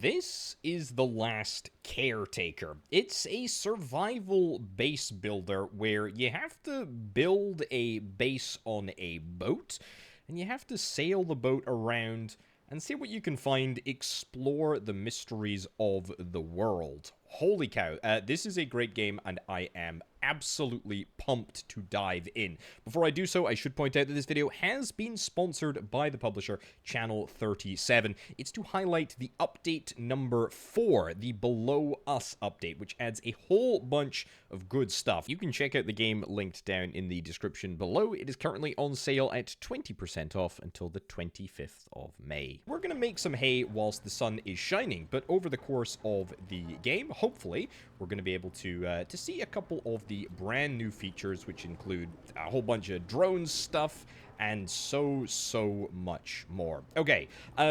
This is the Last Caretaker. It's a survival base builder where you have to build a base on a boat, and you have to sail the boat around and see what you can find, explore the mysteries of the world. Holy cow, this is a great game, and I am absolutely pumped to dive in. Before I do so, I should point out that this video has been sponsored by the publisher Channel 37. It's to highlight the update number 4, the Below Us update, which adds a whole bunch of good stuff. You can check out the game linked down in the description below. It is currently on sale at 20% off until the 25th of May. We're going to make some hay whilst the sun is shining, but over the course of the game, hopefully, we're going to be able to see a couple of the brand new features, which include a whole bunch of drone stuff and so much more. Okay,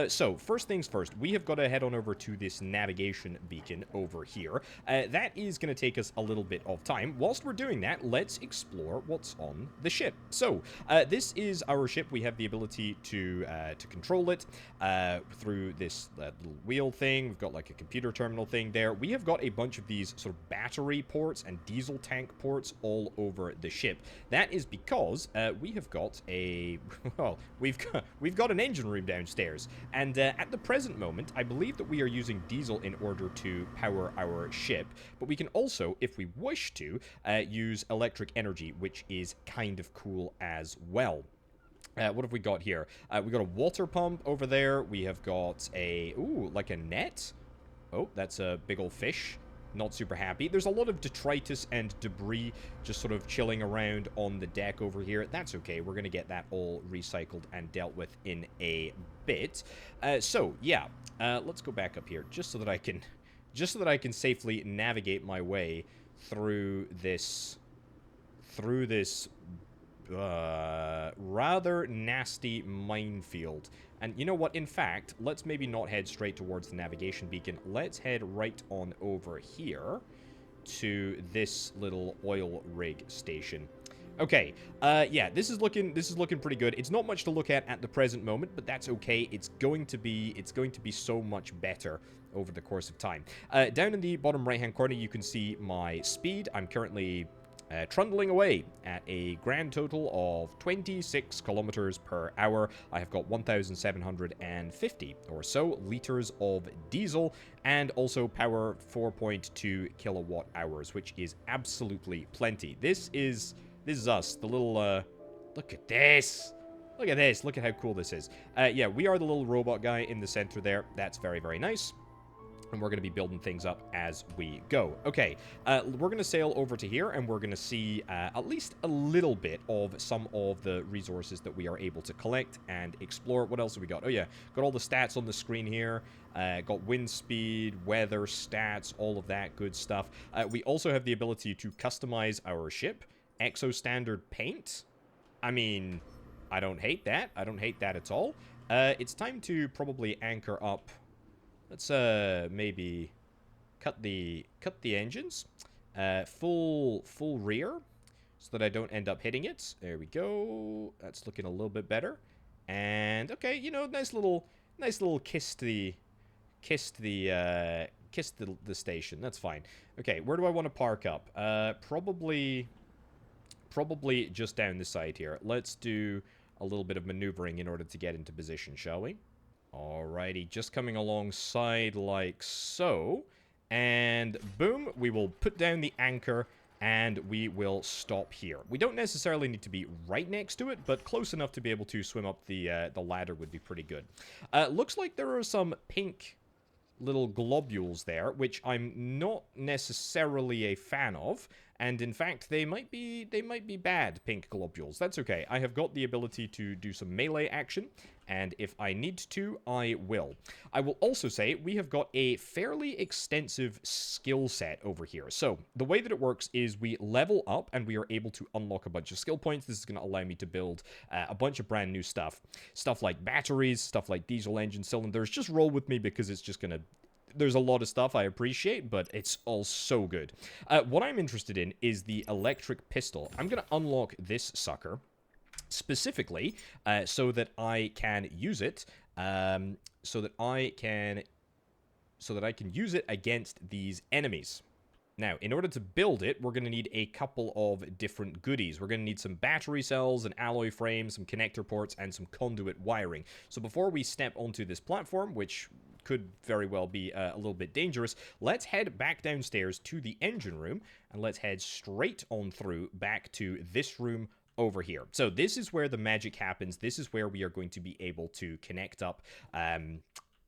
so first things first, we have got to head on over to this navigation beacon over here. That is going to take us a little bit of time. Whilst we're doing that, let's explore what's on the ship. So, this is our ship. We have the ability to control it through this little wheel thing. We've got like a computer terminal thing there. We have got a bunch of these sort of battery ports and diesel tank ports all over the ship. That is because we have got we've got an engine room downstairs, and at the present moment, I believe that we are using diesel in order to power our ship, but we can also, if we wish to, use electric energy, which is kind of cool as well. What have we got here? We got a water pump over there. We have got like a net. Oh, that's a big old fish. Not super happy. There's a lot of detritus and debris just sort of chilling around on the deck over here. That's okay. We're going to get that all recycled and dealt with in a bit. So, yeah. Let's go back up here just so that I can safely navigate my way through this rather nasty minefield. And you know what? In fact, let's maybe not head straight towards the navigation beacon. Let's head right on over here to this little oil rig station. Okay, yeah, this is looking pretty good. It's not much to look at the present moment, but that's okay. It's going to be so much better over the course of time. Down in the bottom right-hand corner, you can see my speed. I'm currently trundling away at a grand total of 26 kilometers per hour. I have got 1,750 or so liters of diesel and also power 4.2 kilowatt hours, which is absolutely plenty. This is us, the little, look at this. Look at this. Look at how cool this is. Yeah, we are the little robot guy in the center there. That's very, very nice. And we're going to be building things up as we go. Okay, we're going to sail over to here, and we're going to see at least a little bit of some of the resources that we are able to collect and explore. What else have we got? Oh, yeah, got all the stats on the screen here. Got wind speed, weather, stats, all of that good stuff. We also have the ability to customize our ship. Exo standard paint. I mean, I don't hate that. I don't hate that at all. It's time to probably anchor up. Let's maybe cut the engines, full rear, so that I don't end up hitting it. There we go. That's looking a little bit better. And okay, you know, nice little kiss the station. That's fine. Okay, where do I want to park up? Probably just down the side here. Let's do a little bit of maneuvering in order to get into position, shall we? Alrighty, just coming alongside like so. And boom, we will put down the anchor and we will stop here. We don't necessarily need to be right next to it, but close enough to be able to swim up the ladder would be pretty good. Looks like there are some pink little globules there, which I'm not necessarily a fan of. And in fact, they might be bad pink globules. That's okay. I have got the ability to do some melee action, and if I need to, I will. I will also say we have got a fairly extensive skill set over here. So the way that it works is we level up and we are able to unlock a bunch of skill points. This is going to allow me to build a bunch of brand new stuff. Stuff like batteries, stuff like diesel engine cylinders. Just roll with me because it's just going to... There's a lot of stuff I appreciate, but it's all so good. What I'm interested in is the electric pistol. I'm going to unlock this sucker specifically so that I can use it, so that I can so that I can use it against these enemies. Now, in order to build it, we're going to need a couple of different goodies. We're going to need some battery cells, an alloy frame, some connector ports, and some conduit wiring. So before we step onto this platform, which could very well be a little bit dangerous, let's head back downstairs to the engine room, and let's head straight on through back to this room over here. So this is where the magic happens. This is where we are going to be able to connect up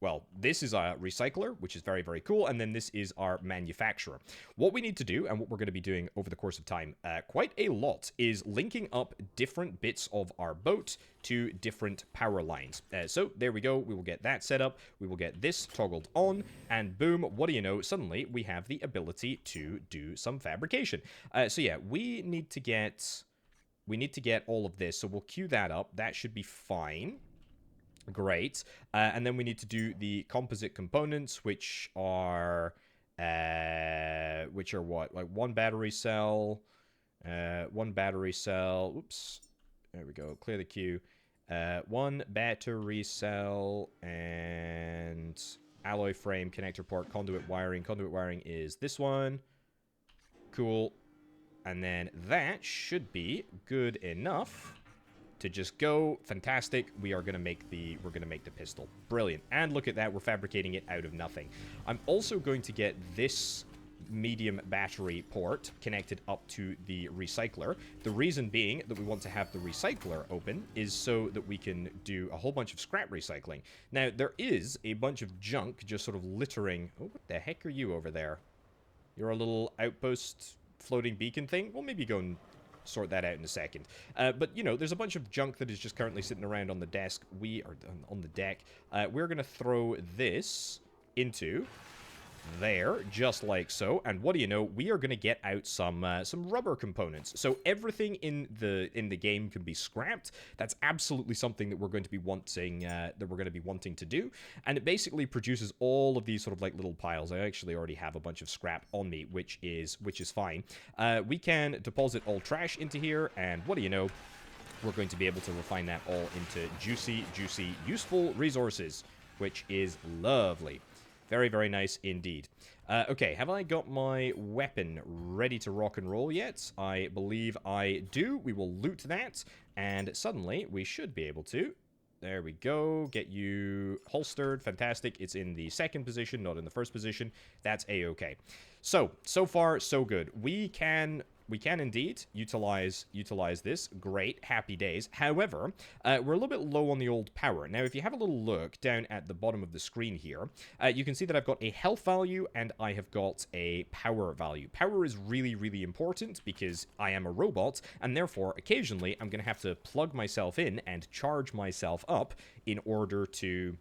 well, this is a recycler, which is very, very cool, and then this is our manufacturer. What we need to do, and what we're going to be doing over the course of time, quite a lot, is linking up different bits of our boat to different power lines. So there we go, we will get that set up, we will get this toggled on, and boom, what do you know, suddenly we have the ability to do some fabrication. So yeah, we need to get all of this, so we'll queue that up, that should be fine. Great. And then we need to do the composite components, which are what? Like one battery cell, oops, there we go, clear the queue, one battery cell, and alloy frame, connector port, conduit wiring is this one. Cool. And then that should be good enough to just go. Fantastic. We're gonna make the pistol. Brilliant. And look at that, we're fabricating it out of nothing. I'm also going to get this medium battery port connected up to the recycler. The reason being that we want to have the recycler open is so that we can do a whole bunch of scrap recycling. Now, there is a bunch of junk just sort of littering. Oh, what the heck are you over there? You're a little outpost floating beacon thing? Well, maybe go and sort that out in a second. But, you know, there's a bunch of junk that is just currently sitting around on the desk. We are on the deck. We're going to throw this into there, just like so. And what do you know? We are going to get out some rubber components. So everything in the game can be scrapped. That's absolutely something that we're going to be wanting to do. And it basically produces all of these sort of like little piles. I actually already have a bunch of scrap on me, which is fine. We can deposit all trash into here, and what do you know? We're going to be able to refine that all into juicy, useful resources, which is lovely. Very, very nice indeed. Okay, have I got my weapon ready to rock and roll yet? I believe I do. We will loot that, and suddenly we should be able to. There we go. Get you holstered. Fantastic. It's in the second position, not in the first position. That's a-okay. So far, so good. We can indeed utilize this. Great, happy days. However, we're a little bit low on the old power. Now, if you have a little look down at the bottom of the screen here, you can see that I've got a health value and I have got a power value. Power is really, really important because I am a robot, and therefore, occasionally, I'm going to have to plug myself in and charge myself up in order to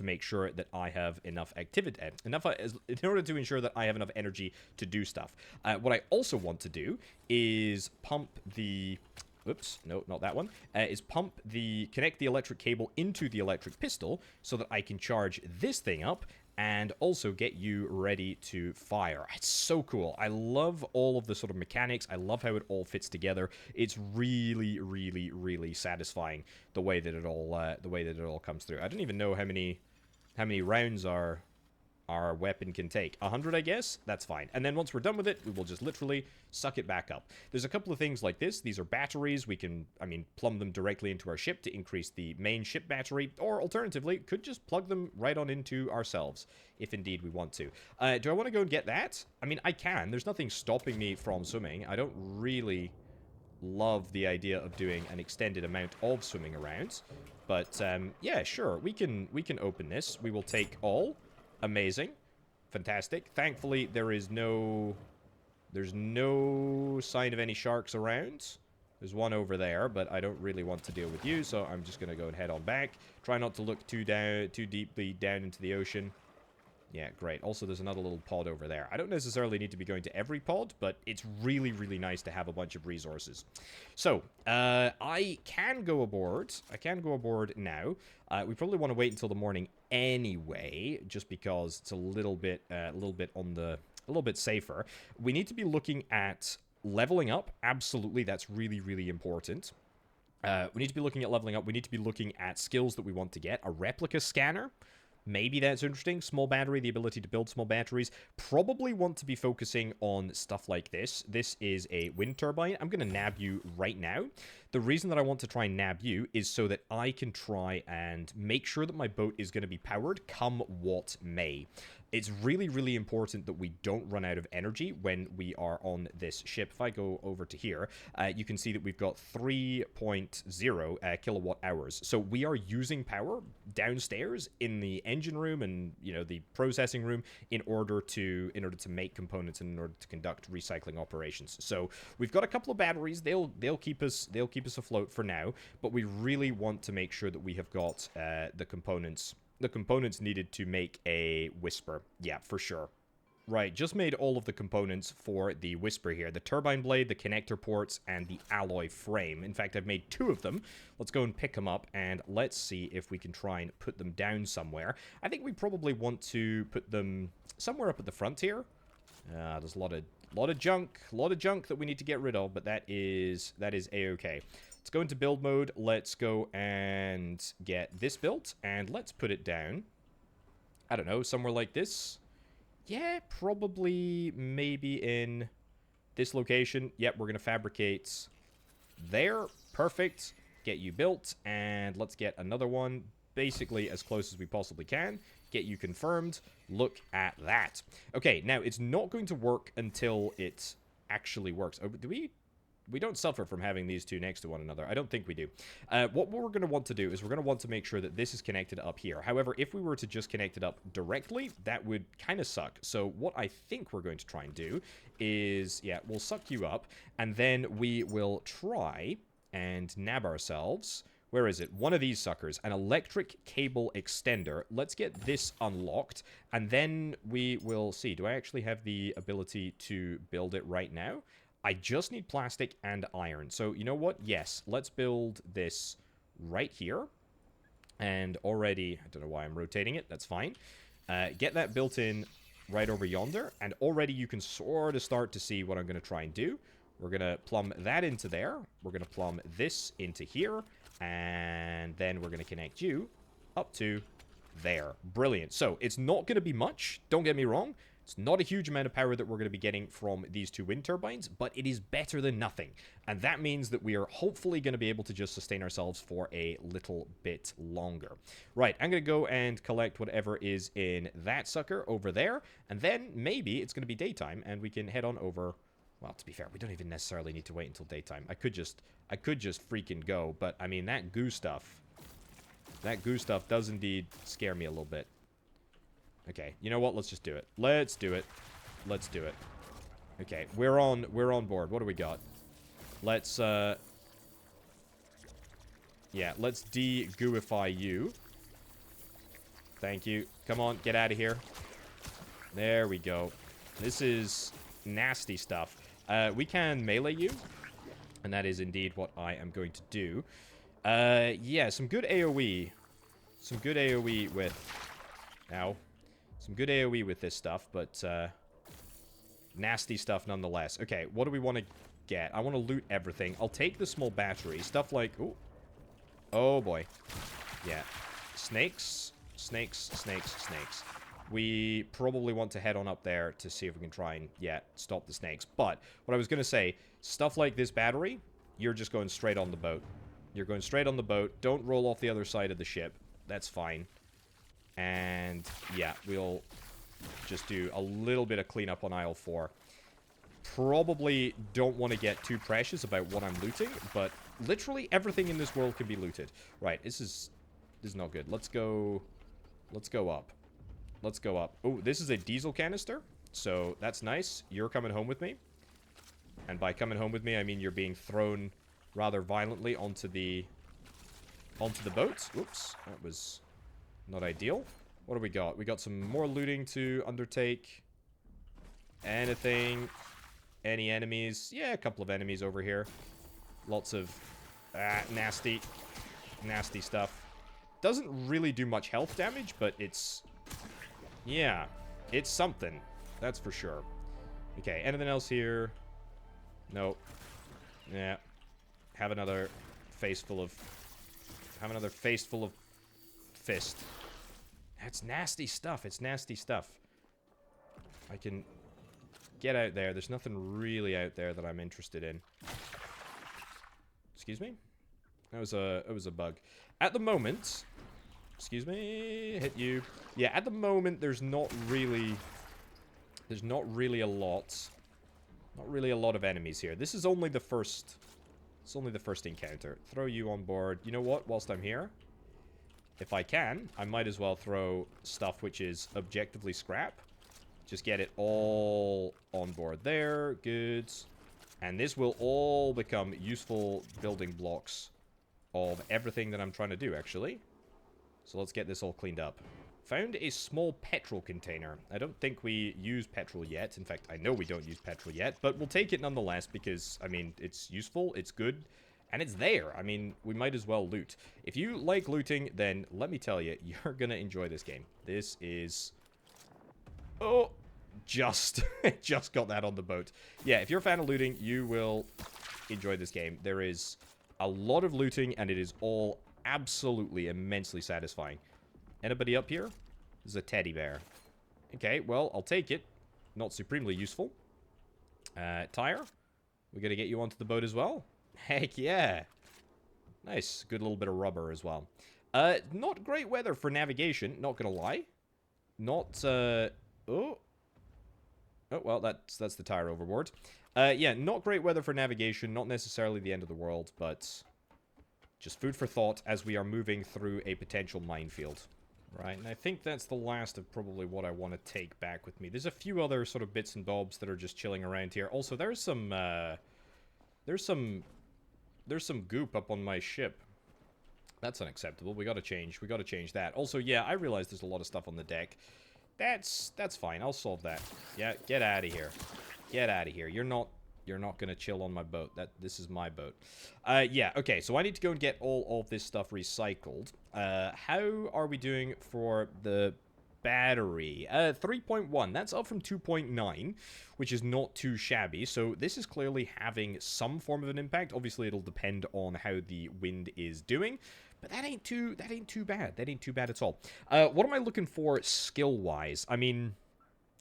make sure that I have enough activity, in order to ensure that I have enough energy to do stuff. What I also want to do is pump the, oops, no, not that one, connect the electric cable into the electric pistol so that I can charge this thing up and also get you ready to fire. It's so cool. I love all of the sort of mechanics. I love how it all fits together. It's really, really, really satisfying the way that it all comes through. I don't even know how many rounds our weapon can take. 100, I guess? That's fine. And then once we're done with it, we will just literally suck it back up. There's a couple of things like this. These are batteries. We can, plumb them directly into our ship to increase the main ship battery, or alternatively, could just plug them right on into ourselves, if indeed we want to. Do I want to go and get that? I can. There's nothing stopping me from swimming. I don't really love the idea of doing an extended amount of swimming around. But, yeah, sure. We can open this. We will take all. Amazing. Fantastic. Thankfully, there's no sign of any sharks around. There's one over there, but I don't really want to deal with you, so I'm just going to go and head on back. Try not to look too deeply down into the ocean. Yeah, great. Also, there's another little pod over there. I don't necessarily need to be going to every pod, but it's really, really nice to have a bunch of resources. So, I can go aboard. I can go aboard now. We probably want to wait until the morning anyway, just because it's a little bit safer. We need to be looking at leveling up. Absolutely, that's really, really important. We need to be looking at leveling up. We need to be looking at skills that we want to get. A replica scanner. Maybe that's interesting. Small battery, the ability to build small batteries. Probably want to be focusing on stuff like this. This is a wind turbine. I'm going to nab you right now. The reason that I want to try and nab you is so that I can try and make sure that my boat is going to be powered come what may. It's really, really important that we don't run out of energy when we are on this ship. If I go over to here, you can see that we've got 3.0 kilowatt hours. So we are using power downstairs in the engine room and, you know, the processing room in order to make components and in order to conduct recycling operations. So we've got a couple of batteries. They'll keep us afloat for now, but we really want to make sure that we have got the components needed to make a Whisper. Yeah, for sure. Right, just made all of the components for the Whisper here. The turbine blade, the connector ports, and the alloy frame. In fact, I've made 2 of them. Let's go and pick them up, and let's see if we can try and put them down somewhere. I think we probably want to put them somewhere up at the front here. There's a lot of junk that we need to get rid of, but that is a-okay. Let's go into build mode. Let's go and get this built, and let's put it down. I don't know, somewhere like this. Yeah, probably maybe in this location. Yep, we're going to fabricate there. Perfect. Get you built, and let's get another one basically as close as we possibly can. Get you confirmed. Look at that. Okay, now it's not going to work until it actually works. Oh, do we don't suffer from having these two next to one another. I don't think we do. What we're going to want to do is we're going to want to make sure that this is connected up here. However, if we were to just connect it up directly, that would kind of suck. So what I think we're going to try and do is, yeah, we'll suck you up, and then we will try and nab ourselves. Where is it? One of these suckers. An electric cable extender. Let's get this unlocked, and then we will see. Do I actually have the ability to build it right now? I just need plastic and iron. So, you know what? Yes, let's build this right here. And already, I don't know why I'm rotating it. That's fine. Get that built in right over yonder. And already you can sort of start to see what I'm going to try and do. We're going to plumb that into there. We're going to plumb this into here. And then we're going to connect you up to there. Brilliant. So, it's not going to be much. Don't get me wrong. It's not a huge amount of power that we're going to be getting from these 2 wind turbines, but it is better than nothing. And that means that we are hopefully going to be able to just sustain ourselves for a little bit longer. Right, I'm going to go and collect whatever is in that sucker over there, and then maybe it's going to be daytime, and we can head on over. Well, to be fair, we don't even necessarily need to wait until daytime. I could just freaking go, but I mean, that goo stuff does indeed scare me a little bit. Okay, you know what? Let's just do it. Let's do it. Let's do it. Okay, we're on board. What do we got? Let's yeah, let's de-gooify you. Thank you. Come on, get out of here. There we go. This is nasty stuff. We can melee you, and that is indeed what I am going to do. Yeah, some good AoE. Some good AoE with... Ow. Some good AoE with this stuff, but nasty stuff nonetheless. Okay, what do we want to get? I want to loot everything. I'll take the small battery. Stuff like... Ooh. Oh, boy. Yeah. Snakes. Snakes, snakes, snakes. We probably want to head on up there to see if we can try and, yeah, stop the snakes. But what I was going to say, stuff like this battery, you're just going straight on the boat. You're going straight on the boat. Don't roll off the other side of the ship. That's fine. And, yeah, we'll just do a little bit of cleanup on aisle 4. Probably don't want to get too precious about what I'm looting, but literally everything in this world can be looted. Right, this is not good. Let's go up. Let's go up. Oh, this is a diesel canister, so that's nice. You're coming home with me. And by coming home with me, I mean you're being thrown rather violently onto the boat. Oops, that was... not ideal. What do we got? We got some more looting to undertake. Anything? Any enemies? Yeah, a couple of enemies over here. Lots of nasty stuff. Doesn't really do much health damage, but it's... yeah, it's something. That's for sure. Okay, anything else here? Nope. Yeah. Have another face full of... fist. It's nasty stuff. It's nasty stuff. I can get out there. There's nothing really out there that I'm interested in. Excuse me? That was a bug. At the moment... Excuse me. Hit you. Yeah, at the moment, there's not really a lot. Not really a lot of enemies here. This is only the first... It's only the first encounter. Throw you on board. You know what? Whilst I'm here, if I can, I might as well throw stuff which is objectively scrap. Just get it all on board there. Good. And this will all become useful building blocks of everything that I'm trying to do, actually. So let's get this all cleaned up. Found a small petrol container. I don't think we use petrol yet. In fact, I know we don't use petrol yet, but we'll take it nonetheless because, I mean, it's useful, it's good, and it's there. I mean, we might as well loot. If you like looting, then let me tell you, you're gonna enjoy this game. This is... Oh, just got that on the boat. Yeah, if you're a fan of looting, you will enjoy this game. There is a lot of looting, and it is all absolutely immensely satisfying. Anybody up here? This is a teddy bear. Okay, well, I'll take it. Not supremely useful. Tire? We're gonna get you onto the boat as well? Heck yeah. Nice. Good little bit of rubber as well. Not great weather for navigation, not gonna lie. Not, Oh, well, that's the tire overboard. Yeah, not great weather for navigation, not necessarily the end of the world, but... just food for thought as we are moving through a potential minefield. Right, and I think that's the last of probably what I want to take back with me. There's a few other sort of bits and bobs that are just chilling around here. Also, there's some goop up on my ship. That's unacceptable. We gotta change that. Also, yeah, I realize there's a lot of stuff on the deck. That's fine. I'll solve that. Yeah, get out of here. Get out of here. You're not gonna chill on my boat. This is my boat. Yeah, okay, so I need to go and get all of this stuff recycled. How are we doing for the battery? 3.1. That's up from 2.9, which is not too shabby. So this is clearly having some form of an impact. Obviously, it'll depend on how the wind is doing. But that ain't too bad. That ain't too bad at all. What am I looking for skill-wise? I mean...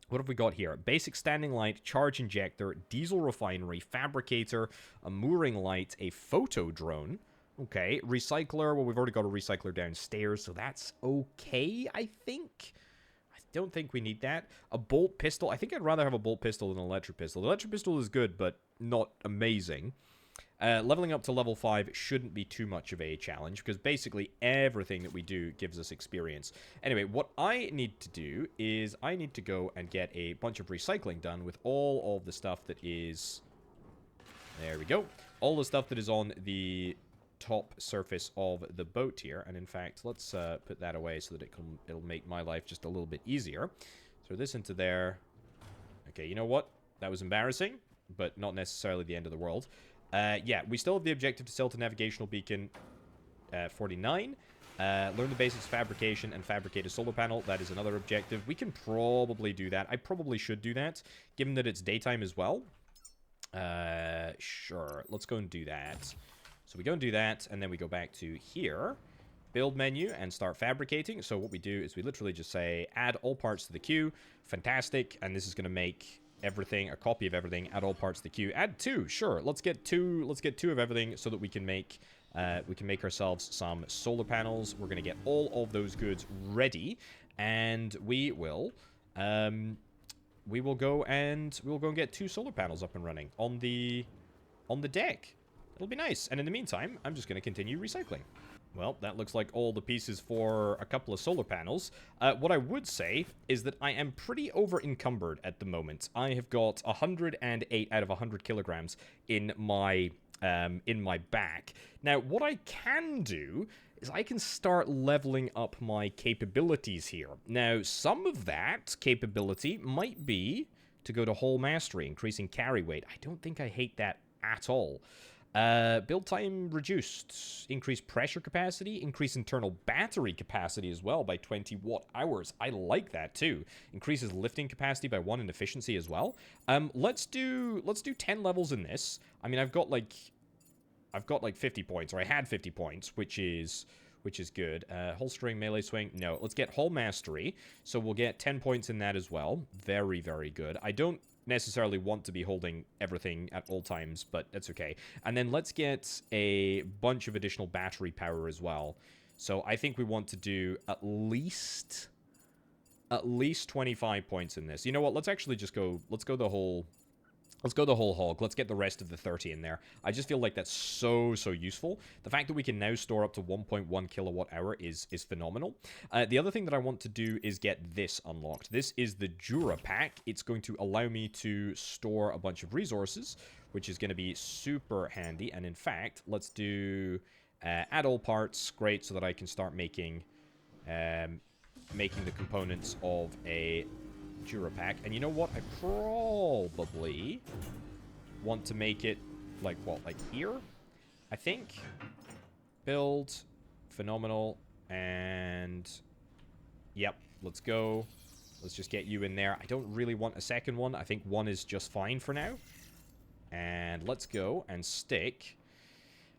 what have we got here? Basic standing light, charge injector, diesel refinery, fabricator, a mooring light, a photo drone. Okay, recycler. Well, we've already got a recycler downstairs, so that's okay, I think. I don't think we need that. A bolt pistol. I think I'd rather have a bolt pistol than an electric pistol. The electric pistol is good, but not amazing. Leveling up to level 5 shouldn't be too much of a challenge, because basically everything that we do gives us experience. Anyway, what I need to do is I need to go and get a bunch of recycling done with all of the stuff that is... there we go. All the stuff that is on the top surface of the boat here. And in fact, let's put that away so that it'll make my life just a little bit easier. Throw this into there. Okay, you know what? That was embarrassing, but not necessarily the end of the world. Yeah, we still have the objective to sell to Navigational Beacon 49. Learn the basics of fabrication and fabricate a solar panel. That is another objective. We can probably do that. I probably should do that, given that it's daytime as well. Sure. Let's go and do that. So we go and do that, and then we go back to here. Build menu and start fabricating. So what we do is we literally just say, add all parts to the queue. Fantastic. And this is going to make... everything, a copy of everything, add all parts to the queue. Add 2, sure. Let's get two of everything so that we can make ourselves some solar panels. We're gonna get all of those goods ready, and we will go and get 2 solar panels up and running on the deck. It'll be nice. And in the meantime, I'm just gonna continue recycling. Well, that looks like all the pieces for a couple of solar panels. What I would say is that I am pretty over-encumbered at the moment. I have got 108 out of 100 kilograms in my back. Now, what I can do is I can start leveling up my capabilities here. Now, some of that capability might be to go to Hull Mastery, increasing carry weight. I don't think I hate that at all. Build time reduced. Increase pressure capacity. Increase internal battery capacity as well by 20 watt-hours. I like that too. Increases lifting capacity by 1 and efficiency as well. Let's do 10 levels in this. I mean, I've got like 50 points, or I had 50 points, which is which is good. Holstering, melee swing, no. Let's get Hull Mastery, so we'll get 10 points in that as well. Very, very good. I don't necessarily want to be holding everything at all times, but that's okay. And then let's get a bunch of additional battery power as well. So I think we want to do at least 25 points in this. You know what? Let's actually just go. Let's go the whole hog. Let's get the rest of the 30 in there. I just feel like that's so useful. The fact that we can now store up to 1.1 kilowatt hour is phenomenal. The other thing that I want to do is get this unlocked. This is the Jura pack. It's going to allow me to store a bunch of resources, which is going to be super handy. And in fact, let's do add all parts. Great, so that I can start making the components of a Jura pack. And you know what? I probably want to make it like what? Like here? I think. Build. Phenomenal. And yep, let's go. Let's just get you in there. I don't really want a second one. I think one is just fine for now. And let's go and stick.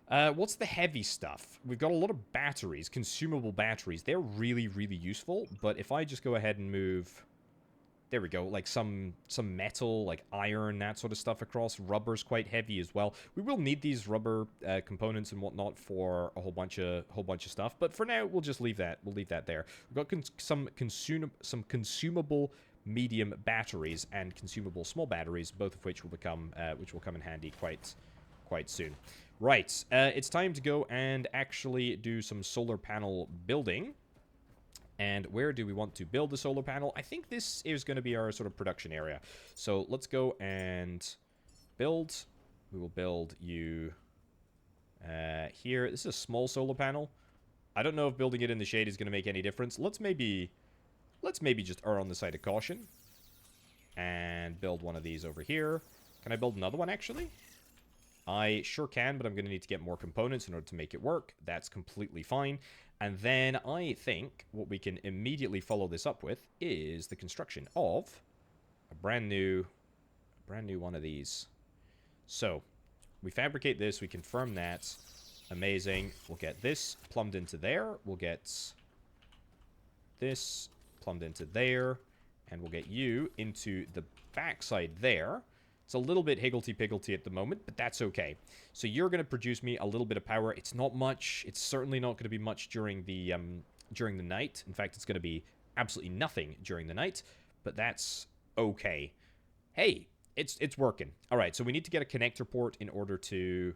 What's the heavy stuff? We've got a lot of batteries, consumable batteries. They're really, really useful. But if I just go ahead and move... There we go, like some metal, like iron, that sort of stuff across. Rubber's quite heavy as well. We will need these rubber components and whatnot for a whole bunch of stuff. But for now, we'll just leave that. We'll leave that there. We've got some consumable medium batteries and consumable small batteries, both of which will come in handy quite soon. Right, it's time to go and actually do some solar panel building. And where do we want to build the solar panel? I think this is going to be our sort of production area. So let's go and build. We will build you here. This is a small solar panel. I don't know if building it in the shade is going to make any difference. Let's maybe just err on the side of caution. And build one of these over here. Can I build another one, actually? I sure can, but I'm going to need to get more components in order to make it work. That's completely fine. And then I think what we can immediately follow this up with is the construction of a brand new one of these. So, we fabricate this, we confirm that. Amazing. We'll get this plumbed into there. We'll get this plumbed into there. And we'll get you into the backside there. It's a little bit higgledy-piggledy at the moment, but that's okay. So you're going to produce me a little bit of power. It's not much. It's certainly not going to be much during the night. In fact, it's going to be absolutely nothing during the night, but that's okay. Hey, it's working. All right, so we need to get a connector port in order to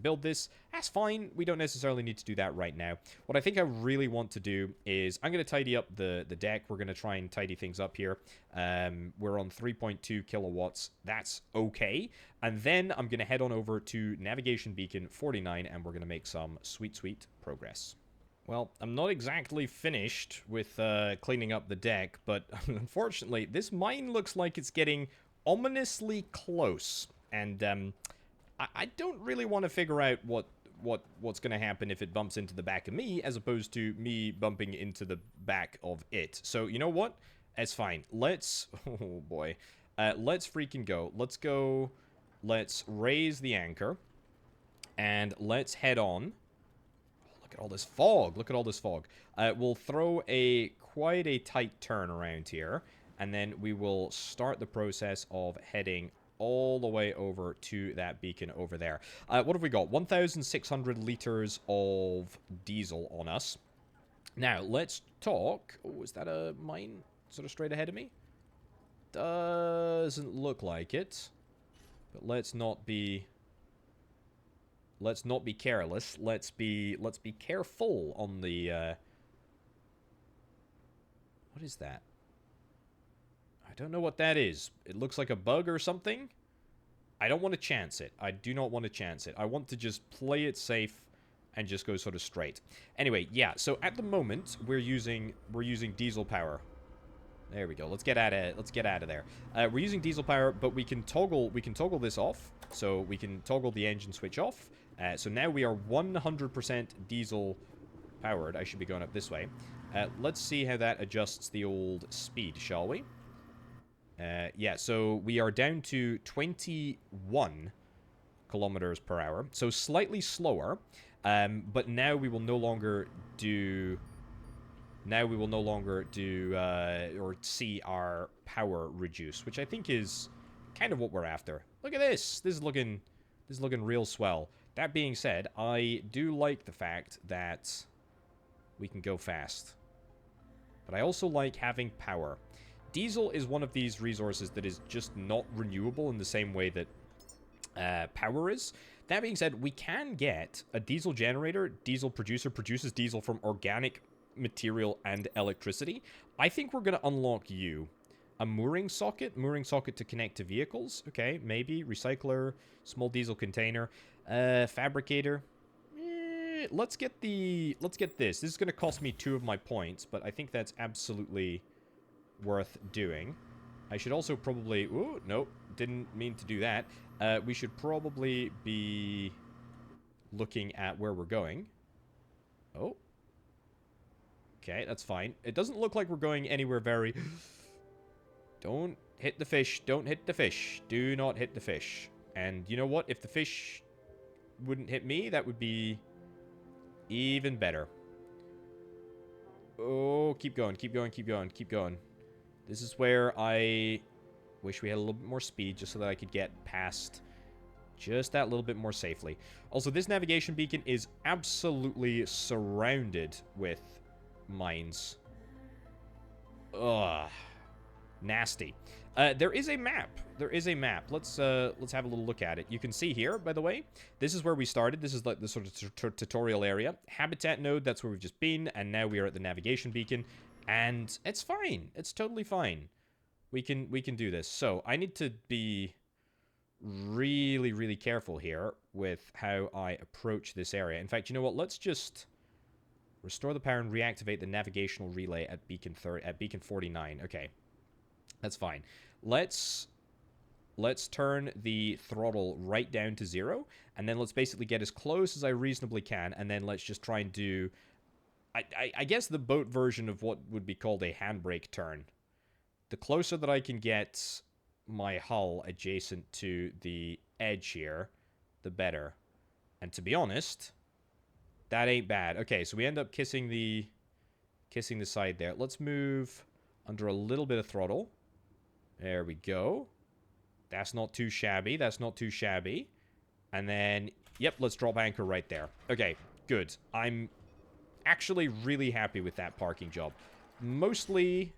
build this. That's fine. We don't necessarily need to do that right now. What I think I really want to do is I'm going to tidy up the deck. We're going to try and tidy things up here. We're on 3.2 kilowatts. That's okay. And then I'm going to head on over to Navigation Beacon 49, and we're going to make some sweet progress. Well, I'm not exactly finished with cleaning up the deck, but unfortunately, this mine looks like it's getting ominously close. And I don't really want to figure out what's going to happen if it bumps into the back of me, as opposed to me bumping into the back of it. So, you know what? It's fine. Let's... Oh, boy. Let's freaking go. Let's go... Let's raise the anchor. And let's head on. Oh, look at all this fog. Look at all this fog. We'll throw quite a tight turn around here. And then we will start the process of heading all the way over to that beacon over there. What have we got? 1,600 liters of diesel on us. Now, let's talk... Oh, is that a mine sort of straight ahead of me? Doesn't look like it. But let's not be careless. Let's be careful on the... What is that? I don't know what that is. It looks like a bug or something. I don't want to chance it. I do not want to chance it. I want to just play it safe and just go sort of straight. Anyway, yeah. So at the moment we're using diesel power. There we go. Let's get out of there. We're using diesel power, but we can toggle this off. So we can toggle the engine switch off. So now we are 100% diesel powered. I should be going up this way. Let's see how that adjusts the old speed, shall we? Yeah, so we are down to 21 kilometers per hour, so slightly slower. But now we will no longer do... Now we will no longer do, or see our power reduce, which I think is kind of what we're after. Look at this. This is looking real swell. That being said, I do like the fact that we can go fast. But I also like having power. Diesel is one of these resources that is just not renewable in the same way that power is. That being said, we can get a diesel generator. Diesel producer produces diesel from organic material and electricity. I think we're going to unlock you. A mooring socket to connect to vehicles. Okay, maybe. Recycler, small diesel container, fabricator. Let's get this. This is going to cost me 2 of my points, but I think that's absolutely worth doing. I should also probably... Ooh, nope. Didn't mean to do that. We should probably be looking at where we're going. Oh. Okay, that's fine. It doesn't look like we're going anywhere very... Don't hit the fish. Don't hit the fish. Do not hit the fish. And you know what? If the fish wouldn't hit me, that would be even better. Oh, keep going, keep going, keep going, keep going. This is where I wish we had a little bit more speed just so that I could get past just that little bit more safely. Also, this navigation beacon is absolutely surrounded with mines. Ugh. Nasty. There is a map. There is a map. Let's have a little look at it. You can see here, by the way, this is where we started. This is like the sort of tutorial area. Habitat node, that's where we've just been, and now we are at the navigation beacon, and it's fine. It's totally fine. We can do this. So, I need to be really, really careful here with how I approach this area. In fact, you know what? Let's just restore the power and reactivate the navigational relay at beacon 49. Okay. That's fine. Let's turn the throttle right down to 0, and then let's basically get as close as I reasonably can, and then let's just try and do, I guess, the boat version of what would be called a handbrake turn. The closer that I can get my hull adjacent to the edge here, the better. And to be honest, that ain't bad. Okay, so we end up kissing the side there. Let's move under a little bit of throttle. There we go. That's not too shabby. That's not too shabby. And then, yep, let's drop anchor right there. Okay, good. I'm actually really happy with that parking job. Mostly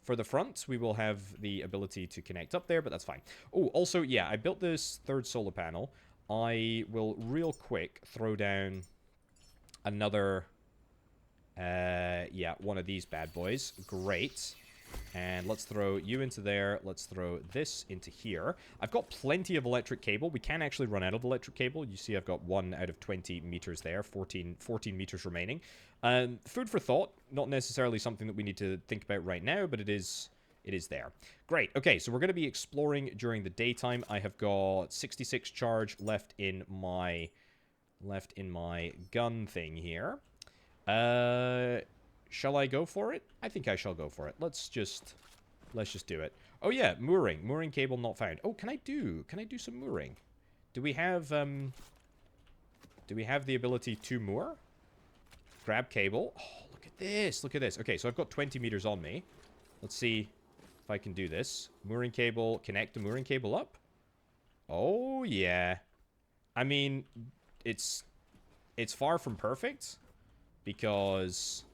for the front, we will have the ability to connect up there, but that's fine. Oh, also, yeah, I built this 3rd solar panel. I will real quick throw down another, yeah, one of these bad boys. Great. And let's throw you into there. Let's throw this into here. I've got plenty of electric cable. We can actually run out of electric cable. You see I've got 1 out of 20 meters there. 14 meters remaining. Food for thought. Not necessarily something that we need to think about right now, but it is there. Great. Okay, so we're going to be exploring during the daytime. I have got 66 charge left in my gun thing here. Shall I go for it? I think I shall go for it. Let's just do it. Oh yeah, mooring. Mooring cable not found. Oh, can I do some mooring? Do we have the ability to moor? Grab cable. Oh, look at this. Look at this. Okay, so I've got 20 meters on me. Let's see if I can do this. Mooring cable, connect the mooring cable up. Oh yeah. I mean, it's far from perfect because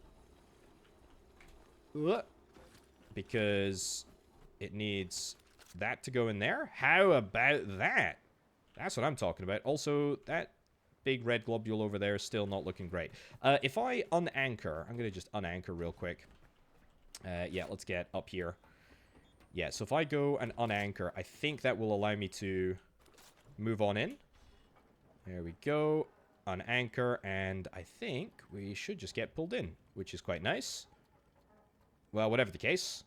it needs that to go in there. How about that? That's what I'm talking about. Also, that big red globule over there is still not looking great. If I unanchor, I'm going to just unanchor real quick. Yeah, let's get up here. Yeah, so if I go and unanchor, I think that will allow me to move on in. There we go. Unanchor, and I think we should just get pulled in, which is quite nice. Well, whatever the case.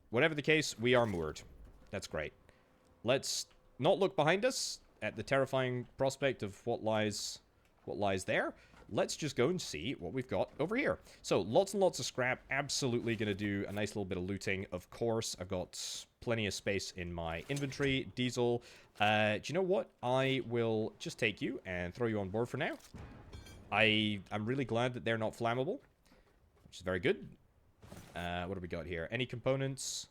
Whatever the case, we are moored. That's great. Let's not look behind us at the terrifying prospect of what lies there. let's just go and see what we've got over here. So, lots and lots of scrap. Absolutely going to do a nice little bit of looting. Of course, I've got plenty of space in my inventory. Diesel. Do you know what? I will just take you and throw you on board for now. I'm really glad that they're not flammable, which is very good. What do we got here? Any components?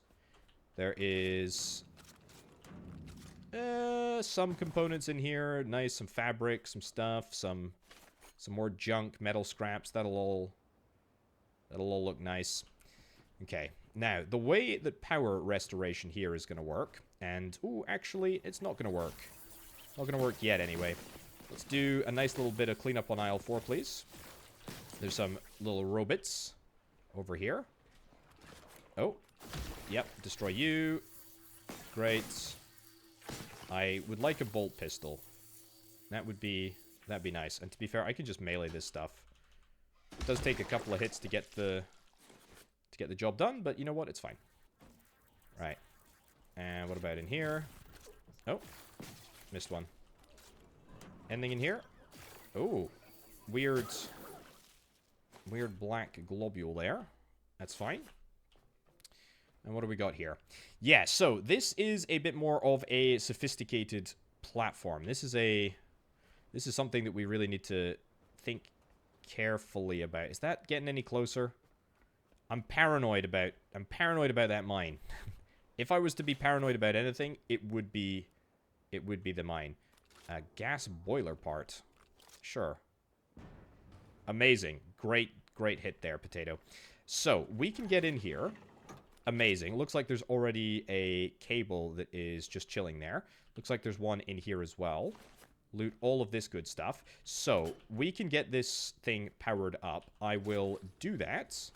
There is some components in here. Nice, some fabric, some stuff, some more junk, metal scraps. That'll all look nice. Okay, now the way that power restoration here is going to work, and ooh, actually, it's not going to work. Not going to work yet, anyway. Let's do a nice little bit of cleanup on aisle 4, please. There's some little robots over here. Oh, yep, destroy you. Great. I would like a bolt pistol. That'd be nice. And to be fair, I can just melee this stuff. It does take a couple of hits to get the job done, but you know what? It's fine. Right. And what about in here? Oh, missed one. Anything in here? Oh, weird black globule there. That's fine. And what do we got here? Yeah, so this is a bit more of a sophisticated platform. This is something that we really need to think carefully about. Is that getting any closer? I'm paranoid about that mine. If I was to be paranoid about anything, it would be the mine. Gas boiler part. Sure. Amazing. Great hit there, Potato. So, we can get in here. Amazing. Looks like there's already a cable that is just chilling there. Looks like there's one in here as well. Loot all of this good stuff. So, we can get this thing powered up. I will do that.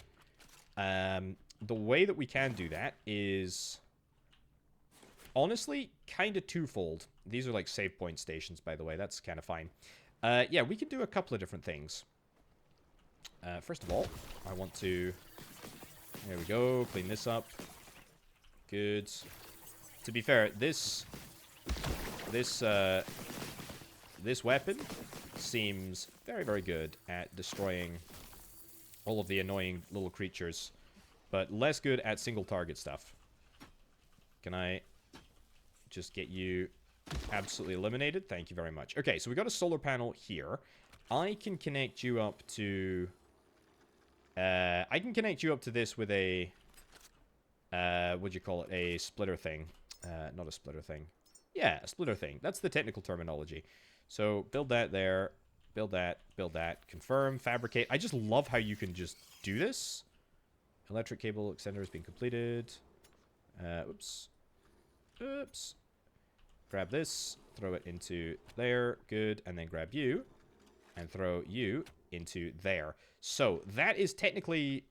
The way that we can do that is honestly kind of twofold. These are like save point stations, by the way. That's kind of fine. Yeah, we can do a couple of different things. First of all, I want to... There we go. Clean this up. Good. To be fair, this weapon seems very, very good at destroying all of the annoying little creatures, but less good at single target stuff. Can I just get you absolutely eliminated? Thank you very much. Okay, so we got a solar panel here. I can connect you up to... I can connect you up to this with a... what'd you call it? A splitter thing. Not a splitter thing. Yeah, a splitter thing. That's the technical terminology. So, build that there. Build that. Build that. Confirm. Fabricate. I just love how you can just do this. Electric cable extender has been completed. Oops. Oops. Grab this. Throw it into there. Good. And then grab you. And throw you into there. So, that is technically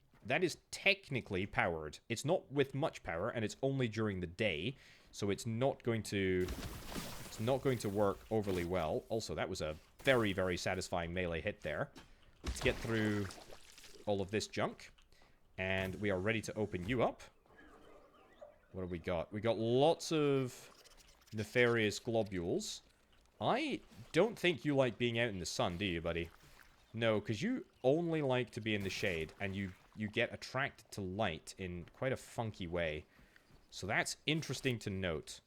powered. It's not with much power, and it's only during the day. So it's not going to work overly well. Also, that was a very, very satisfying melee hit there. Let's get through all of this junk. And we are ready to open you up. What have we got? We got lots of nefarious globules. I don't think you like being out in the sun, do you, buddy? No, because you only like to be in the shade, and you get attracted to light in quite a funky way. So that's interesting to note.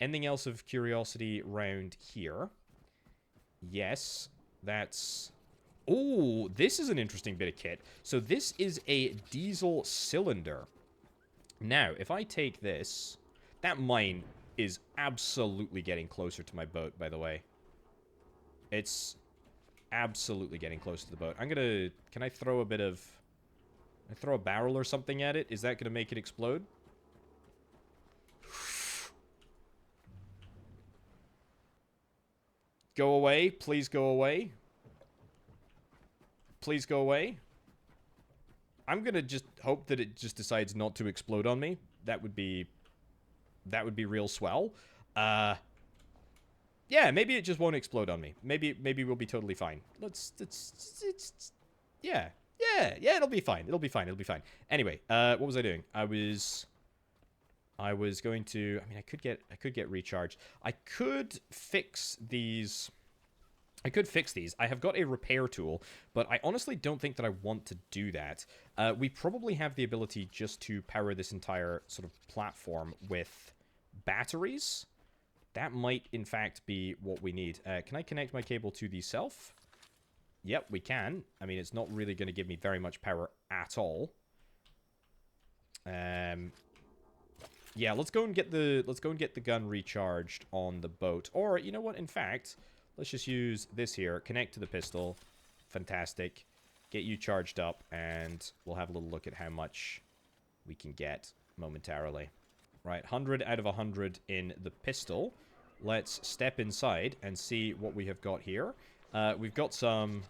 Anything else of curiosity around here? Yes, that's... Oh, this is an interesting bit of kit. So this is a diesel cylinder. Now, if I take this... That mine is absolutely getting closer to my boat, by the way. It's absolutely getting close to the boat. I'm gonna... Can I throw a bit of... Can I throw a barrel or something at it? Is that gonna make it explode? Go away. Please go away. Please go away. I'm gonna just hope that it just decides not to explode on me. That would be real swell. Yeah, maybe it just won't explode on me. Maybe we'll be totally fine. Yeah, it'll be fine. It'll be fine. Anyway, what was I doing? I was going to... I mean, I could get recharged. I could fix these... I could fix these. I have got a repair tool, but I honestly don't think that I want to do that. We probably have the ability just to power this entire sort of platform with batteries. That might, in fact, be what we need. Can I connect my cable to the self? Yep, we can. I mean, it's not really going to give me very much power at all. Yeah, let's go and get the gun recharged on the boat. Or, you know what? In fact, let's just use this here. Connect to the pistol. Fantastic. Get you charged up, and we'll have a little look at how much we can get momentarily. Right, 100 out of 100 in the pistol. Let's step inside and see what we have got here. We've got some...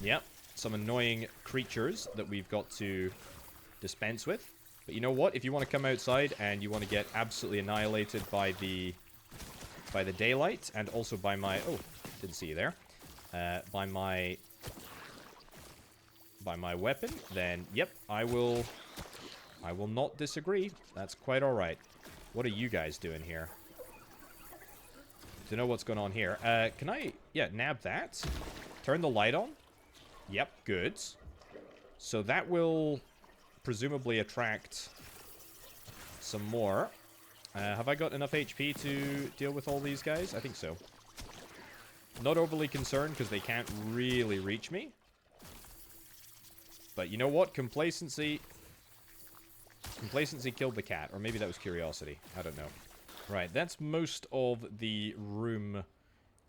Yep, some annoying creatures that we've got to dispense with. But you know what? If you want to come outside and you want to get absolutely annihilated by the daylight, and also by my... Oh, didn't see you there. By my weapon, then, yep, I will not disagree. That's quite alright. What are you guys doing here? To know what's going on here. Can I... Yeah, nab that. Turn the light on. Yep, good. So that will presumably attract some more. Have I got enough HP to deal with all these guys? I think so. Not overly concerned because they can't really reach me. But you know what? Complacency killed the cat. Or maybe that was curiosity. I don't know. Right, that's most of the room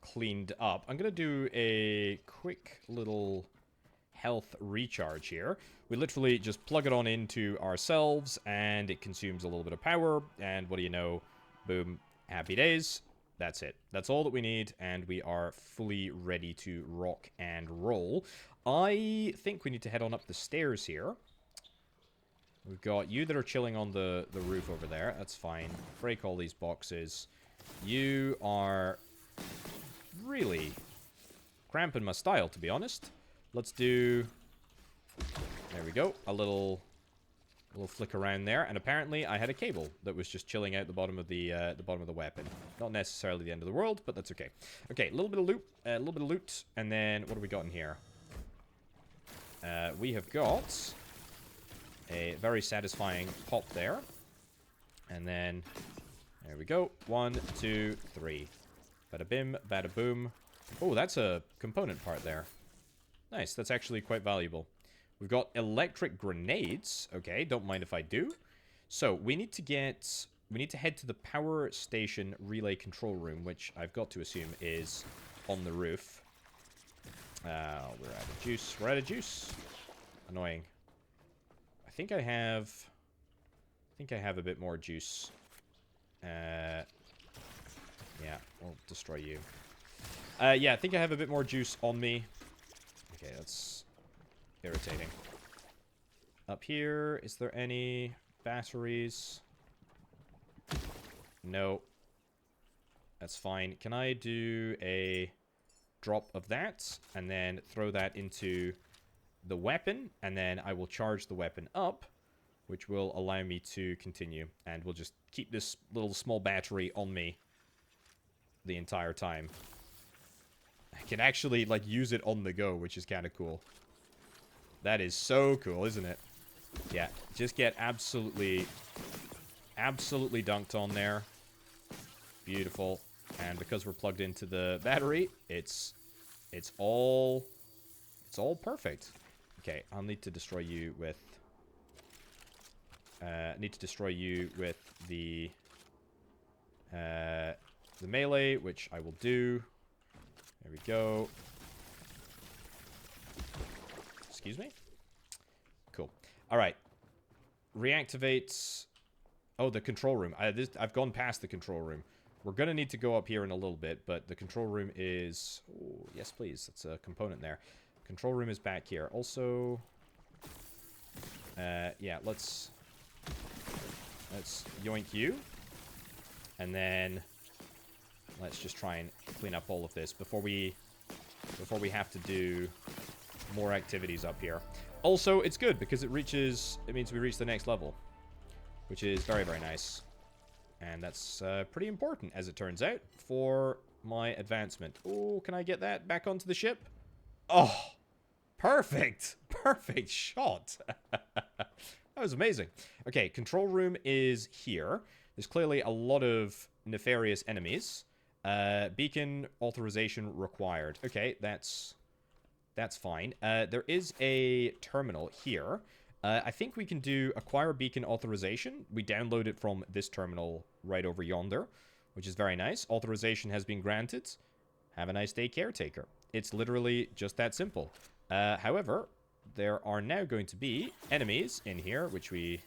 cleaned up. I'm going to do a quick little health recharge here. We literally just plug it on into ourselves, and it consumes a little bit of power. And what do you know? Boom. Happy days. That's it. That's all that we need, and we are fully ready to rock and roll. I think we need to head on up the stairs here. We've got you that are chilling on the roof over there. That's fine. Break all these boxes. You are really cramping my style, to be honest. Let's do... There we go. A little flick around there. And apparently I had a cable that was just chilling out the bottom of the weapon. Not necessarily the end of the world, but that's okay. Okay, a little bit of loot. And then what do we got in here? We have got... a very satisfying pop there. And then, there we go. 1, 2, 3. Bada bim, bada boom. Oh, that's a component part there. Nice, that's actually quite valuable. We've got electric grenades. Okay, don't mind if I do. So, we need to head to the power station relay control room, which I've got to assume is on the roof. We're out of juice. We're out of juice. Annoying. I think I have a bit more juice. Yeah, we'll destroy you. Yeah, I think I have a bit more juice on me. Okay, that's irritating. Up here, is there any batteries? No. That's fine. Can I do a drop of that and then throw that into the weapon, and then I will charge the weapon up, which will allow me to continue, and we'll just keep this little small battery on me the entire time. I can actually, like, use it on the go, which is kind of cool. That is so cool, isn't it? Yeah, just get absolutely dunked on there. Beautiful. And because we're plugged into the battery, it's all perfect. Okay, I'll need to destroy you with... the melee, which I will do. There we go. Excuse me? Cool. Alright. Reactivate... Oh, the control room. I've gone past the control room. We're going to need to go up here in a little bit, but the control room is... Oh, yes, please. That's a component there. Control room is back here. Also... yeah, let's yoink you. And then... let's just try and clean up all of this before we have to do more activities up here. Also, it's good because it means we reach the next level, which is very, very nice. And that's pretty important, as it turns out, for my advancement. Oh, can I get that back onto the ship? Oh, perfect. Perfect shot. That was amazing. Okay, control room is here. There's clearly a lot of nefarious enemies. Beacon authorization required. Okay, that's fine. There is a terminal here. I think we can do acquire beacon authorization. We download it from this terminal right over yonder, which is very nice. Authorization has been granted. Have a nice day, caretaker. It's literally just that simple. However, there are now going to be enemies in here, which we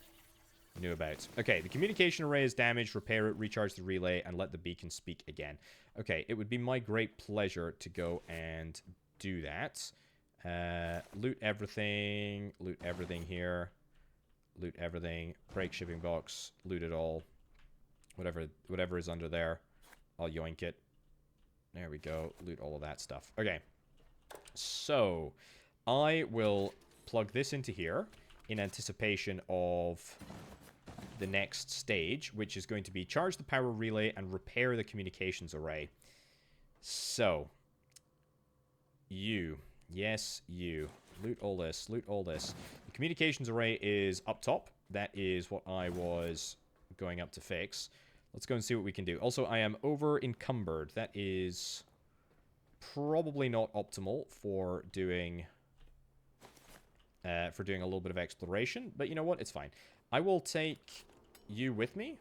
knew about. Okay, the communication array is damaged. Repair it, recharge the relay, and let the beacon speak again. Okay, it would be my great pleasure to go and do that. Loot everything here. Loot everything. Break shipping box. Loot it all. Whatever is under there, I'll yoink it. There we go. Loot all of that stuff. Okay. So, I will plug this into here in anticipation of the next stage, which is going to be charge the power relay and repair the communications array. So, you. Yes, you. Loot all this. Loot all this. The communications array is up top. That is what I was going up to fix. Let's go and see what we can do. Also, I am over encumbered. That is probably not optimal for doing a little bit of exploration. But you know what? It's fine. I will take you with me.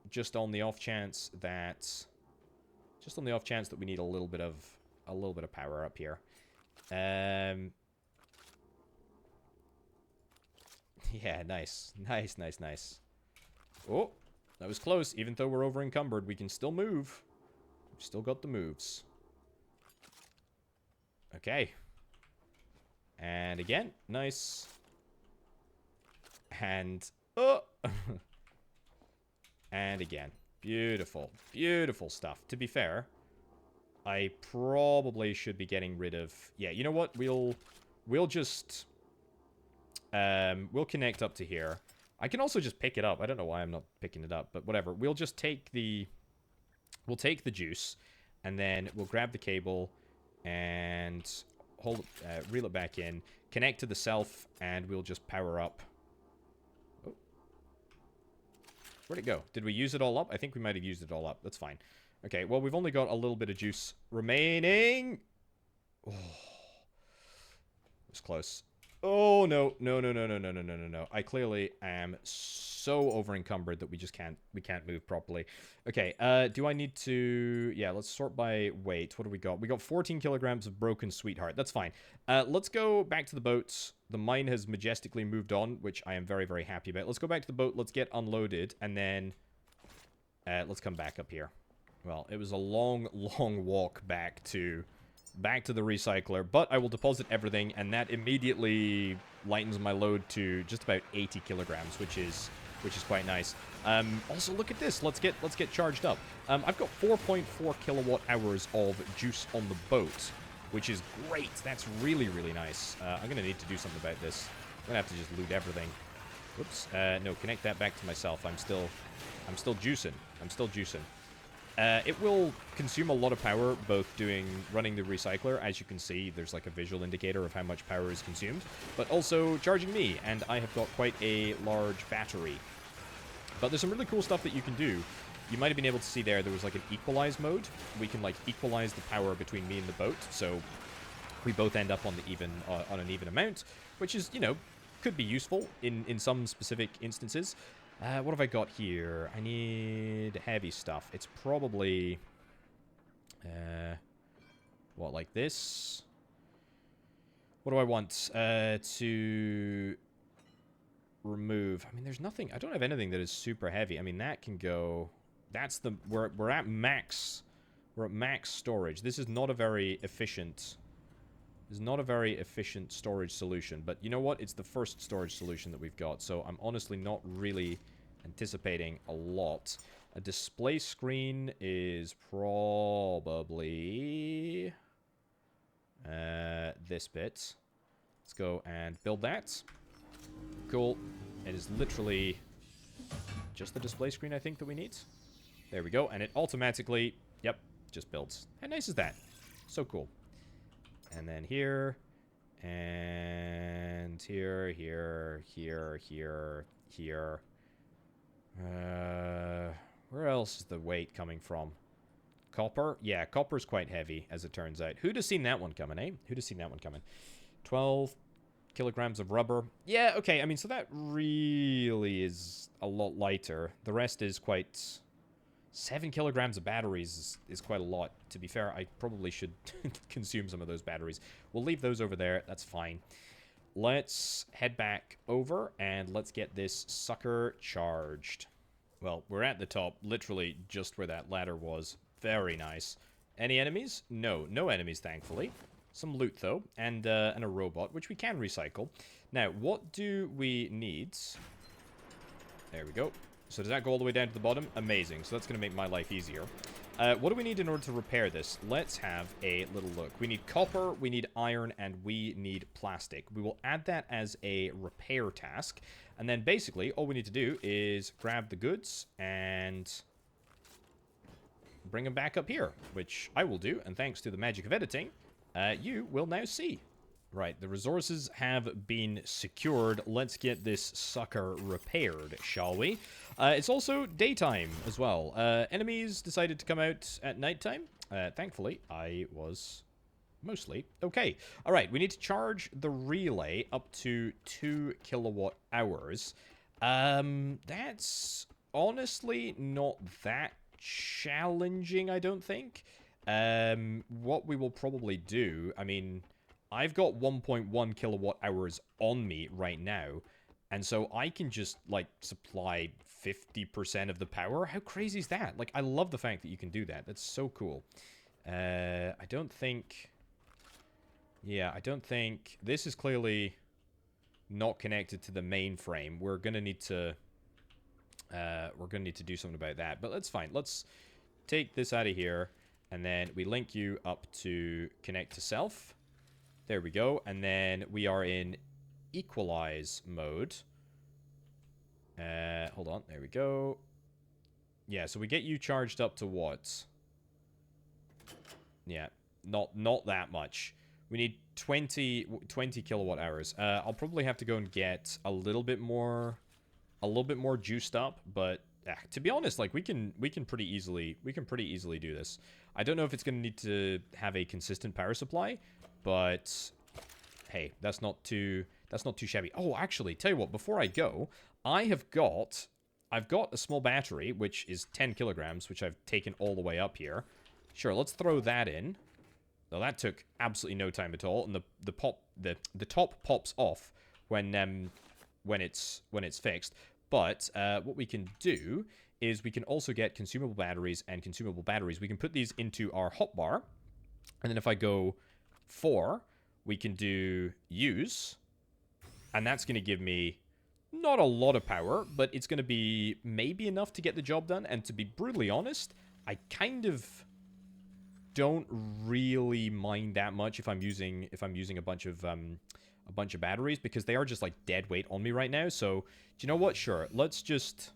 Just on the off chance that we need a little bit of power up here. Yeah, nice. Nice. Oh, that was close. Even though we're over encumbered, we can still move. We've still got the moves. Okay. And again, nice. And and again. Beautiful. Beautiful stuff. To be fair, I probably should be getting rid of... Yeah, you know what? We'll just... we'll connect up to here. I can also just pick it up. I don't know why I'm not picking it up, but whatever. We'll just take the... We'll take the juice, and then we'll grab the cable and reel it back in, connect to the self, and we'll just power up. Oh. Where'd it go? Did we use it all up? I think we might have used it all up. That's fine. Okay, well, we've only got a little bit of juice remaining. Oh. It was close. Oh, no. No. I clearly am so over encumbered that we can't move properly. Okay, do I need to... Yeah, let's sort by weight. What do we got? We got 14 kilograms of broken sweetheart. That's fine. Let's go back to the boats. The mine has majestically moved on, which I am very, very happy about. Let's go back to the boat. Let's get unloaded, and then let's come back up here. Well, it was a long, long walk back to the recycler, but I will deposit everything, and that immediately lightens my load to just about 80 kilograms, which is quite nice. Also, look at this. Let's get charged up. I've got 4.4 kilowatt hours of juice on the boat, which is great. That's really, really nice. I'm gonna need to do something about this. I'm gonna have to just loot everything. Whoops. No, connect that back to myself. I'm still juicing. It will consume a lot of power, both running the recycler. As you can see, there's like a visual indicator of how much power is consumed, but also charging me, and I have got quite a large battery. But there's some really cool stuff that you can do. You might have been able to see there was like an equalize mode. We can like equalize the power between me and the boat, so we both end up on an even amount, which is, you know, could be useful in some specific instances. What have I got here? I need heavy stuff. It's probably... what, like this? What do I want to remove? I mean, there's nothing... I don't have anything that is super heavy. I mean, that can go... That's the... We're at max... We're at max storage. This is not a very efficient... This is not a very efficient storage solution. But you know what? It's the first storage solution that we've got. So I'm honestly not really anticipating a lot. A display screen is probably this bit. Let's go and build that. Cool. It is literally just the display screen, I think, that we need. There we go. And it automatically Yep, just builds. How nice is that? So cool. And then here, and here, here, here, here, here. Where else is the weight coming from? Copper? Yeah, copper's quite heavy, as it turns out. Who'd have seen that one coming, eh? Who'd have seen that one coming? 12 kilograms of rubber. Yeah, okay, I mean, so that really is a lot lighter. The rest is quite... 7 kilograms of batteries is quite a lot. To be fair, I probably should consume some of those batteries. We'll leave those over there. That's fine. Let's head back over, and let's get this sucker charged. Well, we're at the top, literally just where that ladder was. Very nice. Any enemies? No. No enemies, thankfully. Some loot, though, and a robot, which we can recycle. Now, what do we need? There we go. So does that go all the way down to the bottom? Amazing. So that's going to make my life easier. What do we need in order to repair this? Let's have a little look. We need copper, we need iron, and we need plastic. We will add that as a repair task. And then basically, all we need to do is grab the goods and bring them back up here, which I will do. And thanks to the magic of editing, you will now see. Right, the resources have been secured. Let's get this sucker repaired, shall we? It's also daytime as well. Enemies decided to come out at nighttime. Thankfully, I was mostly okay. All right, we need to charge the relay up to 2 kilowatt hours. That's honestly not that challenging, I don't think. What we will probably do, I mean... I've got 1.1 kilowatt hours on me right now, and so I can just, like, supply 50% of the power. How crazy is that? Like, I love the fact that you can do that. That's so cool. I don't think... Yeah, I don't think... This is clearly not connected to the mainframe. We're gonna need to... we're gonna need to do something about that, but that's fine. Let's take this out of here, and then we link you up to connect to self. There we go, and then we are in equalize mode. Hold on, there we go. Yeah, so we get you charged up to what? Yeah, not that much. We need 20 kilowatt hours. I'll probably have to go and get a little bit more juiced up, but to be honest, like we can pretty easily do this. I don't know if it's going to need to have a consistent power supply. But hey, that's not too shabby. Oh, actually, tell you what, before I go, I've got a small battery, which is 10 kilograms, which I've taken all the way up here. Sure, let's throw that in. Now that took absolutely no time at all, and the top pops off when it's fixed. But what we can do is we can also get consumable batteries and consumable batteries. We can put these into our hotbar, and then if I go 4, we can do use, and that's going to give me not a lot of power, but it's going to be maybe enough to get the job done. And to be brutally honest, I kind of don't really mind that much if I'm using a bunch of batteries, because they are just like dead weight on me right now. So do you know what? Sure, let's just...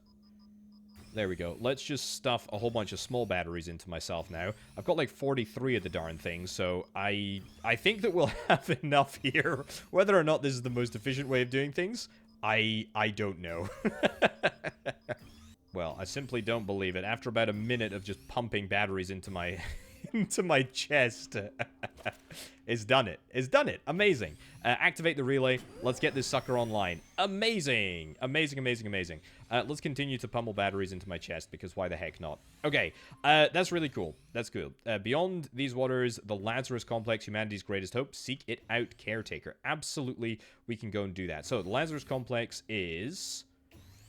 There we go. Let's just stuff a whole bunch of small batteries into myself now. I've got like 43 of the darn things, so I think that we'll have enough here. Whether or not this is the most efficient way of doing things, I don't know. Well, I simply don't believe it. After about a minute of just pumping batteries into my into my chest. It's done it. It's done it. Amazing. Activate the relay. Let's get this sucker online. Amazing. Amazing, amazing, amazing. Let's continue to pummel batteries into my chest, because why the heck not? Okay. That's really cool. That's cool. Beyond these waters, the Lazarus complex, humanity's greatest hope. Seek it out, Caretaker. Absolutely, we can go and do that. So, the Lazarus complex is...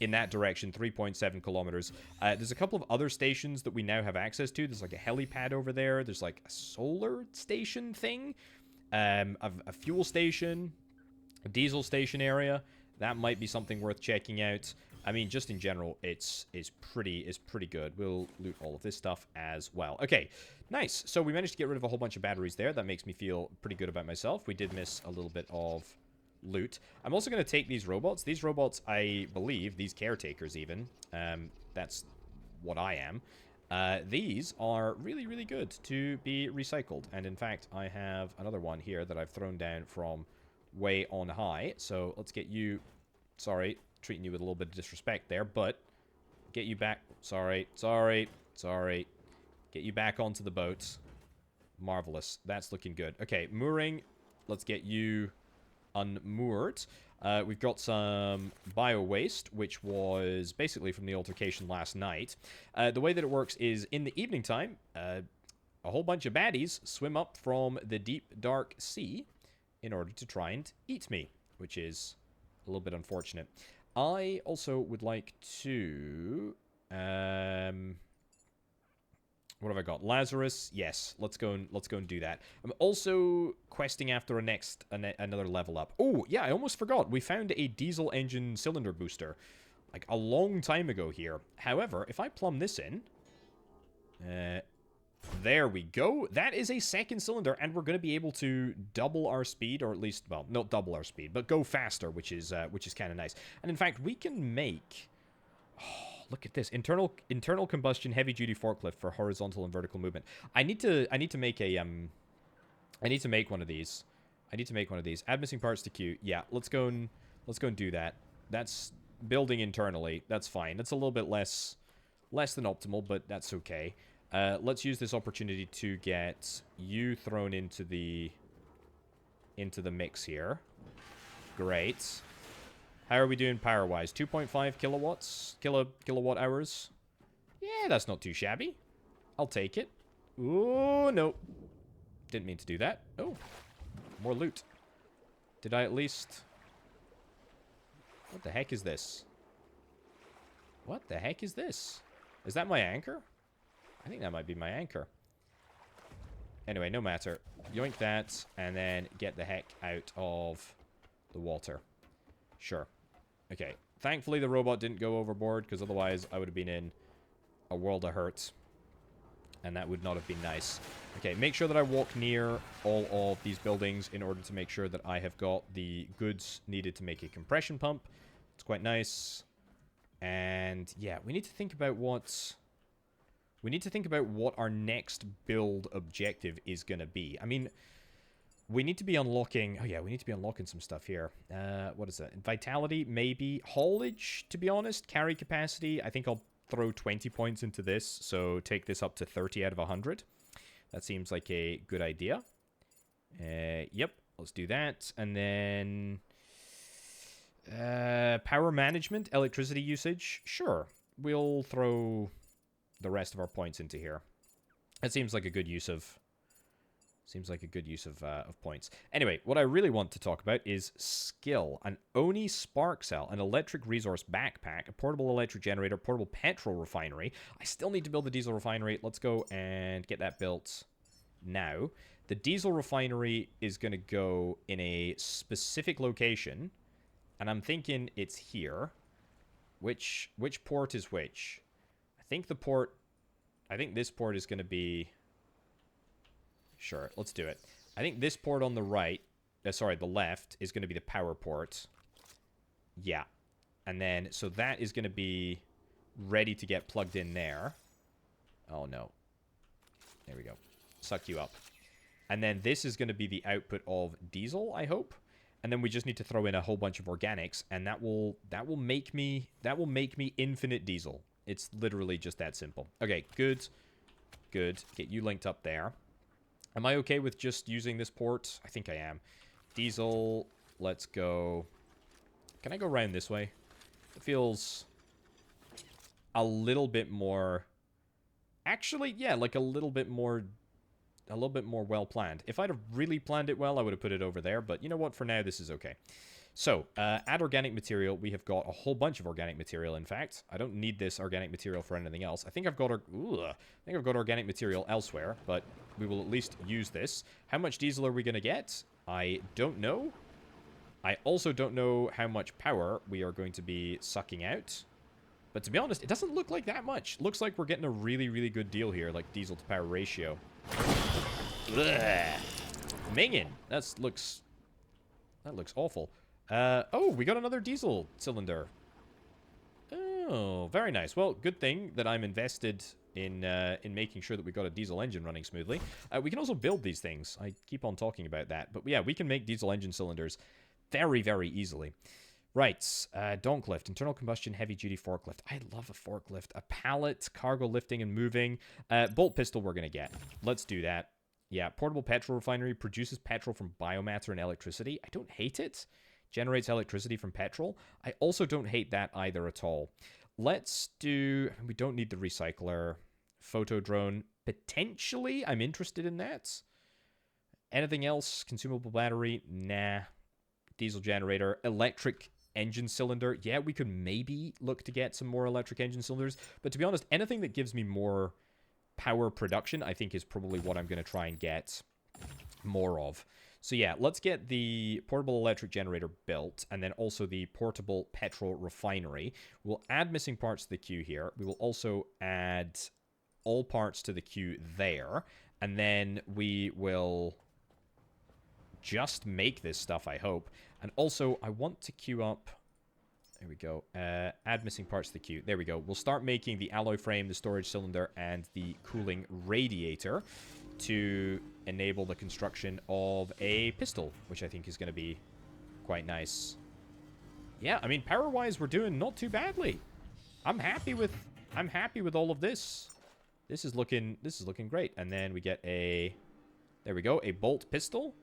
in that direction, 3.7 kilometers. There's a couple of other stations that we now have access to. There's like a helipad over there. There's like a solar station thing. A fuel station. A diesel station area. That might be something worth checking out. I mean, just in general, it's pretty good. We'll loot all of this stuff as well. Okay, nice. So we managed to get rid of a whole bunch of batteries there. That makes me feel pretty good about myself. We did miss a little bit of... loot. I'm also going to take these robots. These robots, I believe, these caretakers even, that's what I am. These are really, really good to be recycled. And in fact, I have another one here that I've thrown down from way on high. So let's get you... Sorry, treating you with a little bit of disrespect there, but get you back... Sorry. Get you back onto the boat. Marvelous. That's looking good. Okay, mooring. Let's get you unmoored. We've got some bio-waste, which was basically from the altercation last night. The way that it works is, in the evening time, a whole bunch of baddies swim up from the deep, dark sea in order to try and eat me, which is a little bit unfortunate. I also would like to... what have I got? Lazarus. Yes, let's go and do that. I'm also questing after another level up. Oh, yeah, I almost forgot. We found a diesel engine cylinder booster like a long time ago here. However, if I plumb this in, there we go. That is a second cylinder, and we're going to be able to double our speed, or at least, well, not double our speed, but go faster, which is kind of nice. And in fact, we can make... Look at this. Internal combustion heavy duty forklift for horizontal and vertical movement. I need to make a I need to make one of these. Add missing parts to queue. Yeah, let's go and do that. That's building internally. That's fine. That's a little bit less than optimal, but that's okay. Let's use this opportunity to get you thrown into the mix here. Great. How are we doing power-wise? 2.5 kilowatts? Kilowatt hours? Yeah, that's not too shabby. I'll take it. Oh, no. Didn't mean to do that. Oh, more loot. Did I at least... What the heck is this? What the heck is this? Is that my anchor? I think that might be my anchor. Anyway, no matter. Yoink that, and then get the heck out of the water. Sure. Okay. Thankfully, the robot didn't go overboard, because otherwise I would have been in a world of hurt. And that would not have been nice. Okay, make sure that I walk near all of these buildings in order to make sure that I have got the goods needed to make a compression pump. It's quite nice. And yeah, we need to think about what... We need to think about what our next build objective is going to be. I mean... We need to be unlocking... Oh, yeah, we need to be unlocking some stuff here. What is that? Vitality, maybe. Haulage, to be honest. Carry capacity. I think I'll throw 20 points into this. So take this up to 30 out of 100. That seems like a good idea. Yep, let's do that. And then... power management, electricity usage. Sure, we'll throw the rest of our points into here. That seems like a good use of... of points. Anyway, what I really want to talk about is skill. An Oni spark cell, an electric resource backpack, a portable electric generator, portable petrol refinery. I still need to build the diesel refinery. Let's go and get that built now. The diesel refinery is going to go in a specific location, and I'm thinking it's here. Which port is which? I think this port is going to be... Sure, let's do it. I think this port on the right, the left, is going to be the power port. Yeah. And then, so that is going to be ready to get plugged in there. Oh, no. There we go. Suck you up. And then this is going to be the output of diesel, I hope. And then we just need to throw in a whole bunch of organics, and that will make me infinite diesel. It's literally just that simple. Okay, good. Good. Get you linked up there. Am I okay with just using this port? I think I am. Diesel, let's go. Can I go around this way? It feels a little bit more... Actually, yeah, like a little bit more well planned. If I'd have really planned it well, I would have put it over there. But you know what? For now, this is okay. So, add organic material. We have got a whole bunch of organic material, in fact. I don't need this organic material for anything else. I think I've got organic material elsewhere, but we will at least use this. How much diesel are we going to get? I don't know. I also don't know how much power we are going to be sucking out. But to be honest, it doesn't look like that much. Looks like we're getting a really, really good deal here, like diesel to power ratio. Blech. Minging. That looks awful. Oh, we got another diesel cylinder. Oh, very nice. Well, good thing that I'm invested in making sure that we've got a diesel engine running smoothly. We can also build these things. I keep on talking about that. But yeah, we can make diesel engine cylinders very, very easily. Right, donk lift, internal combustion, heavy-duty forklift. I love a forklift. A pallet, cargo lifting and moving. Bolt pistol we're going to get. Let's do that. Yeah, portable petrol refinery produces petrol from biomatter and electricity. I don't hate it. Generates electricity from petrol. I also don't hate that either at all. Let's do... We don't need the recycler. Photo drone. Potentially, I'm interested in that. Anything else? Consumable battery? Nah. Diesel generator. Electric engine cylinder. Yeah, we could maybe look to get some more electric engine cylinders. But to be honest, anything that gives me more power production, I think is probably what I'm going to try and get more of. So yeah, let's get the portable electric generator built, and then also the portable petrol refinery. We'll add missing parts to the queue here. We will also add all parts to the queue there, and then we will just make this stuff, I hope. And also, I want to queue up... There we go. Add missing parts to the queue. There we go. We'll start making the alloy frame, the storage cylinder, and the cooling radiator to enable the construction of a pistol, which I think is going to be quite nice. Yeah, I mean, power-wise, we're doing not too badly. I'm happy with all of this. This is looking great. And then we get a... There we go. A bolt pistol.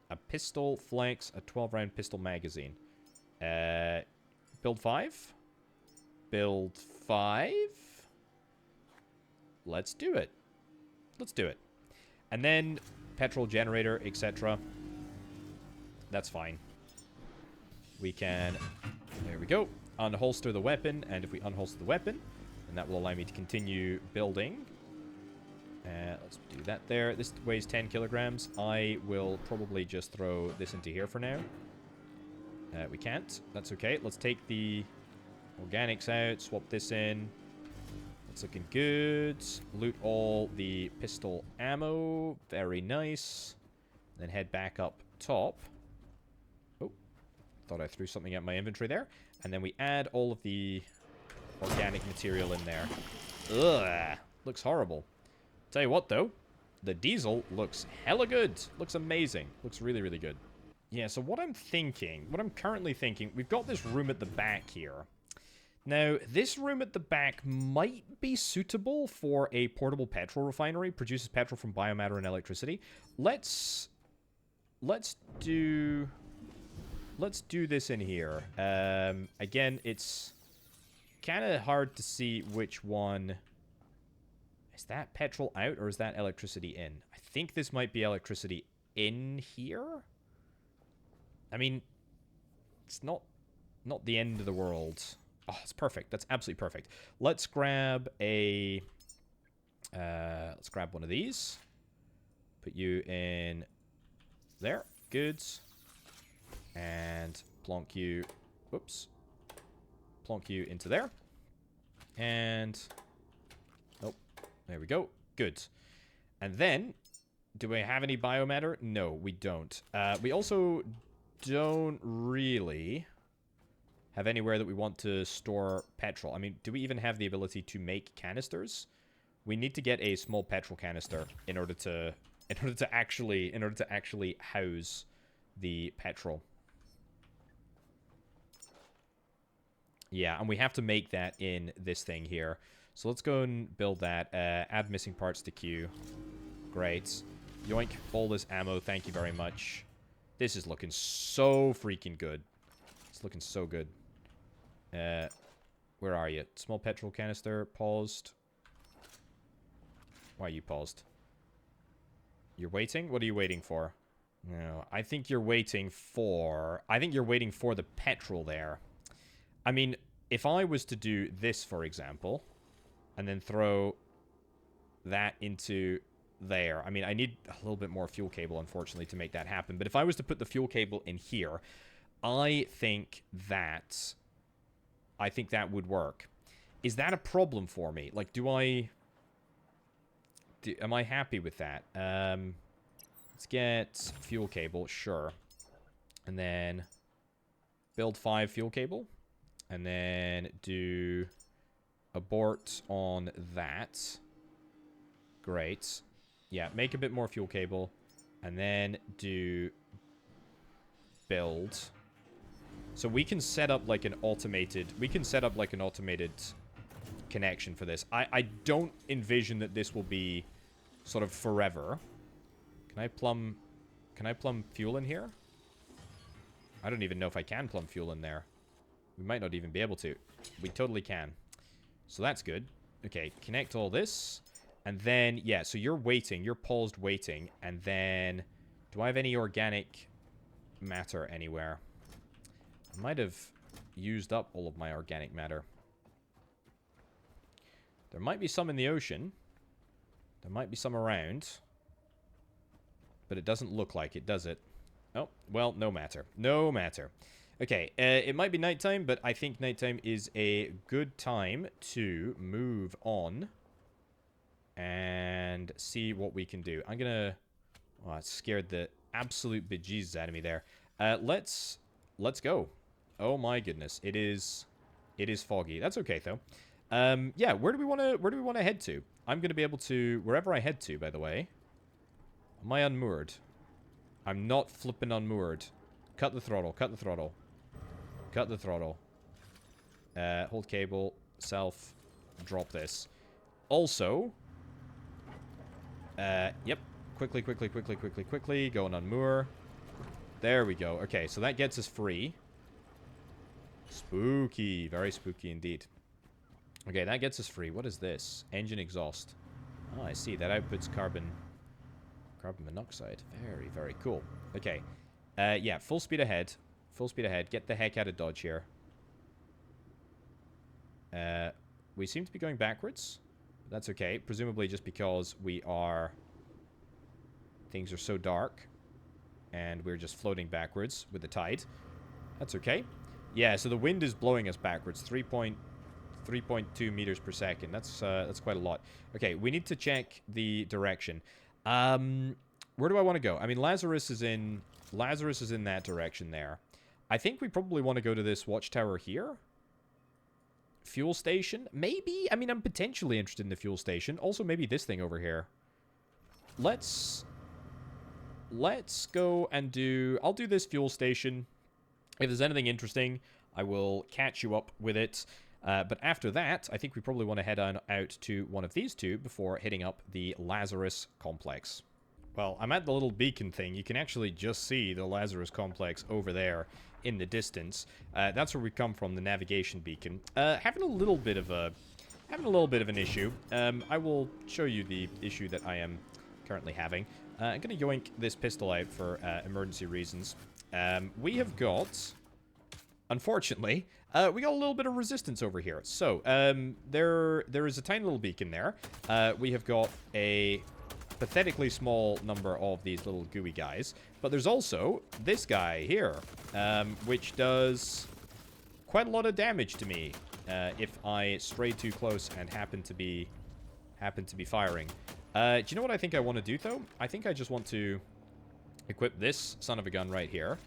A pistol flanks a 12-round pistol magazine. Build 5. Build 5. Let's do it. Let's do it. And then petrol generator, etc. That's fine. We can... There we go. Unholster the weapon. And if we unholster the weapon, then that will allow me to continue building. Let's do that there. This weighs 10 kilograms. I will probably just throw this into here for now. We can't. That's okay. Let's take the organics out. Swap this in. That's looking good. Loot all the pistol ammo. Very nice. Then head back up top. Oh. Thought I threw something at my inventory there. And then we add all of the organic material in there. Ugh. Looks horrible. Tell you what, though. The diesel looks hella good. Looks amazing. Looks really, really good. Yeah, so what I'm currently thinking, we've got this room at the back here. Now, this room at the back might be suitable for a portable petrol refinery. Produces petrol from biomatter and electricity. Let's do this in here. Again, it's kind of hard to see which one... Is that petrol out or is that electricity in? I think this might be electricity in here. I mean, it's not the end of the world. Oh, it's perfect. That's absolutely perfect. Let's grab a... let's grab one of these. Put you in there. Good. And plonk you... Whoops. Plonk you into there. And... Oh, there we go. Good. And then, do we have any biomatter? No, we don't. We also don't really have anywhere that we want to store petrol. I mean, do we even have the ability to make canisters? We need to get a small petrol canister in order to actually house the petrol. Yeah, and we have to make that in this thing here. So let's go and build that. Add missing parts to queue. Great. Yoink, all this ammo. Thank you very much. This is looking so freaking good. It's looking so good. Where are you? Small petrol canister. Paused. Why are you paused? You're waiting? What are you waiting for? No, I think you're waiting for... I think you're waiting for the petrol there. I mean, if I was to do this, for example, and then throw that into there. I mean, I need a little bit more fuel cable, unfortunately, to make that happen. But if I was to put the fuel cable in here, I think that would work. Is that a problem for me? Like, am I happy with that? Let's get fuel cable, sure. And then build 5 fuel cable. And then do abort on that. Great. Yeah, make a bit more fuel cable. And then do build. So we can set up like an automated... We can set up like an automated connection for this. I don't envision that this will be sort of forever. Can I plumb fuel in here? I don't even know if I can plumb fuel in there. We might not even be able to. We totally can. So that's good. Okay, connect all this. And then, yeah, so you're waiting. You're paused waiting. And then, do I have any organic matter anywhere? I might have used up all of my organic matter. There might be some in the ocean. There might be some around. But it doesn't look like it, does it? Oh, well, no matter. No matter. Okay, it might be nighttime, but I think nighttime is a good time to move on and see what we can do. I'm gonna... Oh, it scared the absolute bejesus out of me there. Let's go. Oh my goodness, it is foggy. That's okay though. Yeah, where do we want to head to? I'm gonna be able to wherever I head to. By the way, am I unmoored? I'm not flipping unmoored. Cut the throttle. Cut the throttle. Cut the throttle. Hold cable. Self. Drop this. Also. Yep. Quickly, quickly, quickly, quickly, quickly. Go and unmoor. There we go. Okay, so that gets us free. Spooky. Very spooky indeed. Okay, that gets us free. What is this? Engine exhaust. Oh, I see. That outputs carbon monoxide. Very, very cool. Okay. Yeah, full speed ahead. Full speed ahead. Get the heck out of Dodge here. We seem to be going backwards. That's okay. Presumably just because we are... Things are so dark. And we're just floating backwards with the tide. That's okay. Yeah, so the wind is blowing us backwards. 3.2 meters per second. That's quite a lot. Okay, we need to check the direction. Where do I want to go? I mean, Lazarus is in that direction there. I think we probably want to go to this watchtower here. Fuel station? Maybe? I mean, I'm potentially interested in the fuel station. Also, maybe this thing over here. Let's go and do... I'll do this fuel station. If there's anything interesting, I will catch you up with it. But after that, I think we probably want to head on out to one of these two before hitting up the Lazarus complex. Well, I'm at the little beacon thing. You can actually just see the Lazarus complex over there in the distance. That's where we come from, the navigation beacon. Having a little bit of an issue. I will show you the issue that I am currently having. I'm going to yoink this pistol out for emergency reasons. We have got... Unfortunately, we got a little bit of resistance over here. So, there is a tiny little beacon there. We have got a pathetically small number of these little gooey guys. But there's also this guy here, which does quite a lot of damage to me if I stray too close and happen to be firing. Do you know what I think I want to do, though? I think I just want to equip this son of a gun right here.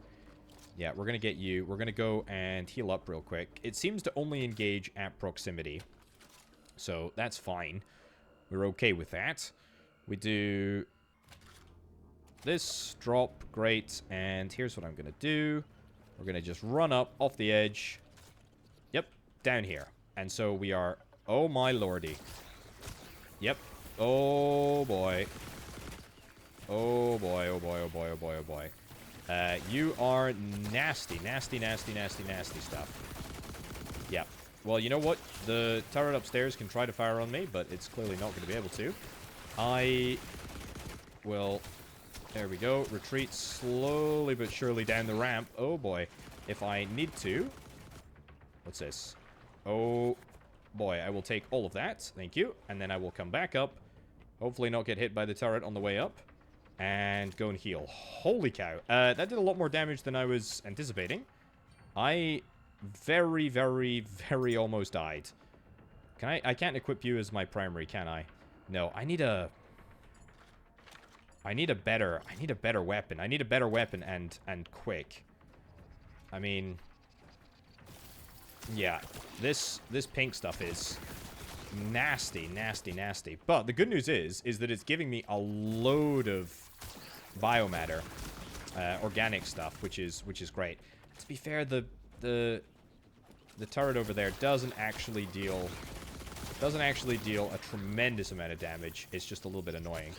Yeah, we're going to get you. We're going to go and heal up real quick. It seems to only engage at proximity. So, that's fine. We're okay with that. We do this, drop, great. And here's what I'm going to do. We're going to just run up off the edge. Yep, down here. And so we are... Oh, my lordy. Yep. Oh, boy. Oh, boy, oh, boy, oh, boy, oh, boy, oh, boy. You are nasty, nasty, nasty, nasty, nasty stuff. Yeah. Well, you know what? The turret upstairs can try to fire on me, but it's clearly not going to be able to. I will... There we go. Retreat slowly but surely down the ramp. Oh, boy. If I need to... What's this? Oh, boy. I will take all of that. Thank you. And then I will come back up. Hopefully not get hit by the turret on the way up. And go and heal. Holy cow. That did a lot more damage than I was anticipating. I very, very, very almost died. I can't equip you as my primary, can I? No, I need a better weapon. I need a better weapon and quick. I mean, Yeah, this pink stuff is nasty, nasty, nasty. But the good news is that it's giving me a load of biomatter, organic stuff, which is great. To be fair, the turret over there doesn't actually deal a tremendous amount of damage. It's just a little bit annoying.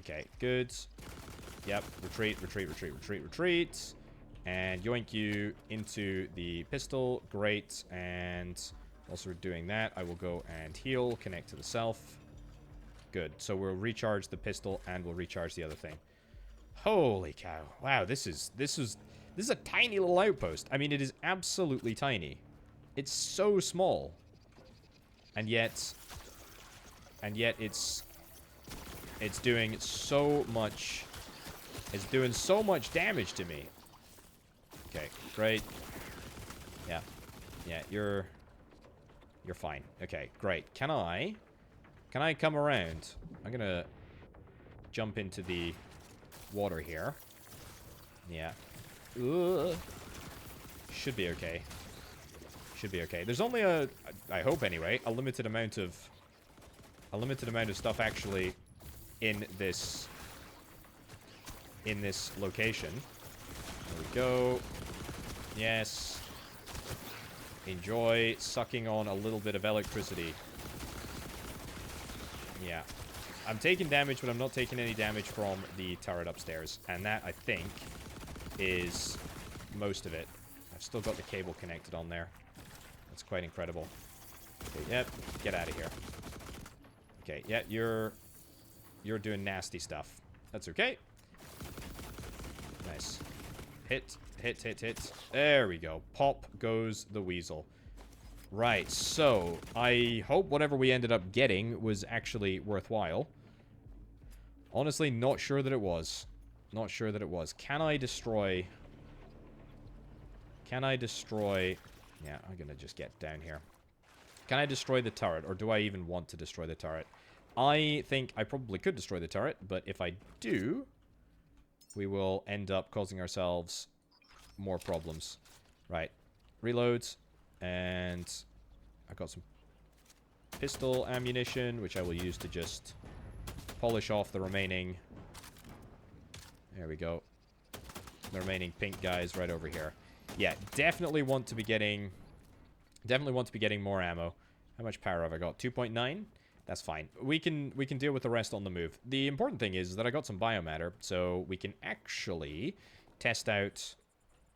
Okay, good. Yep, retreat, retreat, retreat, retreat, retreat. And yoink you into the pistol. Great. And also doing that, I will go and heal, connect to the self. Good. So we'll recharge the pistol and we'll recharge the other thing. Holy cow. Wow, this is a tiny little outpost. I mean, it is absolutely tiny. It's so small. And yet it's doing so much. It's doing so much damage to me. Okay, great. Yeah. Yeah, you're fine. Okay, great. Can I come around? I'm gonna jump into the water here. Yeah. Ugh. Should be okay. Should be okay. There's only I hope anyway, a limited amount of stuff actually in this location. There we go. Yes. Enjoy sucking on a little bit of electricity. Yeah. I'm taking damage, but I'm not taking any damage from the turret upstairs. And that, I think, is most of it. I've still got the cable connected on there. That's quite incredible. Okay, yep. Get out of here. Okay, yeah, you're doing nasty stuff. That's okay. Nice. Hit, hit, hit, hit. There we go. Pop goes the weasel. Right, so I hope whatever we ended up getting was actually worthwhile. Honestly, not sure that it was. Not sure that it was. Can I destroy... Yeah, I'm gonna just get down here. Can I destroy the turret, or do I even want to destroy the turret? I think I probably could destroy the turret, but if I do, we will end up causing ourselves more problems. Right. Reloads. And I've got some pistol ammunition, which I will use to just polish off the remaining... There we go. The remaining pink guys right over here. Yeah, definitely want to be getting more ammo. How much power have I got? 2.9? That's fine. We can deal with the rest on the move. The important thing is that I got some biomatter, so we can actually test out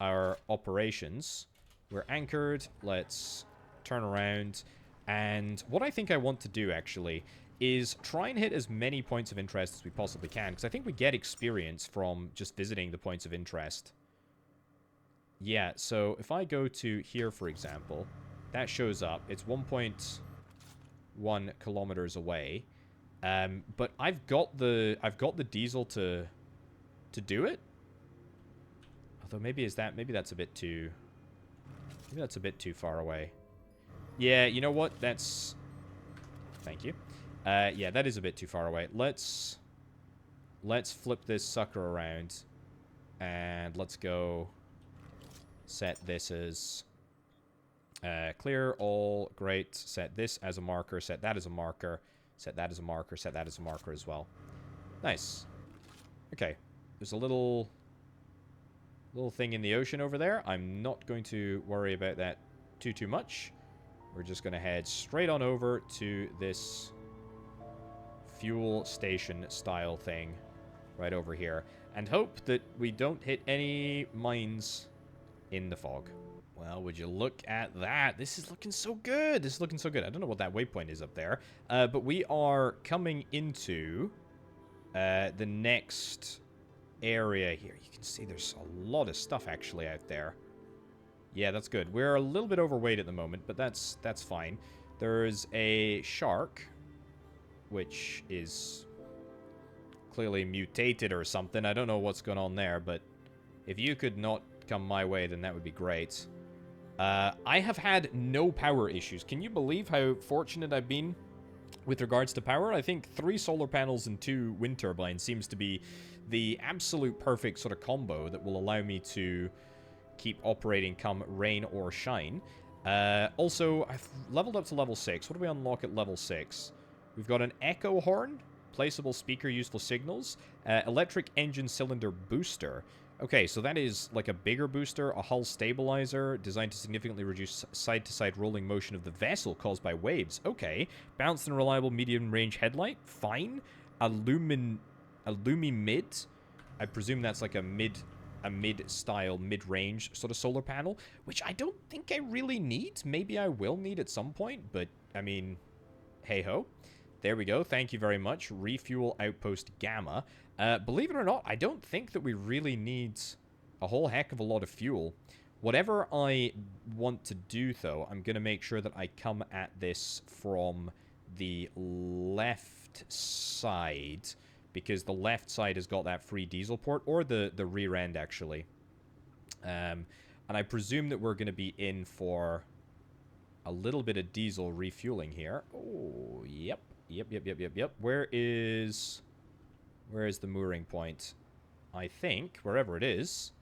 our operations. We're anchored. Let's turn around. And what I think I want to do, actually, is try and hit as many points of interest as we possibly can, because I think we get experience from just visiting the points of interest. Yeah, so if I go to here, for example, that shows up. It's 1.1 kilometers away. But I've got the diesel to do it. Although maybe that's a bit too... Maybe that's a bit too far away. Yeah, you know what? That's... Thank you. Yeah, that is a bit too far away. Let's flip this sucker around. And let's go set this as... clear, all, great. Set this as a marker, set that as a marker, set that as a marker, set that as a marker as well. Nice. Okay. There's a little thing in the ocean over there. I'm not going to worry about that too much. We're just going to head straight on over to this fuel station style thing right over here and hope that we don't hit any mines in the fog. Well, would you look at that? This is looking so good. This is looking so good. I don't know what that waypoint is up there, but we are coming into the next area here. You can see there's a lot of stuff actually out there. Yeah, that's good. We're a little bit overweight at the moment, but that's fine. There's a shark, which is clearly mutated or something. I don't know what's going on there, but if you could not come my way, then that would be great. I have had no power issues. Can you believe how fortunate I've been with regards to power? I think 3 solar panels and 2 wind turbines seems to be the absolute perfect sort of combo that will allow me to keep operating come rain or shine. Also, I've leveled up to level 6. What do we unlock at level 6? We've got an echo horn, placeable speaker used for signals, electric engine cylinder booster. Okay, so that is like a bigger booster, a hull stabilizer designed to significantly reduce side-to-side rolling motion of the vessel caused by waves. Okay, balanced and reliable medium-range headlight. Fine. A Lumi mid. I presume that's like a mid-style, mid-range sort of solar panel, which I don't think I really need. Maybe I will need at some point, but I mean, hey-ho. There we go. Thank you very much. Refuel Outpost Gamma. Believe it or not, I don't think that we really need a whole heck of a lot of fuel. Whatever I want to do, though, I'm going to make sure that I come at this from the left side, because the left side has got that free diesel port, or the rear end, actually. And I presume that we're going to be in for a little bit of diesel refueling here. Oh, yep. Yep. Where is the mooring point? I think, wherever it is.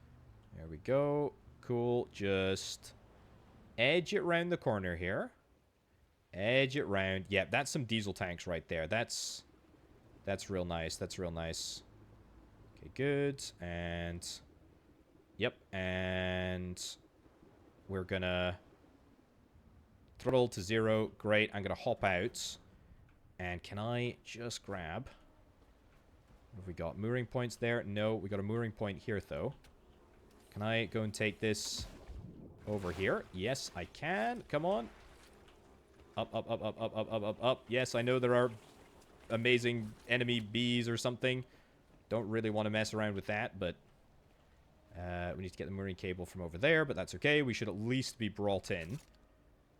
There we go. Cool. Just edge it round the corner here. Edge it round. Yep, that's some diesel tanks right there. That's real nice. That's real nice. Okay, good. And yep, and we're gonna throttle to 0. Great. I'm gonna hop out. And can I just grab... What have we got? Mooring points there? No, we got a mooring point here, though. Can I go and take this over here? Yes, I can. Come on. Up. Yes, I know there are amazing enemy bees or something. Don't really want to mess around with that, but... we need to get the mooring cable from over there, but that's okay. We should at least be brought in.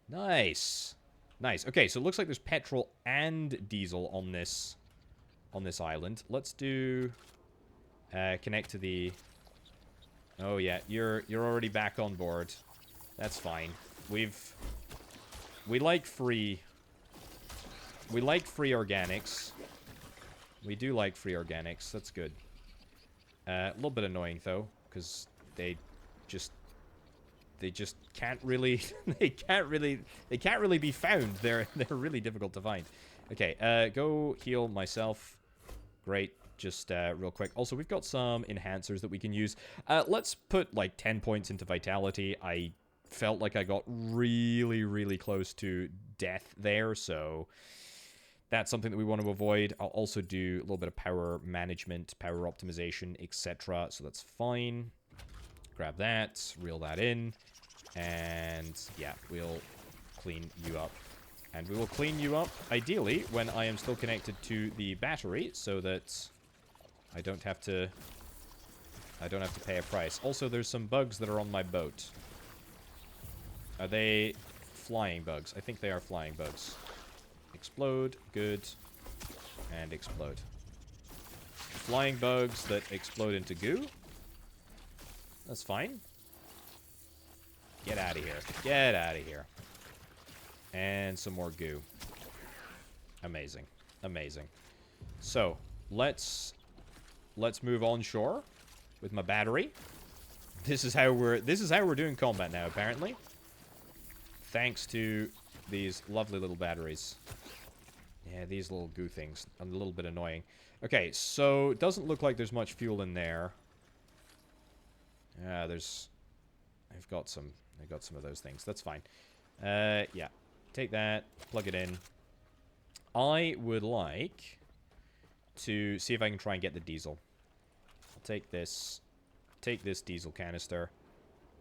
Nice. Nice. Okay, so it looks like there's petrol and diesel on this island. Let's do connect to the... Oh yeah, you're already back on board. That's fine. We like free organics. We do like free organics. That's good. A little bit annoying though, because they just can't really they can't really be found. They're really difficult to find. Okay, go heal myself. Great. Just real quick. Also, we've got some enhancers that we can use. Let's put like 10 points into vitality. I felt like I got really close to death there, so that's something that we want to avoid. I'll also do a little bit of power management, power optimization, etc. So that's fine. Grab that, reel that in, and yeah, we'll clean you up. And we will clean you up, ideally, when I am still connected to the battery, so that I don't have to pay a price. Also, there's some bugs that are on my boat. Are they flying bugs? I think they are flying bugs. Explode, good, and explode. Flying bugs that explode into goo. That's fine. Get out of here. Get out of here. And some more goo. Amazing. Amazing. So, let's move onshore with my battery. This is how we're doing combat now, apparently. Thanks to these lovely little batteries. Yeah, these little goo things. A little bit annoying. Okay, so it doesn't look like there's much fuel in there. Yeah, I've got some of those things. That's fine. Yeah. Take that, plug it in. I would like to see if I can try and get the diesel. I'll take this diesel canister,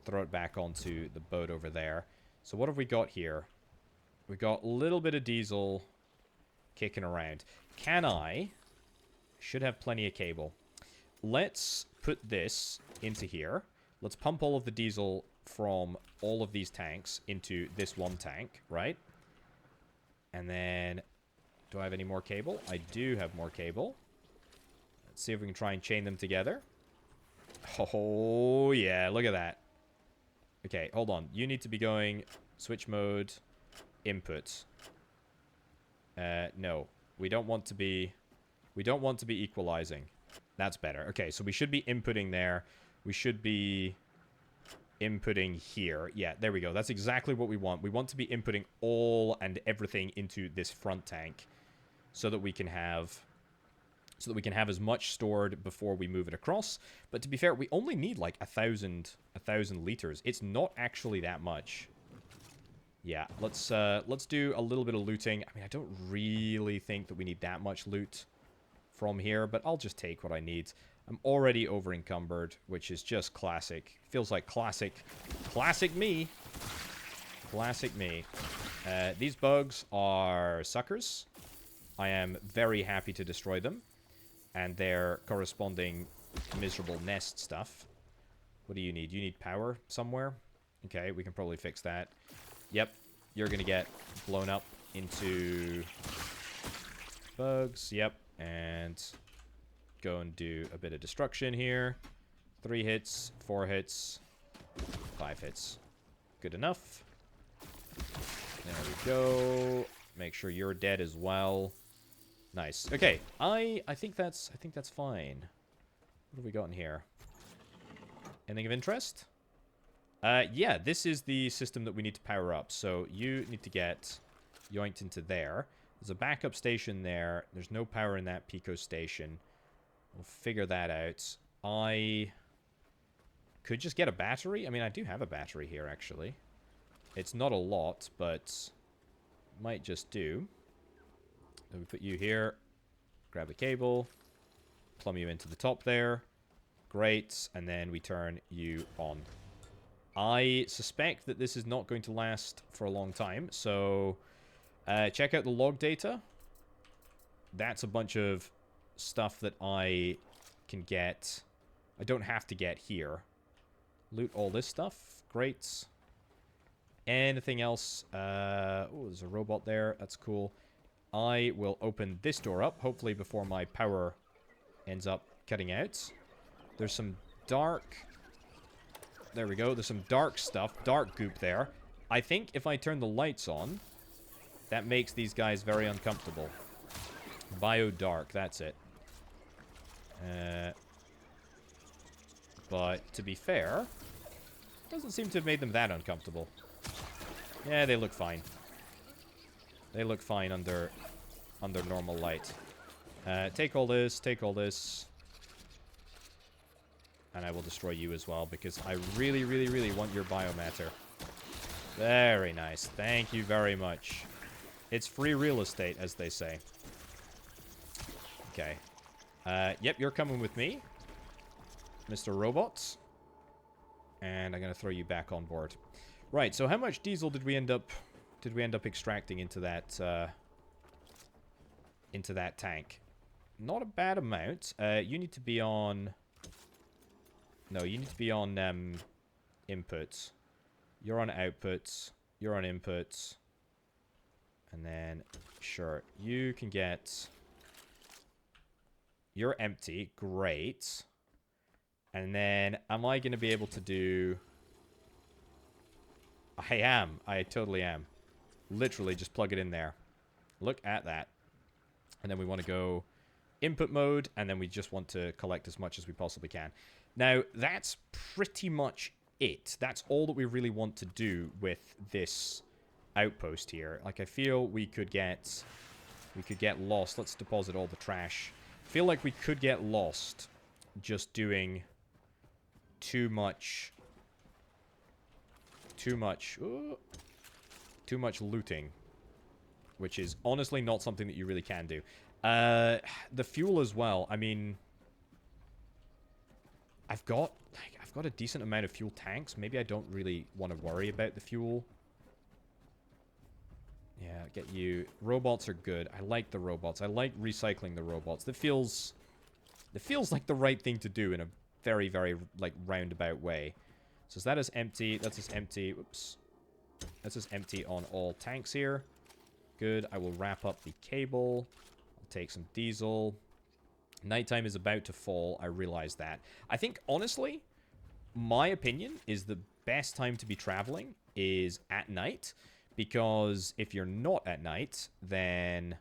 throw it back onto the boat over there. So what have we got here? We got a little bit of diesel kicking around. Should have plenty of cable. Let's put this into here. Let's pump all of the diesel from all of these tanks into this one tank, right? And then, do I have any more cable? I do have more cable. Let's see if we can try and chain them together. Oh, yeah, look at that. Okay, hold on. You need to be going switch mode, input. No, we don't want to be equalizing. That's better. Okay, so we should be inputting there. We should be inputting here. Yeah, there we go. That's exactly what we want. We want to be inputting all and everything into this front tank so that we can have as much stored before we move it across. But to be fair, we only need like 1,000 liters. It's not actually that much. Yeah, let's do a little bit of looting. I mean, I don't really think that we need that much loot from here, but I'll just take what I need. I'm already over encumbered, which is just classic. Feels like classic me. Classic me. These bugs are suckers. I am very happy to destroy them. And their corresponding miserable nest stuff. What do you need? You need power somewhere? Okay, we can probably fix that. Yep, you're gonna get blown up into bugs. Yep, and go and do a bit of destruction here. 3 hits, 4 hits, 5 hits. Good enough. There we go. Make sure you're dead as well. Nice. Okay, I think that's fine. What have we got in here? Anything of interest? Yeah, this is the system that we need to power up. So you need to get yoinked into there. There's a backup station there. There's no power in that Pico station. We'll figure that out. I could just get a battery. I mean, I do have a battery here, actually. It's not a lot, but might just do. Then we put you here. Grab the cable. Plumb you into the top there. Great. And then we turn you on. I suspect that this is not going to last for a long time, so check out the log data. That's a bunch of stuff that I can get. I don't have to get here. Loot all this stuff. Great. Anything else? Oh, there's a robot there. That's cool. I will open this door up, hopefully before my power ends up cutting out. There's some dark... There we go. There's some dark stuff, dark goop there. I think if I turn the lights on, that makes these guys very uncomfortable. Bio dark, that's it. But to be fair, doesn't seem to have made them that uncomfortable. Yeah, they look fine. They look fine under normal light. Take all this, take all this. And I will destroy you as well, because I really, really, really want your biomatter. Very nice. Thank you very much. It's free real estate, as they say. Okay. Yep, you're coming with me, Mr. Robots. And I'm going to throw you back on board. Right, so how much diesel did we end up extracting into that tank? Not a bad amount. You need to be on... No, you need to be on inputs. You're on outputs. You're on inputs. And then, sure, you can get... You're empty. Great. And then, am I going to be able to do... I am. I totally am. Literally, just plug it in there. Look at that. And then we want to go input mode, and then we just want to collect as much as we possibly can. Now, that's pretty much it. That's all that we really want to do with this outpost here. Like, I feel we could get lost. Let's deposit all the trash. I feel like we could get lost just doing too much looting, which is honestly not something that you really can do. The fuel as well. I mean, I've got a decent amount of fuel tanks. Maybe I don't really want to worry about the fuel. Yeah, get you. Robots are good. I like the robots. I like recycling the robots. It feels like the right thing to do in a very, very, like, roundabout way. So that is empty. That's just empty. Oops. That's just empty on all tanks here. Good. I will wrap up the cable. I'll take some diesel. Nighttime is about to fall. I realize that. I think, honestly, my opinion is the best time to be traveling is at night. Because if you're not at night, then...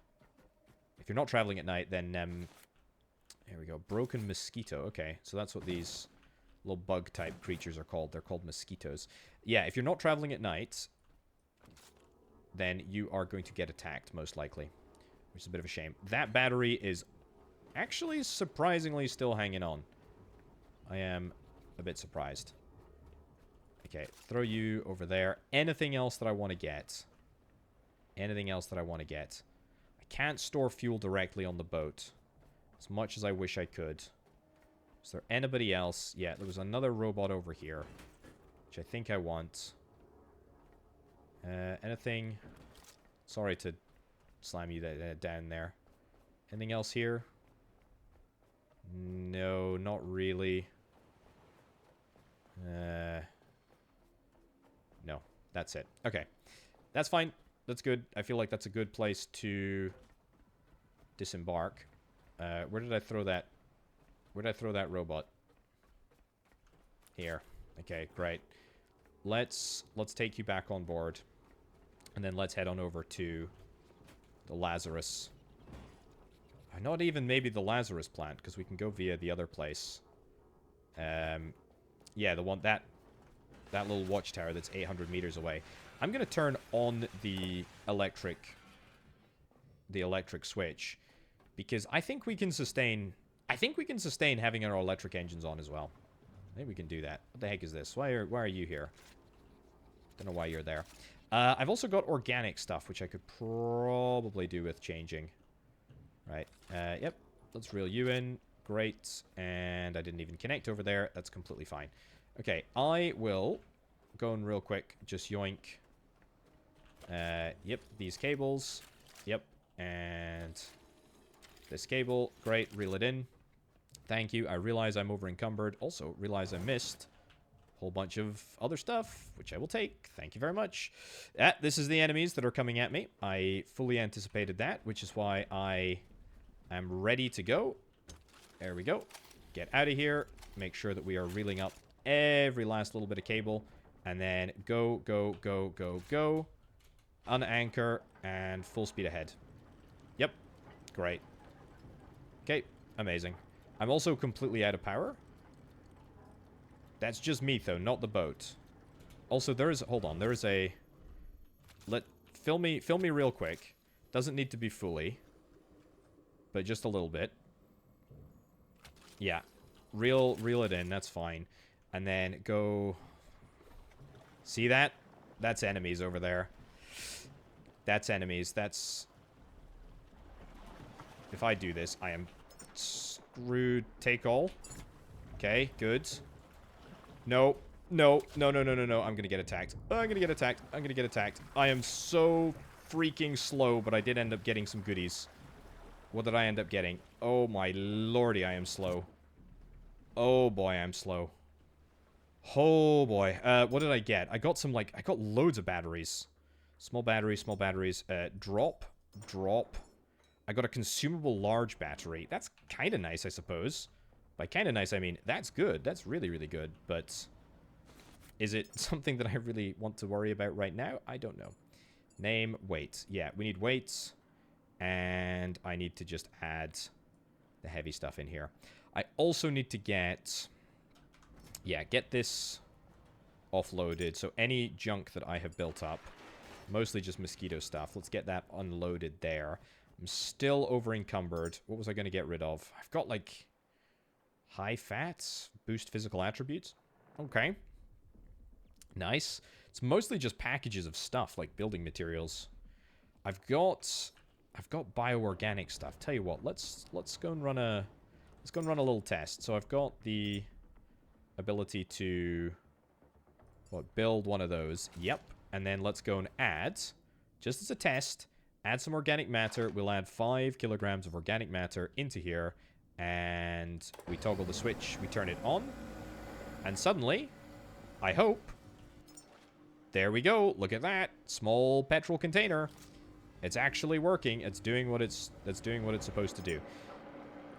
If you're not traveling at night, then... here we go. Broken mosquito. Okay, so that's what these little bug-type creatures are called. They're called mosquitoes. Yeah, if you're not traveling at night, then you are going to get attacked, most likely. Which is a bit of a shame. That battery is actually surprisingly still hanging on. I am a bit surprised. Okay, throw you over there. Anything else that I want to get? Anything else that I want to get? I can't store fuel directly on the boat. As much as I wish I could. Is there anybody else? Yeah, there was another robot over here. Which I think I want. Anything? Sorry to slam you down there. Anything else here? No, not really. No, that's it. Okay. That's fine. That's good. I feel like that's a good place to disembark. Where did I throw that? Where did I throw that robot? Here. Okay, great. Let's take you back on board. And then let's head on over to the Lazarus. Not even maybe the Lazarus plant, because we can go via the other place. Yeah, the one that little watchtower that's 800 meters away. I'm going to turn on the electric switch, because I think we can sustain having our electric engines on as well. I think we can do that. What the heck is this? Why are you here? Don't know why you're there. I've also got organic stuff, which I could probably do with changing. Right. Yep. Let's reel you in. Great. And I didn't even connect over there. That's completely fine. Okay. I will go in real quick. Just yoink. Yep. These cables. Yep. And this cable. Great. Reel it in. Thank you. I realize I'm over encumbered. Also realize I missed a whole bunch of other stuff, which I will take. Thank you very much. This is the enemies that are coming at me. I fully anticipated that, which is why I am ready to go. There we go. Get out of here. Make sure that we are reeling up every last little bit of cable. And then go, go, go, go, go. Unanchor and full speed ahead. Yep. Great. Okay. Amazing. I'm also completely out of power. That's just me, though, not the boat. Also, there is... Hold on. There is a... Fill me real quick. Doesn't need to be fully. But just a little bit. Yeah. Reel it in. That's fine. And then go... See that? That's enemies over there. That's enemies. That's... If I do this, I am screwed. Take all. Okay, good. No. No. No, no, no, no, no. I'm gonna get attacked. I'm gonna get attacked. I'm gonna get attacked. I am so freaking slow, but I did end up getting some goodies. What did I end up getting? Oh my lordy, I am slow. Oh boy, I'm slow. Oh boy. What did I get? I got some, like, I got loads of batteries. Small batteries, small batteries. Drop. I got a consumable large battery. That's kind of nice, I suppose. By kind of nice, I mean, that's good. That's really, really good. But is it something that I really want to worry about right now? I don't know. Name, weight. Yeah, we need weights. And I need to just add the heavy stuff in here. I also need to get... Yeah, get this offloaded. So any junk that I have built up, mostly just mosquito stuff, let's get that unloaded there. I'm still over encumbered. What was I going to get rid of? I've got, like, high fats, boost physical attributes. Okay. Nice. It's mostly just packages of stuff, like building materials. I've got bioorganic stuff. Tell you what, let's go and run a little test. So I've got the ability to build one of those. Yep. And then let's go and add, just as a test, add some organic matter. We'll add 5 kilograms of organic matter into here. And we toggle the switch. We turn it on. And suddenly, I hope, there we go. Look at that. Small petrol container. It's actually working. It's doing what it's supposed to do.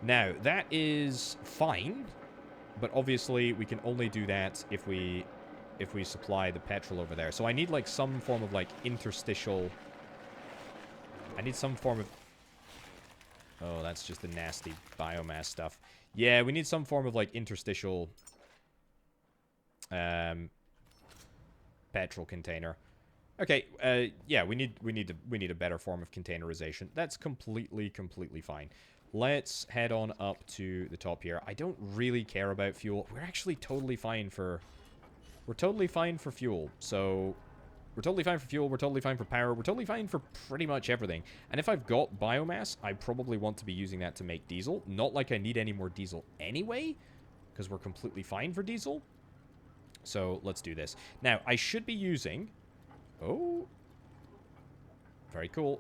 Now, that is fine. But obviously, we can only do that if we supply the petrol over there. So I need, like, some form of, like, interstitial... I need some form of... Oh, that's just the nasty biomass stuff. Yeah, we need some form of, like, interstitial Petrol container. Okay, yeah, we need a better form of containerization. That's completely fine. Let's head on up to the top here. I don't really care about fuel. We're actually totally fine for... We're totally fine for fuel. So, we're totally fine for fuel. We're totally fine for power. We're totally fine for pretty much everything. And if I've got biomass, I probably want to be using that to make diesel. Not like I need any more diesel anyway, because we're completely fine for diesel. So, let's do this. Now, I should be using... Oh. Very cool.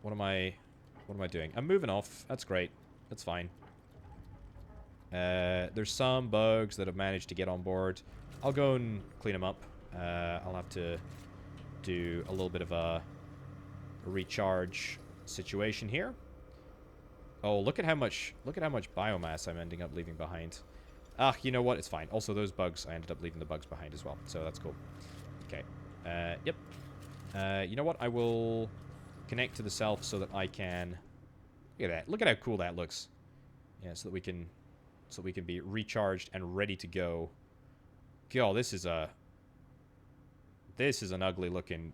What am I doing? I'm moving off. That's great. That's fine. There's some bugs that have managed to get on board. I'll go and clean them up. I'll have to do a little bit of a recharge situation here. Oh, look at how much biomass I'm ending up leaving behind. Ah, you know what? It's fine. Also, those bugs, I ended up leaving the bugs behind as well. So that's cool. Okay. Yep. You know what? I will connect to the self so that I can... Look at that. Look at how cool that looks. Yeah, so that we can be recharged and ready to go. God, this is an ugly looking...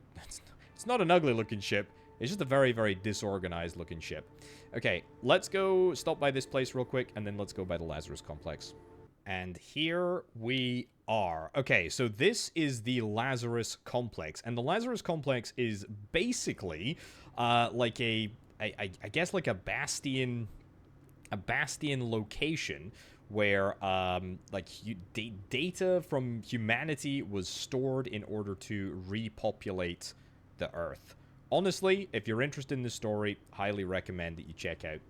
It's not an ugly looking ship. It's just a very, very disorganized looking ship. Okay, let's go stop by this place real quick, and then let's go by the Lazarus complex. And here we are. Okay, so this is the Lazarus complex. And the Lazarus complex is basically like I guess like a bastion location where data from humanity was stored in order to repopulate the Earth. Honestly, if you're interested in this story, highly recommend that you check out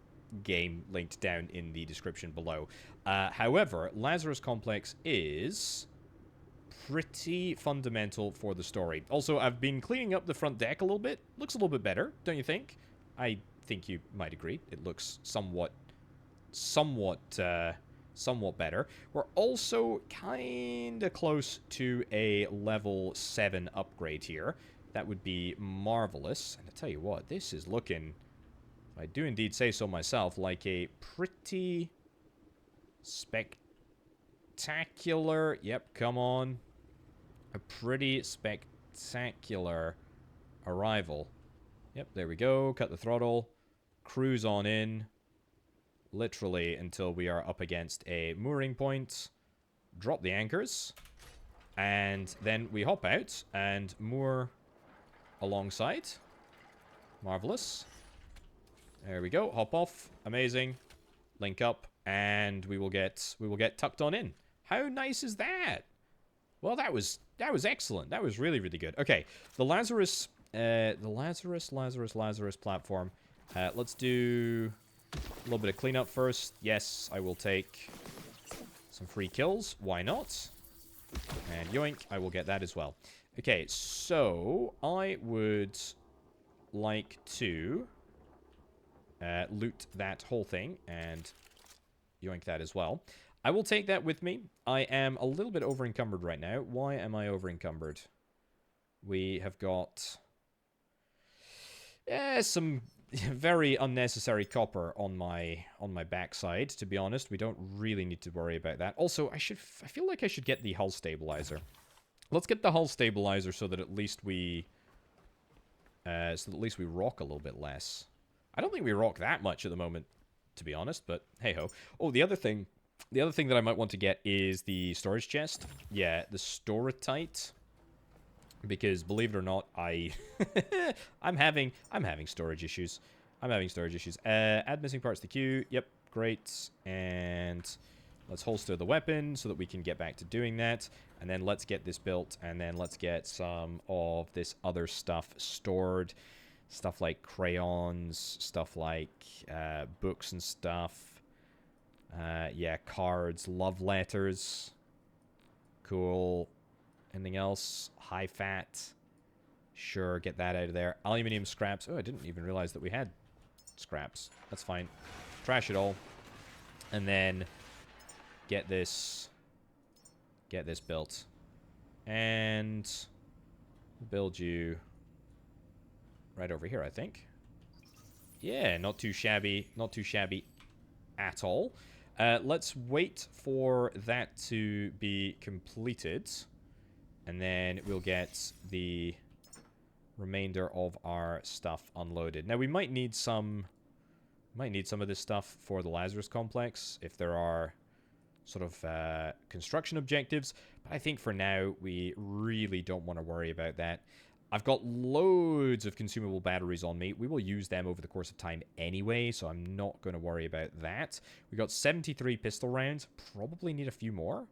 game linked down in the description below. However, Lazarus Complex is pretty fundamental for the story. Also, I've been cleaning up the front deck a little bit. Looks a little bit better, don't you think? I think you might agree. It looks somewhat better. We're also kind of close to a level 7 upgrade here. That would be marvelous. And I tell you what, this is looking... I do indeed say so myself, like a pretty spectacular... Yep, come on. A pretty spectacular arrival. Yep, there we go. Cut the throttle. Cruise on in. Literally until we are up against a mooring point. Drop the anchors. And then we hop out and moor alongside. Marvelous. There we go. Hop off. Amazing. Link up, and we will get tucked on in. How nice is that? Well, that was excellent. That was really, really good. Okay, the Lazarus platform. Let's do a little bit of cleanup first. Yes, I will take some free kills. Why not? And yoink, I will get that as well. Okay, so I would like to loot that whole thing and yoink that as well. I will take that with me. I am a little bit over-encumbered right now. Why am I over-encumbered? We have got some very unnecessary copper on my backside, to be honest. We don't really need to worry about that. Also, I feel like I should get the hull stabilizer. Let's get the hull stabilizer so that at least we rock a little bit less. I don't think we rock that much at the moment, to be honest, but hey-ho. Oh, the other thing that I might want to get is the storage chest. Yeah, the Storatite. Because believe it or not, I'm having storage issues. Add missing parts to the queue. Yep, great. And let's holster the weapon so that we can get back to doing that. And then let's get this built, and then let's get some of this other stuff stored. Stuff like crayons, stuff like books and stuff. Yeah, cards, love letters. Cool. Anything else? High fat. Sure, get that out of there. Aluminium scraps. Oh, I didn't even realize that we had scraps. That's fine. Trash it all. And then get this built. And build you right over here, I think. Yeah, not too shabby. Not too shabby at all. Let's wait for that to be completed. And then we'll get the remainder of our stuff unloaded. Now, we might need some of this stuff for the Lazarus complex if there are sort of construction objectives. But I think for now, we really don't want to worry about that. I've got loads of consumable batteries on me. We will use them over the course of time anyway, so I'm not going to worry about that. We got 73 pistol rounds. Probably need a few more.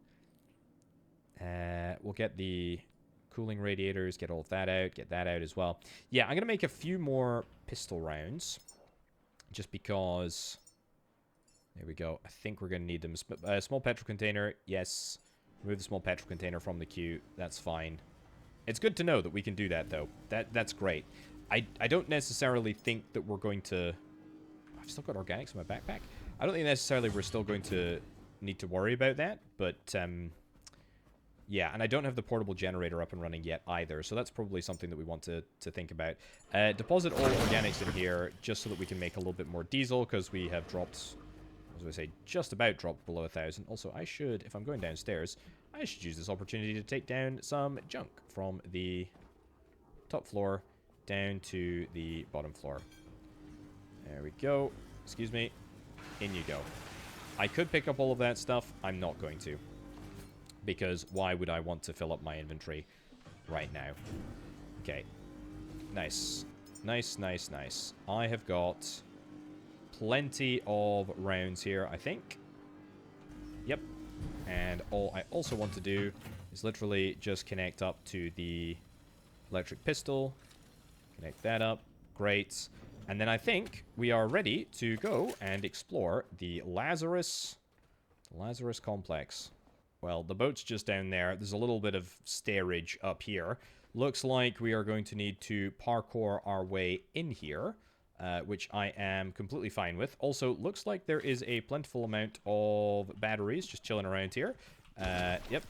We'll get the cooling radiators, get all of that out, get that out as well. Yeah, I'm going to make a few more pistol rounds. Just because... There we go. I think we're going to need them. Small petrol container, yes. Remove the small petrol container from the queue. That's fine. It's good to know that we can do that, though. That's great. I don't necessarily think that we're going to... I've still got organics in my backpack. I don't think necessarily we're still going to need to worry about that, but... yeah, and I don't have the portable generator up and running yet either, so that's probably something that we want to think about. Deposit all organics in here, just so that we can make a little bit more diesel, because we have dropped... As I say, just about dropped below 1,000. Also, I should, if I'm going downstairs, I should use this opportunity to take down some junk from the top floor down to the bottom floor. There we go. Excuse me. In you go. I could pick up all of that stuff. I'm not going to. Because why would I want to fill up my inventory right now? Okay. Nice. Nice, nice, nice. I have got... plenty of rounds here, I think. Yep. And all I also want to do is literally just connect up to the electric pistol. Connect that up. Great. And then I think we are ready to go and explore the Lazarus complex. Well, the boat's just down there. There's a little bit of stairage up here. Looks like we are going to need to parkour our way in here. Which I am completely fine with. Also, looks like there is a plentiful amount of batteries just chilling around here. Yep.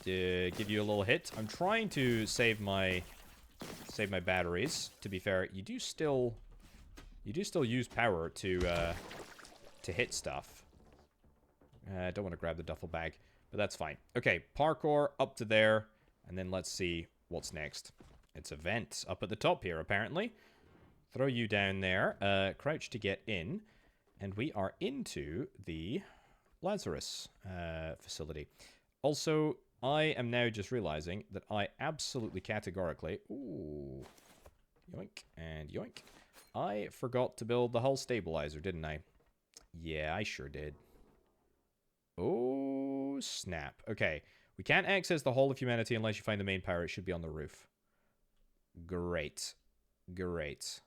To give you a little hit. I'm trying to save my batteries. To be fair, you do still use power to hit stuff. I don't want to grab the duffel bag, but that's fine. Okay, parkour up to there, and then let's see what's next. It's a vent up at the top here, apparently. Throw you down there, crouch to get in, and we are into the Lazarus facility. Also, I am now just realizing that I absolutely categorically... Ooh. Yoink and yoink. I forgot to build the hull stabilizer, didn't I? Yeah, I sure did. Oh, snap. Okay, we can't access the Hall of Humanity unless you find the main power. It should be on the roof. Great. Great.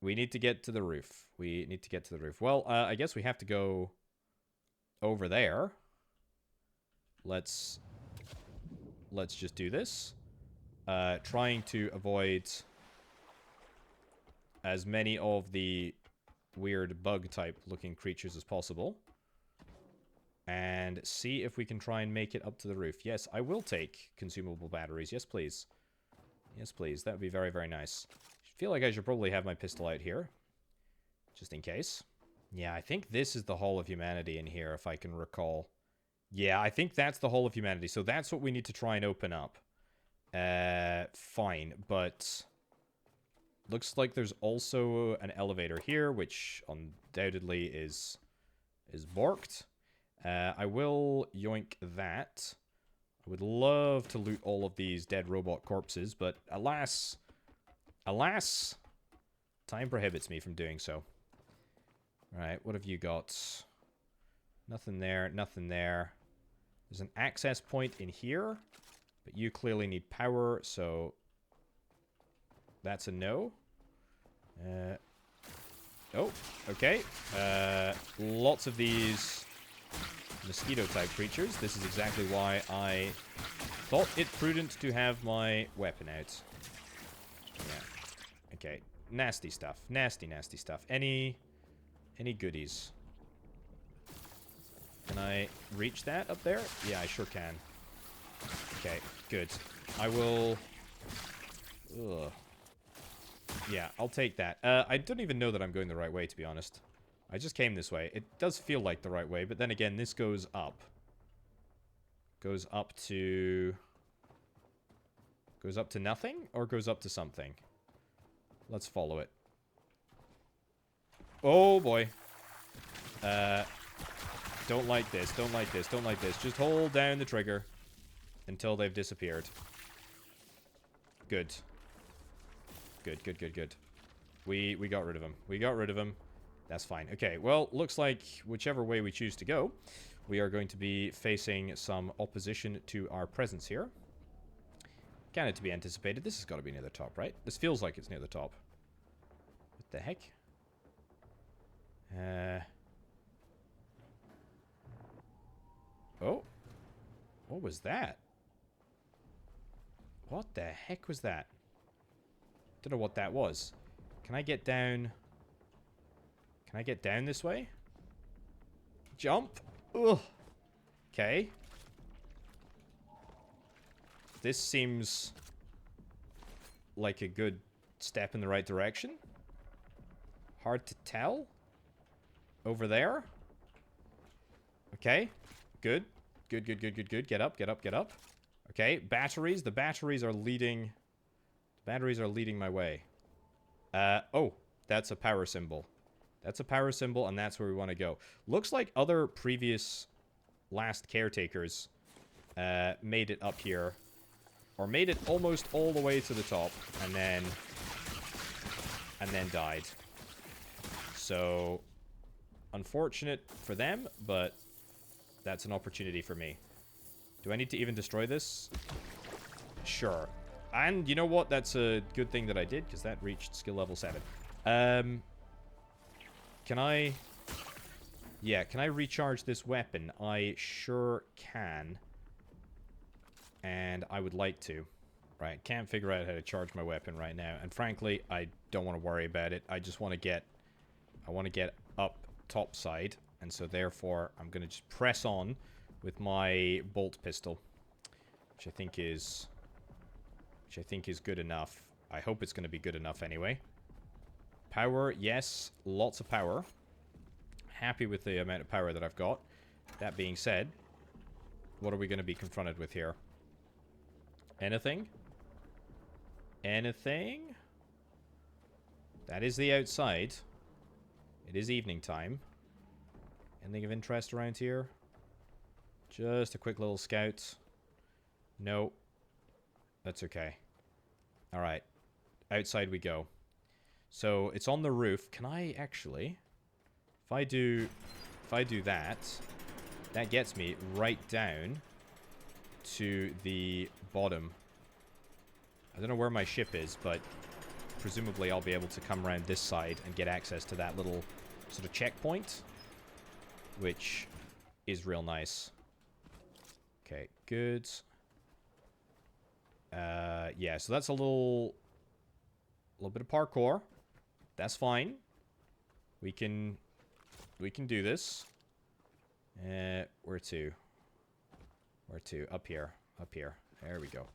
We need to get to the roof. We need to get to the roof. Well, I guess we have to go over there. Let's just do this. Trying to avoid as many of the weird bug-type looking creatures as possible. And see if we can try and make it up to the roof. Yes, I will take consumable batteries. Yes, please. Yes, please. That would be very, very nice. I feel like I should probably have my pistol out here. Just in case. Yeah, I think this is the Hall of Humanity in here, if I can recall. Yeah, I think that's the Hall of Humanity. So that's what we need to try and open up. Fine, but... Looks like there's also an elevator here, which undoubtedly is borked. I will yoink that. I would love to loot all of these dead robot corpses, but alas... Alas, time prohibits me from doing so. Alright, what have you got? Nothing there, nothing there. There's an access point in here, but you clearly need power, so that's a no. Oh, okay. Lots of these mosquito-type creatures. This is exactly why I thought it prudent to have my weapon out. Yeah. Okay. Nasty stuff. Nasty, nasty stuff. Any goodies? Can I reach that up there? Yeah, I sure can. Okay, good. I will... Ugh. Yeah, I'll take that. I don't even know that I'm going the right way, to be honest. I just came this way. It does feel like the right way, but then again, this goes up. Goes up to... Goes up to nothing? Or goes up to something? Let's follow it. Oh, boy. Don't like this. Don't like this. Don't like this. Just hold down the trigger until they've disappeared. Good. Good, good, good, good. We got rid of them. We got rid of them. That's fine. Okay, well, looks like whichever way we choose to go, we are going to be facing some opposition to our presence here. Kind of to be anticipated. This has got to be near the top, right? This feels like it's near the top. What the heck? Oh. What was that? What the heck was that? Don't know what that was. Can I get down? Can I get down this way? Jump. Ugh. Okay. This seems like a good step in the right direction. Hard to tell. Over there. Okay. Good. Good, good, good, good, good. Get up, get up, get up. Okay, batteries. The batteries are leading... The batteries are leading my way. Oh, that's a power symbol. That's a power symbol, and that's where we want to go. Looks like other previous Last Caretakers made it up here. Or made it almost all the way to the top, and then died. So, unfortunate for them, but that's an opportunity for me. Do I need to even destroy this? Sure. And you know what? That's a good thing that I did, because that reached skill level 7. Can I... Yeah, can I recharge this weapon? I sure can. And I would like to. Right, can't figure out how to charge my weapon right now. And frankly, I don't want to worry about it. I just want to get... I want to get up top side. And so therefore, I'm going to just press on with my bolt pistol. Which I think is good enough. I hope it's going to be good enough anyway. Power, yes. Lots of power. Happy with the amount of power that I've got. That being said, what are we going to be confronted with here? Anything? Anything? That is the outside. It is evening time. Anything of interest around here? Just a quick little scout. No. That's okay. Alright. Outside we go. So, it's on the roof. Can I actually... If I do that, that gets me right down to the bottom. I don't know where my ship is, but presumably I'll be able to come around this side and get access to that little sort of checkpoint, which is real nice. Okay, good. Yeah, so that's a little bit of parkour. That's fine. We can do this. Where to? Where to? Up here. Up here. There we go.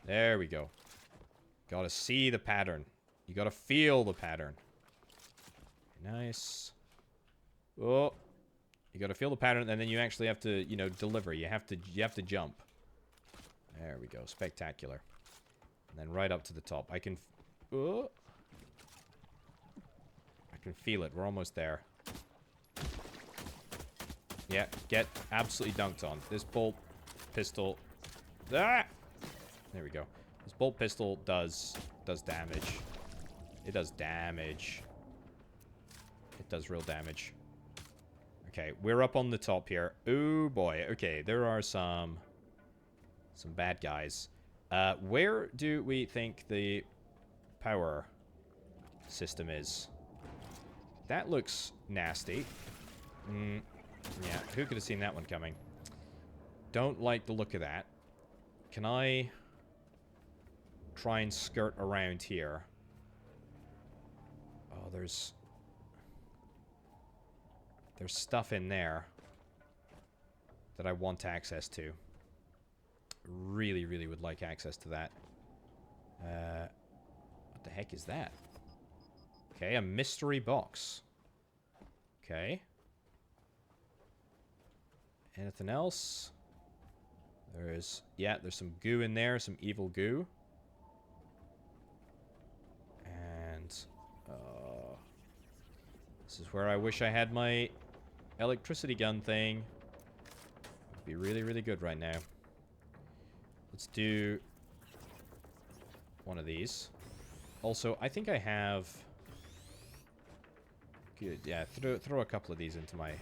There we go. Gotta see the pattern. You gotta feel the pattern. Nice. Oh. You gotta feel the pattern, and then you actually have to, you know, deliver. You have to jump. There we go. Spectacular. And then right up to the top. I can feel it. We're almost there. Yeah, get absolutely dunked on. This bolt pistol... Ah! There we go. This bolt pistol does damage. It does damage. It does real damage. Okay, we're up on the top here. Oh boy. Okay, there are some bad guys. Where do we think the power system is? That looks nasty. Yeah, who could have seen that one coming? Don't like the look of that. Can I try and skirt around here? Oh, there's stuff in there that I want access to. Really, really would like access to that. What the heck is that? Okay, a mystery box. Okay. Anything else? There's some goo in there, some evil goo. And this is where I wish I had my electricity gun thing. It'd be really, really good right now. Let's do one of these. Also, I think I have... Good, yeah, throw a couple of these into my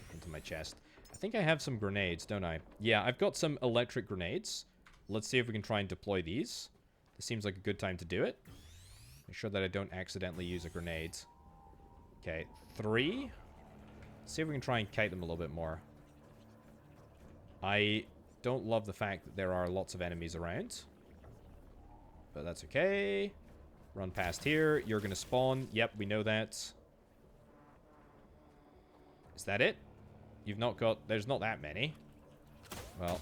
chest. I think I have some grenades, don't I? Yeah, I've got some electric grenades. Let's see if we can try and deploy these. This seems like a good time to do it. Make sure that I don't accidentally use a grenade. Okay, 3. Let's see if we can try and kite them a little bit more. I don't love the fact that there are lots of enemies around. But that's okay. Run past here. You're going to spawn. Yep, we know that. Is that it? You've not got... There's not that many. Well,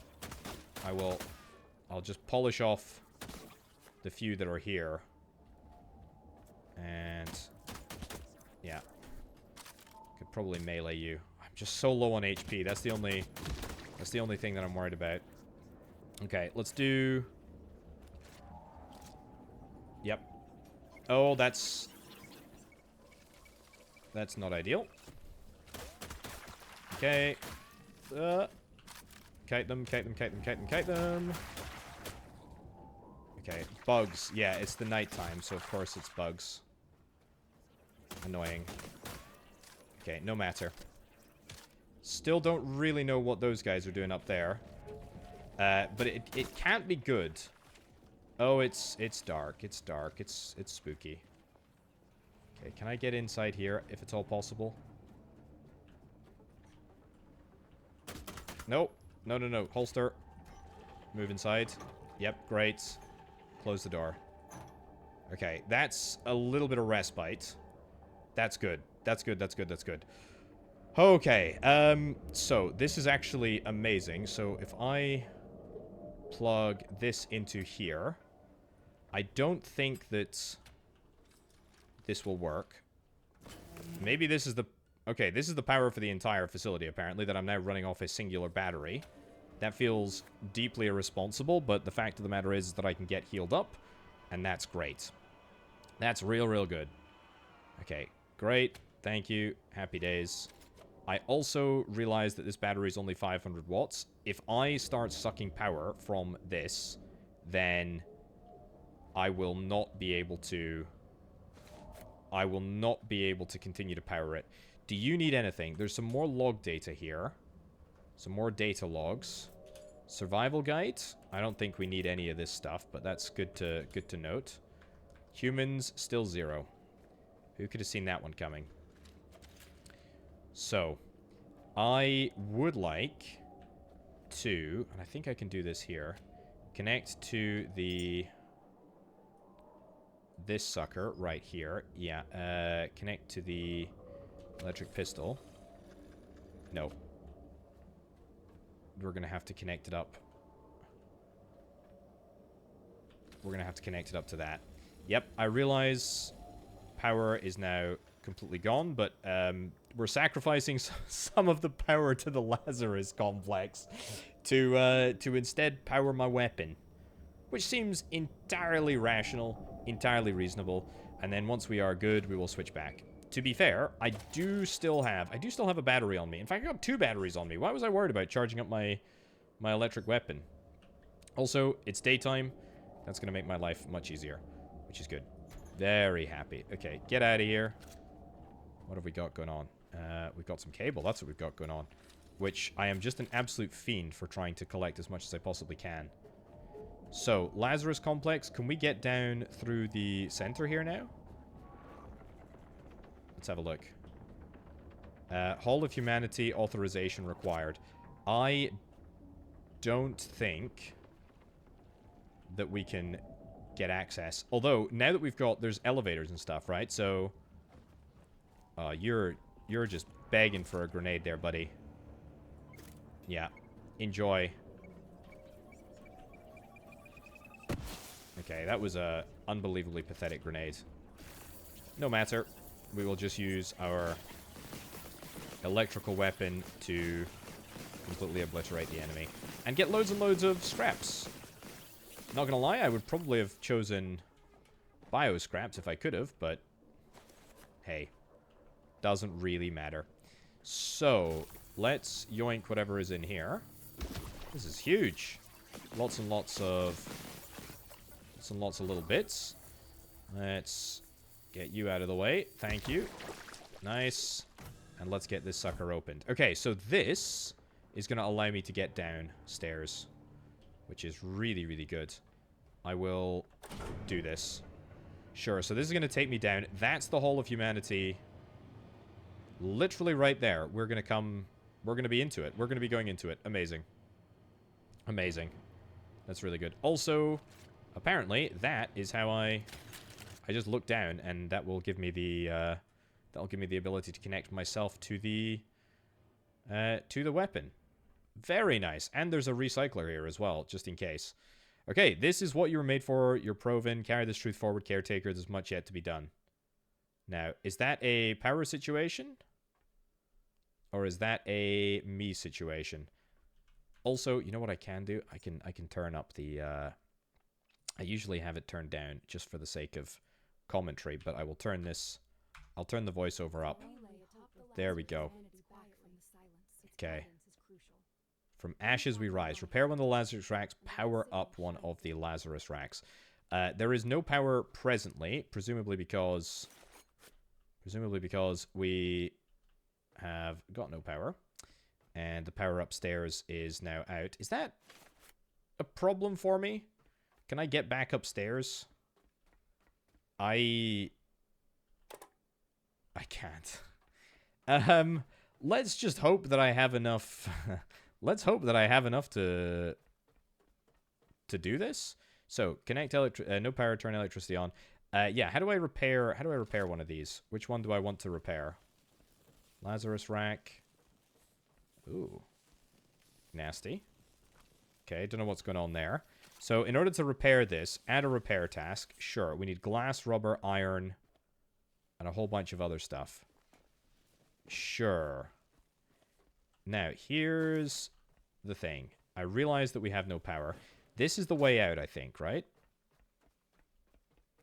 I'll just polish off the few that are here. And... yeah. Could probably melee you. I'm just so low on HP. That's the only thing that I'm worried about. Okay, let's do... Yep. Oh, that's not ideal. Okay. Kite them. Okay, bugs. Yeah, it's the nighttime, so of course it's bugs. Annoying. Okay, no matter. Still don't really know what those guys are doing up there. But it can't be good. Oh, it's dark. It's dark. It's spooky. Okay, can I get inside here if it's all possible? Nope. No. Holster. Move inside. Yep, great. Close the door. Okay, that's a little bit of respite. That's good. That's good. Okay, so this is actually amazing. So if I plug this into here, I don't think that this will work. Maybe this is the... Okay, this is the power for the entire facility, apparently, that I'm now running off a singular battery. That feels deeply irresponsible, but the fact of the matter is that I can get healed up, and that's great. That's real good. Okay, great. Thank you. Happy days. I also realized that this battery is only 500 watts. If I start sucking power from this, then I will not be able to... continue to power it. Do you need anything? There's some more log data here. Some more data logs. Survival guide. I don't think we need any of this stuff, but that's good to note. Humans, still 0. Who could have seen that one coming? So, I would like to, and I think I can do this here, connect to this sucker right here. Yeah, connect to the electric pistol. No. We're going to have to connect it up. We're going to have to connect it up to that. Yep, I realize power is now completely gone, but we're sacrificing some of the power to the Lazarus complex to instead power my weapon, which seems entirely rational, entirely reasonable. And then once we are good, we will switch back. To be fair, I do still have a battery on me. In fact, I got 2 batteries on me. Why was I worried about charging up my electric weapon? Also, it's daytime. That's going to make my life much easier, which is good. Very happy. Okay, get out of here. What have we got going on? We've got some cable. That's what we've got going on. Which I am just an absolute fiend for trying to collect as much as I possibly can. So, Lazarus complex. Can we get down through the center here now? Let's have a look. Hall of Humanity authorization required. I don't think that we can get access. Although, now that we've got... There's elevators and stuff, right? So... you're just begging for a grenade there, buddy. Yeah. Enjoy. Okay, that was a unbelievably pathetic grenade. No matter. We will just use our electrical weapon to completely obliterate the enemy. And get loads and loads of scraps. Not gonna lie, I would probably have chosen bio scraps if I could have, but hey, doesn't really matter. So, let's yoink whatever is in here. This is huge. Lots and lots of little bits. Let's get you out of the way. Thank you. Nice. And let's get this sucker opened. Okay, so this is going to allow me to get downstairs, which is really, really good. I will do this. Sure, so this is going to take me down. That's the Hall of Humanity. Literally right there. We're going to be into it. We're going to be going into it. Amazing. Amazing. That's really good. Also, apparently, that is how I just look down, and that will give me the ability to connect myself to the weapon. Very nice. And there's a recycler here as well, just in case. Okay, this is what you were made for. You're proven. Carry this truth forward, Caretaker. There's much yet to be done. Now, is that a power situation? Or is that a me situation? Also, you know what I can do? I can turn up the... I usually have it turned down just for the sake of commentary, but I will turn this... I'll turn the voiceover up. There we go. Okay. From ashes we rise. Repair one of the Lazarus racks. Power up one of the Lazarus racks. There is no power presently, presumably because we have got no power. And the power upstairs is now out. Is that a problem for me? Can I get back upstairs? I can't. Let's just hope that I have enough. Let's hope that I have enough to do this. So connect no power, turn electricity on. Yeah. How do I repair one of these? Which one do I want to repair? Lazarus rack. Ooh. Nasty. Okay, don't know what's going on there. So in order to repair this, add a repair task. Sure, we need glass, rubber, iron, and a whole bunch of other stuff. Sure. Now, here's the thing. I realize that we have no power. This is the way out, I think, right?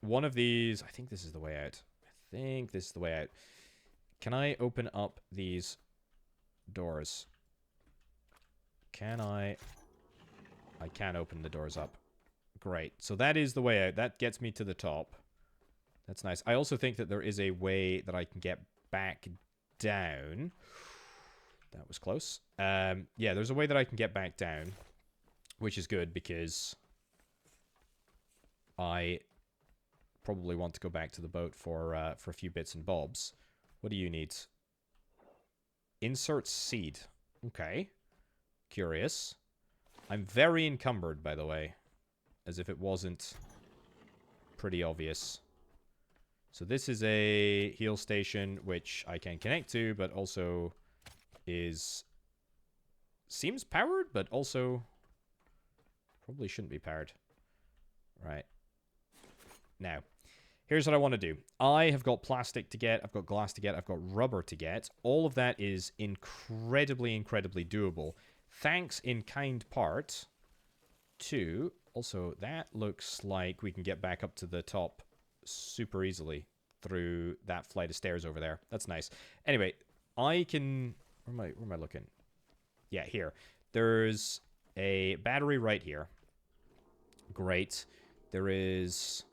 One of these... I think this is the way out. I think this is the way out. Can I open up these doors? Can I... I can open the doors up. Great. So that is the way out. That gets me to the top. That's nice. I also think that there is a way that I can get back down. That was close. Yeah, there's a way that I can get back down, which is good because I probably want to go back to the boat for a few bits and bobs. What do you need? Insert seed. Okay. Curious. I'm very encumbered, by the way. As if it wasn't pretty obvious. So this is a heal station, which I can connect to, but also is... seems powered, but also probably shouldn't be powered. Right. Now, here's what I want to do. I have got plastic to get, I've got glass to get, I've got rubber to get. All of that is incredibly, incredibly doable. Thanks in kind part to... Also, that looks like we can get back up to the top super easily through that flight of stairs over there. That's nice. Anyway, I can... Where am I looking? Yeah, here. There's a battery right here. Great. There is...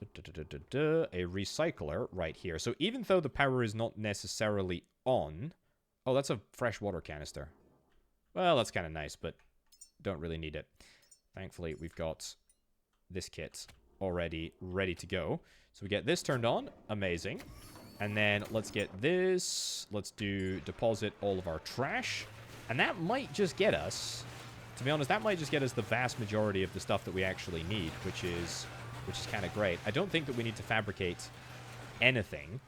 a recycler right here. So even though the power is not necessarily on... Oh, that's a fresh water canister. Well, that's kind of nice, but don't really need it. Thankfully, we've got this kit already ready to go. So we get this turned on. Amazing. And then let's get this. Let's deposit all of our trash. And that might just get us, to be honest, that might just get us the vast majority of the stuff that we actually need, which is kind of great. I don't think that we need to fabricate anything.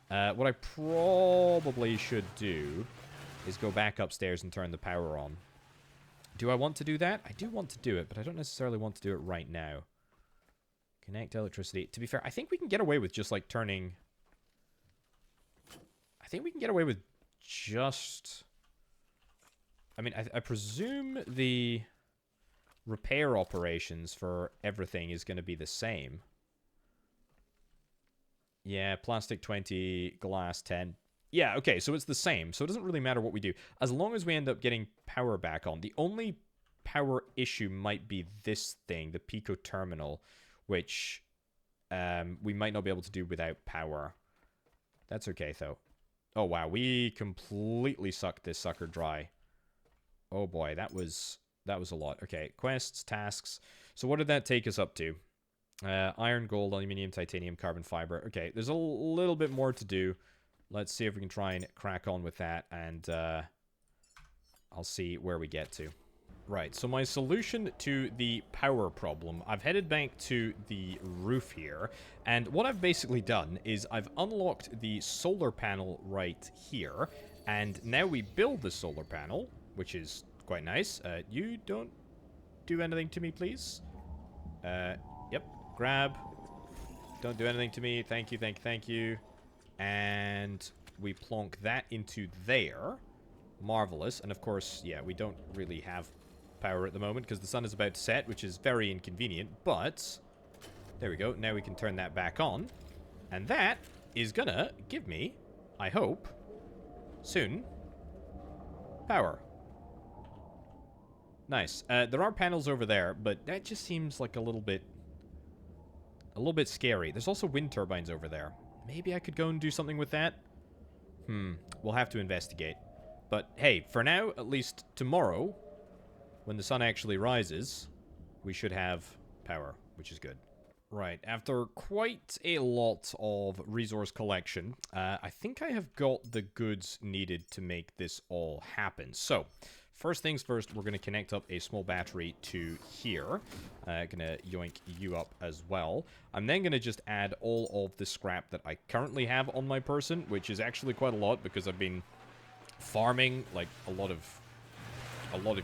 What I probably should do is go back upstairs and turn the power on. Do I want to do that? I do want to do it, but I don't necessarily want to do it right now. Connect electricity. To be fair, I think we can get away with just, like, turning... I think we can get away with just... I mean, I presume the repair operations for everything is going to be the same. Yeah, plastic 20, glass 10. Yeah, okay, so it's the same. So it doesn't really matter what we do. As long as we end up getting power back on. The only power issue might be this thing, the Pico Terminal, which we might not be able to do without power. That's okay, though. Oh, wow, we completely sucked this sucker dry. Oh, boy, that was a lot. Okay, quests, tasks. So what did that take us up to? Iron, gold, aluminium, titanium, carbon fiber. Okay, there's a little bit more to do. Let's see if we can try and crack on with that, and I'll see where we get to. Right, so my solution to the power problem, I've headed back to the roof here, and what I've basically done is I've unlocked the solar panel right here, and now we build the solar panel, which is quite nice. You don't do anything to me, please. Yep, grab. Don't do anything to me. Thank you, thank you, thank you. And we plonk that into there. Marvelous. And of course, yeah, we don't really have power at the moment because the sun is about to set, which is very inconvenient, but there we go. Now we can turn that back on, and that is gonna give me, I hope, soon, power. Nice. There are panels over there, but that just seems like a little bit scary. There's also wind turbines over there. Maybe I could go and do something with that? We'll have to investigate. But hey, for now, at least tomorrow, when the sun actually rises, we should have power, which is good. Right, after quite a lot of resource collection, I think I have got the goods needed to make this all happen. So, first things first, we're going to connect up a small battery to here. Gonna yoink you up as well. I'm then going to just add all of the scrap that I currently have on my person, which is actually quite a lot because I've been farming like a lot of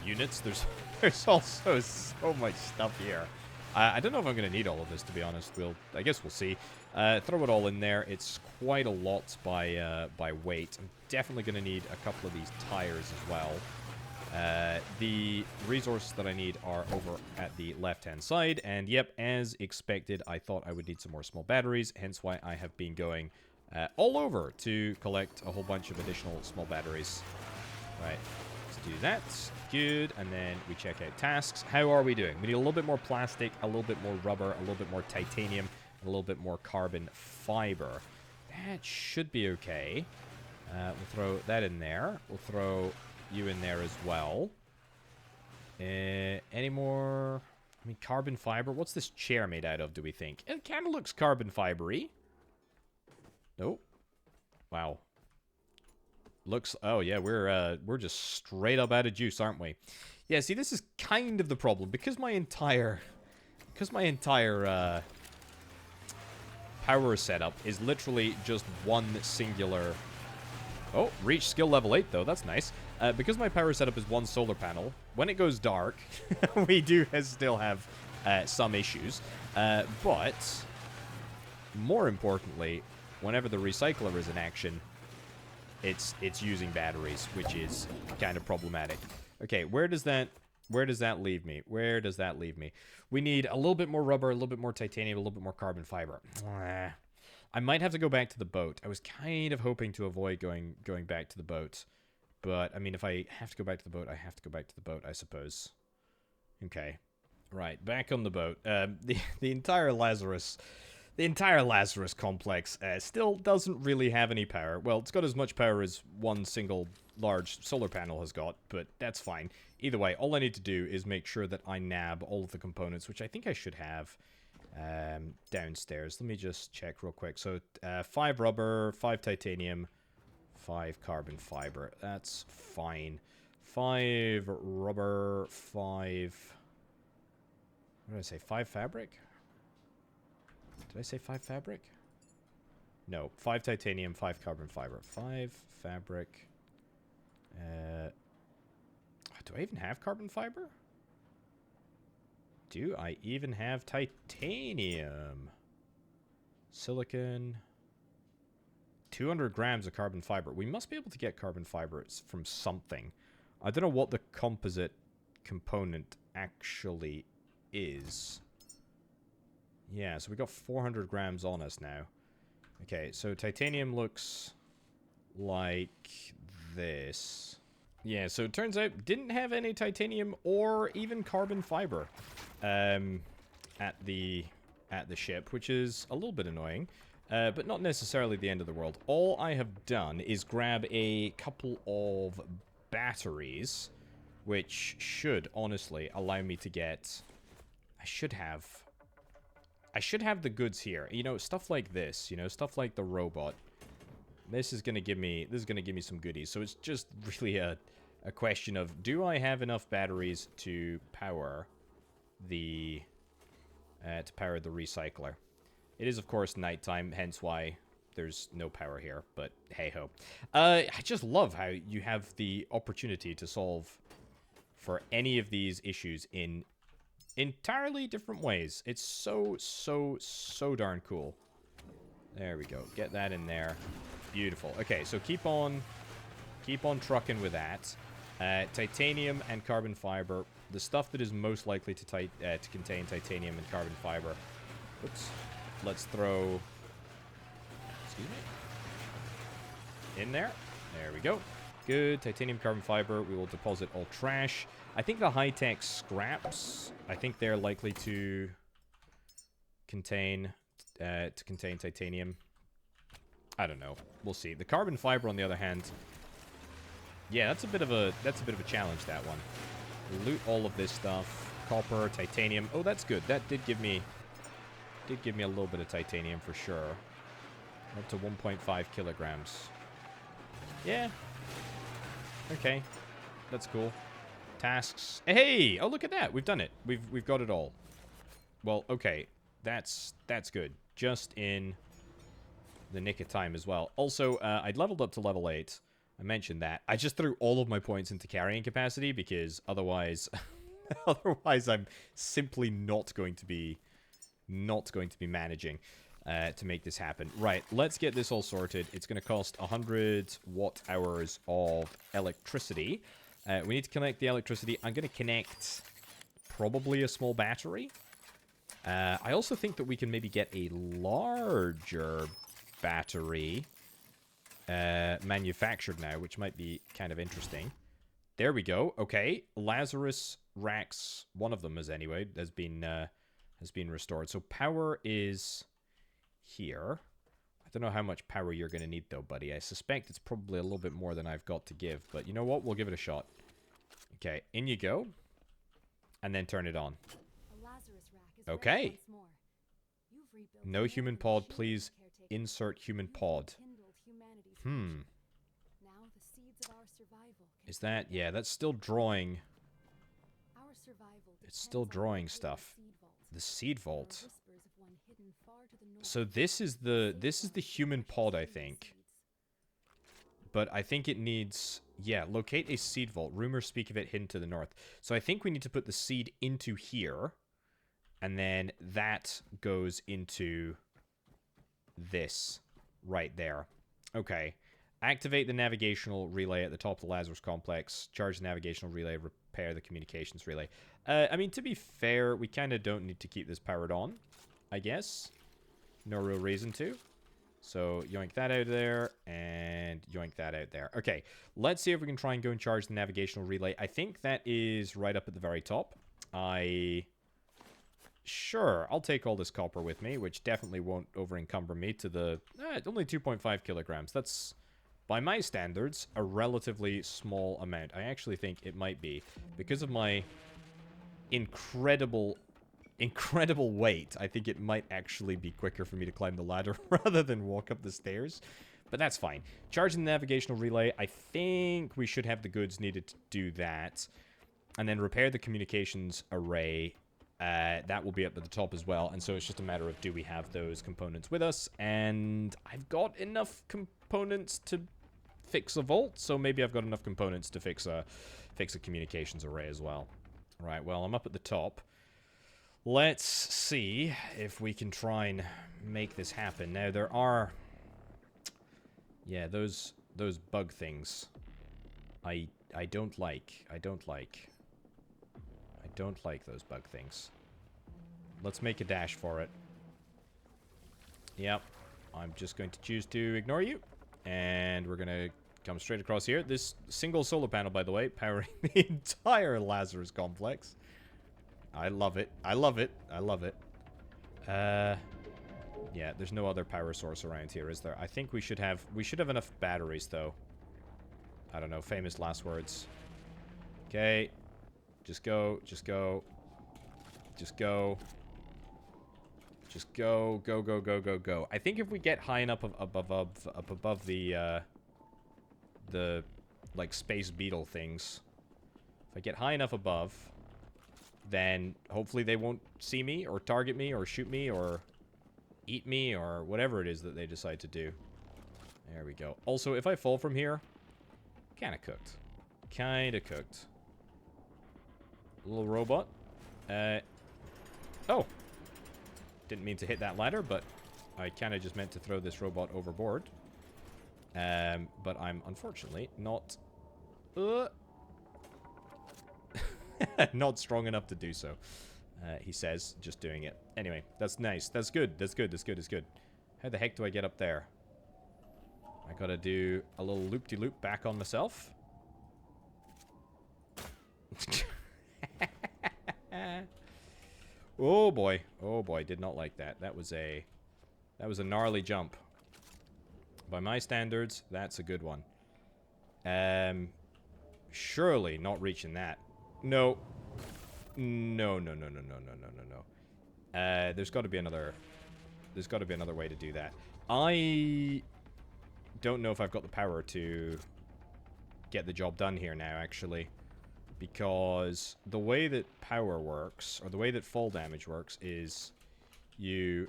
units. There's also so much stuff here. I don't know if I'm going to need all of this, to be honest. I guess we'll see. Throw it all in there. It's quite a lot by weight. I'm definitely going to need a couple of these tires as well. The resources that I need are over at the left-hand side. And yep, as expected, I thought I would need some more small batteries. Hence why I have been going all over to collect a whole bunch of additional small batteries. Right. Let's do that. Good. And then we check out tasks. How are we doing? We need a little bit more plastic, a little bit more rubber, a little bit more titanium, a little bit more carbon fiber. That should be okay. We'll throw that in there. We'll throw you in there as well. Any more? I mean, carbon fiber. What's this chair made out of, do we think? It kind of looks carbon fibery. Nope. Wow. Looks... Oh, yeah, we're just straight up out of juice, aren't we? Yeah, see, this is kind of the problem. Because my entire power setup is literally just one singular... Oh, reach skill level 8, though. That's nice. Because my power setup is one solar panel, when it goes dark, we do still have some issues. But, more importantly, whenever the recycler is in action, it's using batteries, which is kind of problematic. Okay, where does that leave me? Where does that leave me? We need a little bit more rubber, a little bit more titanium, a little bit more carbon fiber. I might have to go back to the boat. I was kind of hoping to avoid going back to the boat. But, I mean, if I have to go back to the boat, I have to go back to the boat, I suppose. Okay. Right, back on the boat. The entire Lazarus complex still doesn't really have any power. Well, it's got as much power as one single large solar panel has got, but that's fine. Either way, all I need to do is make sure that I nab all of the components, which I think I should have downstairs. Let me just check real quick. So, 5 rubber, 5 titanium, 5 carbon fiber. That's fine. 5 rubber, 5... What did I say? 5 fabric? Did I say 5 fabric? No. 5 titanium, 5 carbon fiber. 5 fabric. Do I even have carbon fiber? Do I even have titanium? Silicon. 200 grams of carbon fiber. We must be able to get carbon fiber from something. I don't know what the composite component actually is. Yeah, so we got 400 grams on us now. Okay, so titanium looks like this. Yeah, so it turns out didn't have any titanium or even carbon fiber at the ship, which is a little bit annoying, but not necessarily the end of the world. All I have done is grab a couple of batteries, which should honestly allow me to get... I should have the goods here. You know, stuff like this, you know, stuff like the robot. This is gonna give me some goodies. So it's just really a question of, do I have enough batteries to power the recycler? It is, of course, nighttime, hence why there's no power here, but hey-ho. I just love how you have the opportunity to solve for any of these issues in entirely different ways. It's so darn cool. There we go. Get that in there. Beautiful. Okay, so keep on trucking with that. Titanium and carbon fiber. The stuff that is most likely to contain titanium and carbon fiber. Oops. Let's throw... Excuse me. In there. There we go. Good. Titanium, carbon fiber. We will deposit all trash. I think the high-tech scraps, I think they're likely to contain titanium. I don't know. We'll see. The carbon fiber, on the other hand, yeah, that's a bit of a challenge, that one. Loot all of this stuff. Copper, titanium. Oh, that's good. That did give me a little bit of titanium for sure. Up to 1.5 kilograms. Yeah. Okay. That's cool. Tasks. Hey! Oh, look at that. We've done it. We've got it all. Well, okay. That's good. Just in the nick of time as well. Also, I'd leveled up to level 8. I mentioned that. I just threw all of my points into carrying capacity because otherwise otherwise I'm simply not going to be managing to make this happen. Right, let's get this all sorted. It's going to cost 100 watt-hours of electricity. We need to connect the electricity. I'm going to connect probably a small battery. I also think that we can maybe get a larger battery manufactured now, which might be kind of interesting. There we go. Okay, Lazarus racks, one of them has been restored. So power is here. I don't know how much power you're going to need, though, buddy. I suspect it's probably a little bit more than I've got to give. But you know what? We'll give it a shot. Okay, in you go. And then turn it on. Okay. No human pod. Please insert human pod. Is that... Yeah, that's still drawing... It's still drawing stuff. The seed vault. So this is the human pod, I think. But I think it needs... Yeah, locate a seed vault. Rumors speak of it hidden to the north. So I think we need to put the seed into here. And then that goes into this right there. Okay. Activate the navigational relay at the top of the Lazarus complex. Charge the navigational relay. Repair the communications relay. I mean, to be fair, we kind of don't need to keep this powered on, I guess. No real reason to. So, yoink that out of there, and yoink that out there. Okay, let's see if we can try and go and charge the navigational relay. I think that is right up at the very top. Sure, I'll take all this copper with me, which definitely won't over-encumber me to the... only 2.5 kilograms. That's, by my standards, a relatively small amount. I actually think it might be. Because of my incredible weight, I think it might actually be quicker for me to climb the ladder rather than walk up the stairs. But that's fine. Charging the navigational relay, I think we should have the goods needed to do that. And then repair the communications array. That will be up at the top as well. And so it's just a matter of, do we have those components with us? And I've got enough components to fix a vault, so maybe I've got enough components to fix a communications array as well. Right, well, I'm up at the top. Let's see if we can try and make this happen. Now, there are Yeah, those bug things. I don't like. I don't like those bug things. Let's make a dash for it. Yep. I'm just going to choose to ignore you. And we're going to come straight across here. This single solar panel, by the way, powering the entire Lazarus complex. I love it. I love it. I love it. Yeah, there's no other power source around here, is there? I think we should have enough batteries, though. I don't know, famous last words. Okay. Just go, just go. Just go. Just go, go, go, go, go, go. I think if we get high enough up above the like, space beetle things. If I get high enough above, then hopefully they won't see me, or target me, or shoot me, or eat me, or whatever it is that they decide to do. There we go. Also, if I fall from here, kinda cooked. Kinda cooked. Little robot. Oh! Didn't mean to hit that ladder, but I kinda just meant to throw this robot overboard. But I'm unfortunately not... not strong enough to do so. He says, just doing it. Anyway, that's nice. That's good. That's good. That's good. That's good. How the heck do I get up there? I gotta do a little loop-de-loop back on myself. Oh boy. Oh boy. Did not like that. That was a gnarly jump. By my standards, that's a good one. Surely not reaching that. No. No, no, no, no, no, no, no, no, no. There's got to be another... There's got to be another way to do that. I don't know if I've got the power to get the job done here now, actually. Because the way that power works, or the way that fall damage works, is you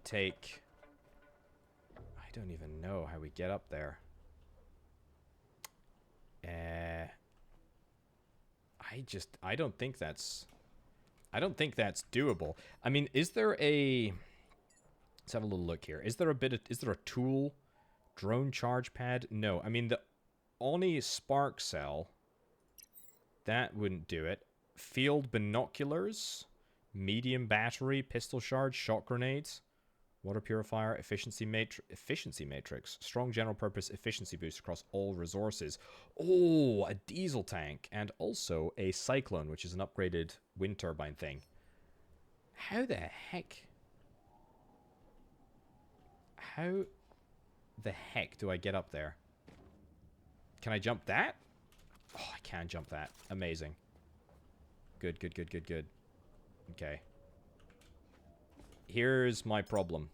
take... I don't even know how we get up there. I don't think that's doable. I mean, is there a... Let's have a little look here. Is there a tool? Drone charge pad? No. I mean, the Oni spark cell, that wouldn't do it. Field binoculars, medium battery, pistol shard, shot grenades, water purifier, efficiency matrix, strong general purpose efficiency boost across all resources. Oh, a diesel tank, and also a cyclone, which is an upgraded wind turbine thing. How the heck? How the heck do I get up there? Can I jump that? Oh, I can jump that. Amazing. Good, good, good, good, good. Okay. Here's my problem.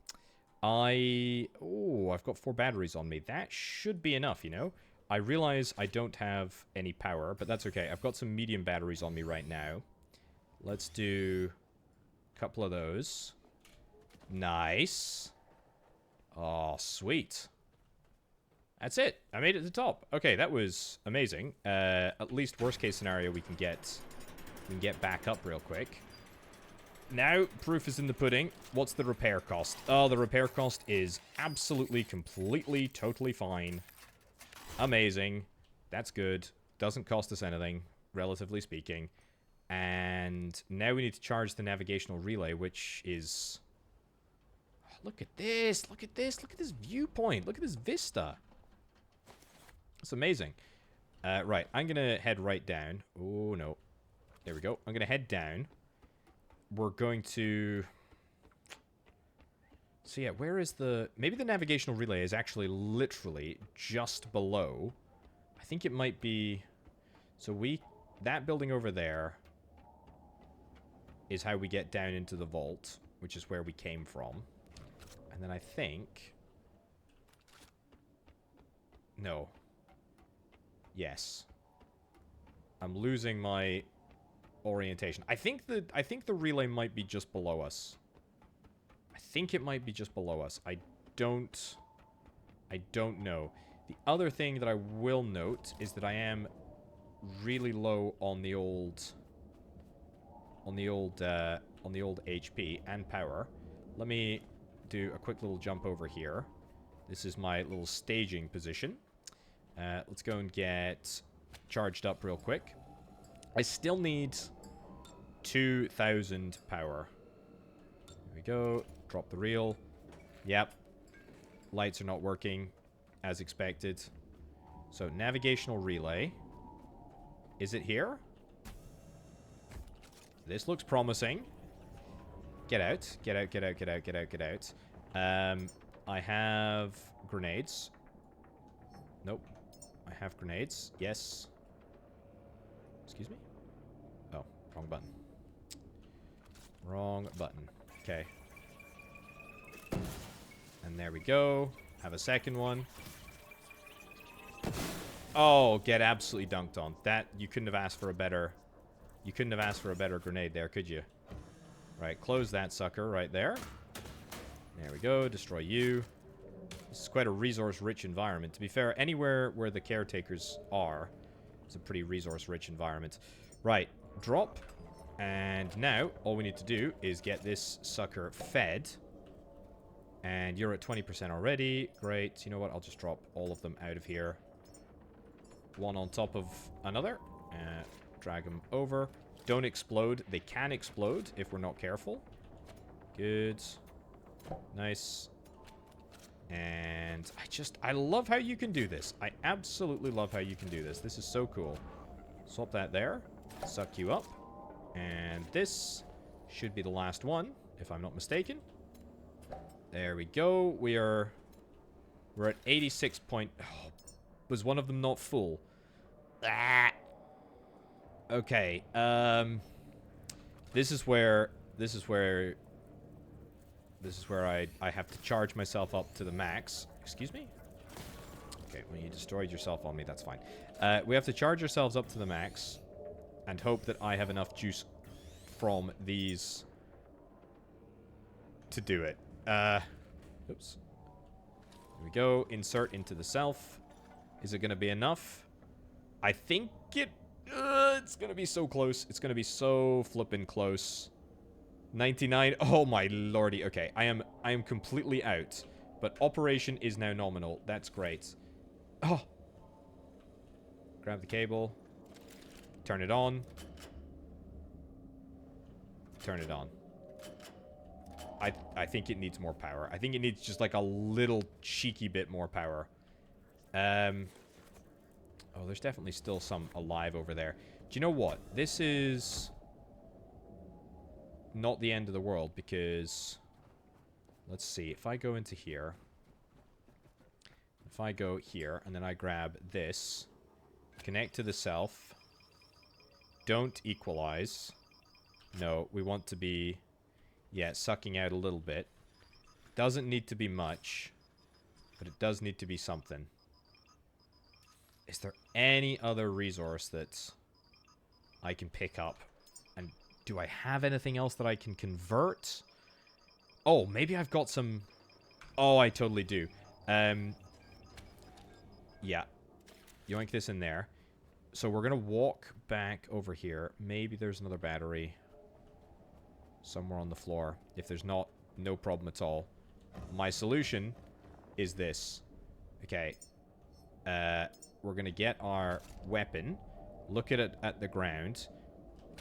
Oh, I've got 4 batteries on me. That should be enough, you know? I realize I don't have any power, but that's okay. I've got some medium batteries on me right now. Let's do a couple of those. Nice. Oh, sweet. That's it. I made it to the top. Okay, that was amazing. At least worst case scenario, we can get back up real quick. Now, proof is in the pudding. What's the repair cost? Oh, the repair cost is absolutely, completely, totally fine. Amazing. That's good. Doesn't cost us anything, relatively speaking. And now we need to charge the navigational relay, which is... Oh, look at this. Look at this. Look at this viewpoint. Look at this vista. It's amazing. Right, I'm going to head right down. Oh, no. There we go. I'm going to head down. We're going to... So yeah, where is the... Maybe the navigational relay is actually literally just below. I think it might be... So that building over there is how we get down into the vault, which is where we came from. And then I think... No. Yes. I'm losing my orientation. I think the relay might be just below us. I think it might be just below us. I don't know. The other thing that I will note is that I am really low on the old HP and power. Let me do a quick little jump over here. This is my little staging position. Let's go and get charged up real quick. I still need 2,000 power. There we go. Drop the reel. Yep. Lights are not working as expected. So, navigational relay. Is it here? This looks promising. Get out. Get out, get out, get out, get out, get out. I have grenades. Nope. I have grenades. Yes. Excuse me? Oh, wrong button. Wrong button. Okay. And there we go. Have a second one. Oh, get absolutely dunked on. That, you couldn't have asked for a better... You couldn't have asked for a better grenade there, could you? Right, close that sucker right there. There we go. Destroy you. This is quite a resource-rich environment. To be fair, anywhere where the caretakers are, it's a pretty resource-rich environment. Right, drop. And now, all we need to do is get this sucker fed. And you're at 20% already. Great. You know what? I'll just drop all of them out of here. One on top of another. Drag them over. Don't explode. They can explode if we're not careful. Good. Nice. And I love how you can do this. I absolutely love how you can do this. This is so cool. Swap that there. Suck you up. And this should be the last one, if I'm not mistaken. There we go. We're at 86 point... Oh, was one of them not full? Ah. Okay. This is where I have to charge myself up to the max. Excuse me? Okay, when you destroyed yourself on me, that's fine. We have to charge ourselves up to the max and hope that I have enough juice from these to do it. Oops. There we go. Insert into the self. Is it going to be enough? I think it's going to be so close. It's going to be so flippin' close. 99. Oh my lordy. Okay, I am completely out. But operation is now nominal. That's great. Oh. Grab the cable. Turn it on. Turn it on. I think it needs more power. I think it needs just like a little cheeky bit more power. Oh, there's definitely still some alive over there. Do you know what? This is not the end of the world because... Let's see. If I go into here... If I go here and then I grab this... Connect to the self. Don't equalize. No, we want to be... Yeah, sucking out a little bit. Doesn't need to be much. But it does need to be something. Is there any other resource that I can pick up? And do I have anything else that I can convert? Oh, maybe I've got some... Oh, I totally do. Yeah. Yoink this in there. So we're going to walk back over here. Maybe there's another battery somewhere on the floor. If there's not, no problem at all. My solution is this. Okay. We're going to get our weapon, look at it at the ground,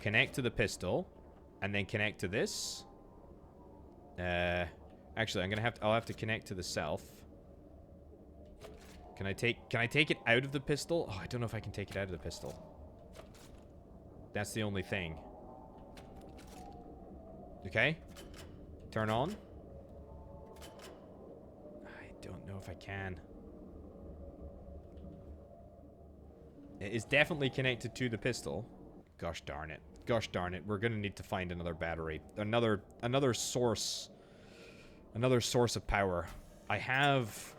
connect to the pistol, and then connect to this. Actually, I'll have to connect to the self. Can I take it out of the pistol? Oh, I don't know if I can take it out of the pistol. That's the only thing. Okay. Turn on. I don't know if I can. It is definitely connected to the pistol. Gosh darn it. Gosh darn it. We're going to need to find another battery. Another source. Another source of power. I have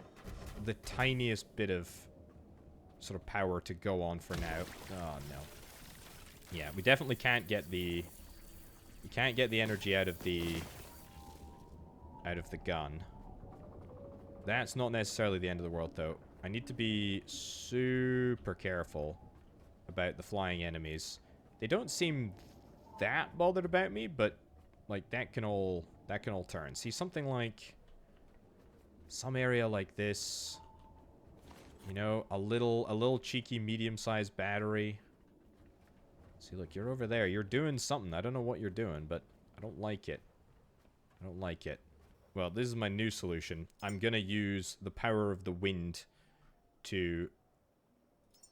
the tiniest bit of sort of power to go on for now. Oh, no. Yeah, we definitely can't get the... We can't get the energy out of the gun. That's not necessarily the end of the world, though. I need to be super careful about the flying enemies. They don't seem that bothered about me, but like that can all turn. See, something like some area like this. You know, a little cheeky medium-sized battery. See, look, you're over there. You're doing something. I don't know what you're doing, but I don't like it. I don't like it. Well, this is my new solution. I'm gonna use the power of the wind to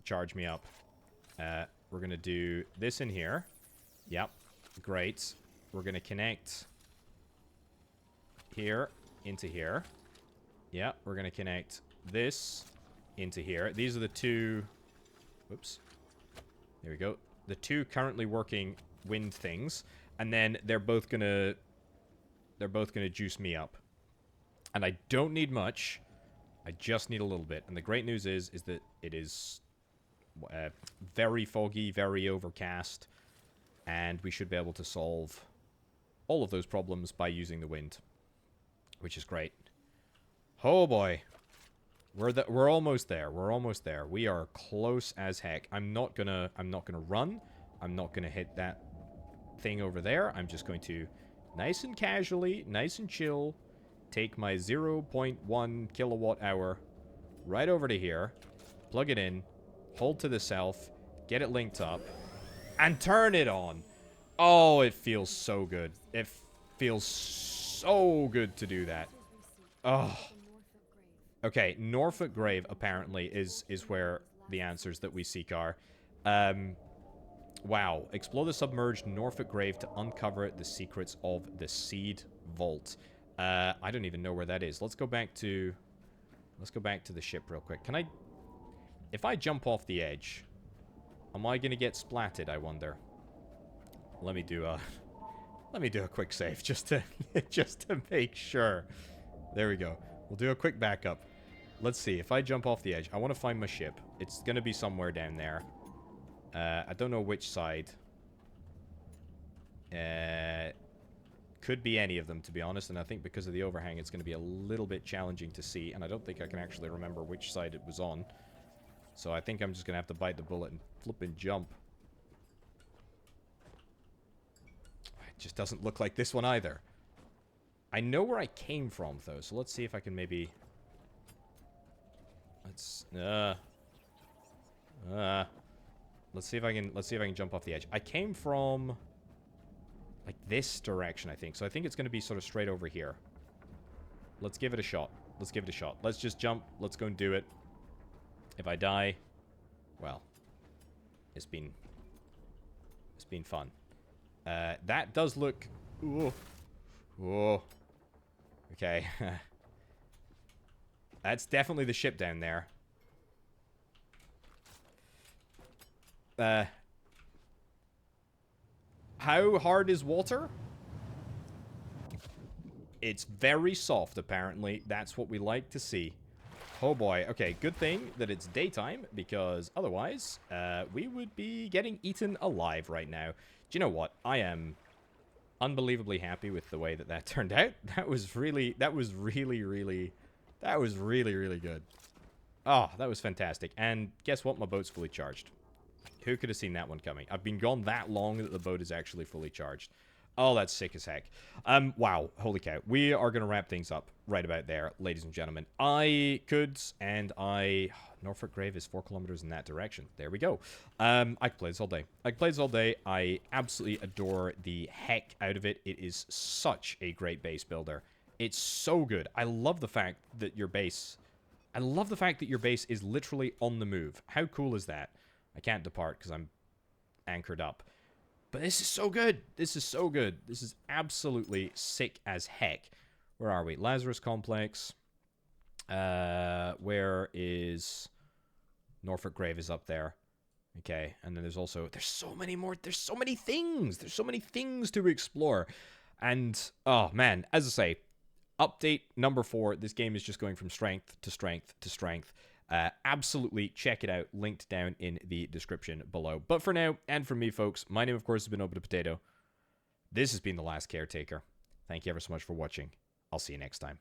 charge me up. We're gonna do this in here. Yep. Great. We're gonna connect here into here. Yeah, we're gonna connect this into here. These are the two... Whoops. There we go. The two currently working wind things. And then they're both gonna juice me up. And I don't need much. I just need a little bit. And the great news is that it is very foggy, very overcast. And we should be able to solve all of those problems by using the wind. Which is great. Oh boy. We're almost there. We're almost there. We are close as heck. I'm not gonna run. I'm not gonna hit that thing over there. I'm just going to nice and casually, nice and chill, take my 0.1 kilowatt hour right over to here, plug it in, hold to the self, get it linked up, and turn it on. Oh, it feels so good. It feels so good to do that. Oh. Okay, Norfolk Grave, apparently, is where the answers that we seek are. Wow. Explore the submerged Norfolk Grave to uncover the secrets of the Seed Vault. I don't even know where that is. Let's go back to the ship real quick. Can I... If I jump off the edge, am I going to get splatted, I wonder? Let me do a quick save just to make sure. There we go. We'll do a quick backup. Let's see. If I jump off the edge, I want to find my ship. It's going to be somewhere down there. I don't know which side. Could be any of them, to be honest. And I think because of the overhang, it's going to be a little bit challenging to see. And I don't think I can actually remember which side it was on. So I think I'm just going to have to bite the bullet and flip and jump. It just doesn't look like this one either. I know where I came from, though, so let's see if I can maybe... Let's see if I can jump off the edge. I came from like this direction, I think. So I think it's going to be sort of straight over here. Let's give it a shot. Let's give it a shot. Let's just jump. Let's go and do it. If I die, well, it's been fun. That does look... Ooh. Whoa. Okay. That's definitely the ship down there. How hard is water? It's very soft, apparently. That's what we like to see. Oh boy. Okay, good thing that it's daytime, because otherwise, we would be getting eaten alive right now. Do you know what? I am unbelievably happy with the way that turned out. That was really good. Oh, that was fantastic. And guess what? My boat's fully charged. Who could have seen that one coming? I've been gone that long that the boat is actually fully charged. Oh, that's sick as heck. Wow. Holy cow. We are going to wrap things up right about there, ladies and gentlemen. Norfolk Grave is 4 kilometers in that direction. There we go. I could play this all day. I absolutely adore the heck out of it. It is such a great base builder. It's so good. I love the fact that your base is literally on the move. How cool is that? I can't depart because I'm anchored up. But this is so good. This is so good. This is absolutely sick as heck. Where are we? Lazarus Complex. Where is... Norfolk Grave is up there. Okay, and then there's so many more. There's so many things. There's so many things to explore. And, oh man, as I say, update number 4. This game is just going from strength to strength to strength. Absolutely check it out. Linked down in the description below. But for now, and for me, folks, my name, of course, has been Orbital Potato. This has been The Last Caretaker. Thank you ever so much for watching. I'll see you next time.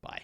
Bye.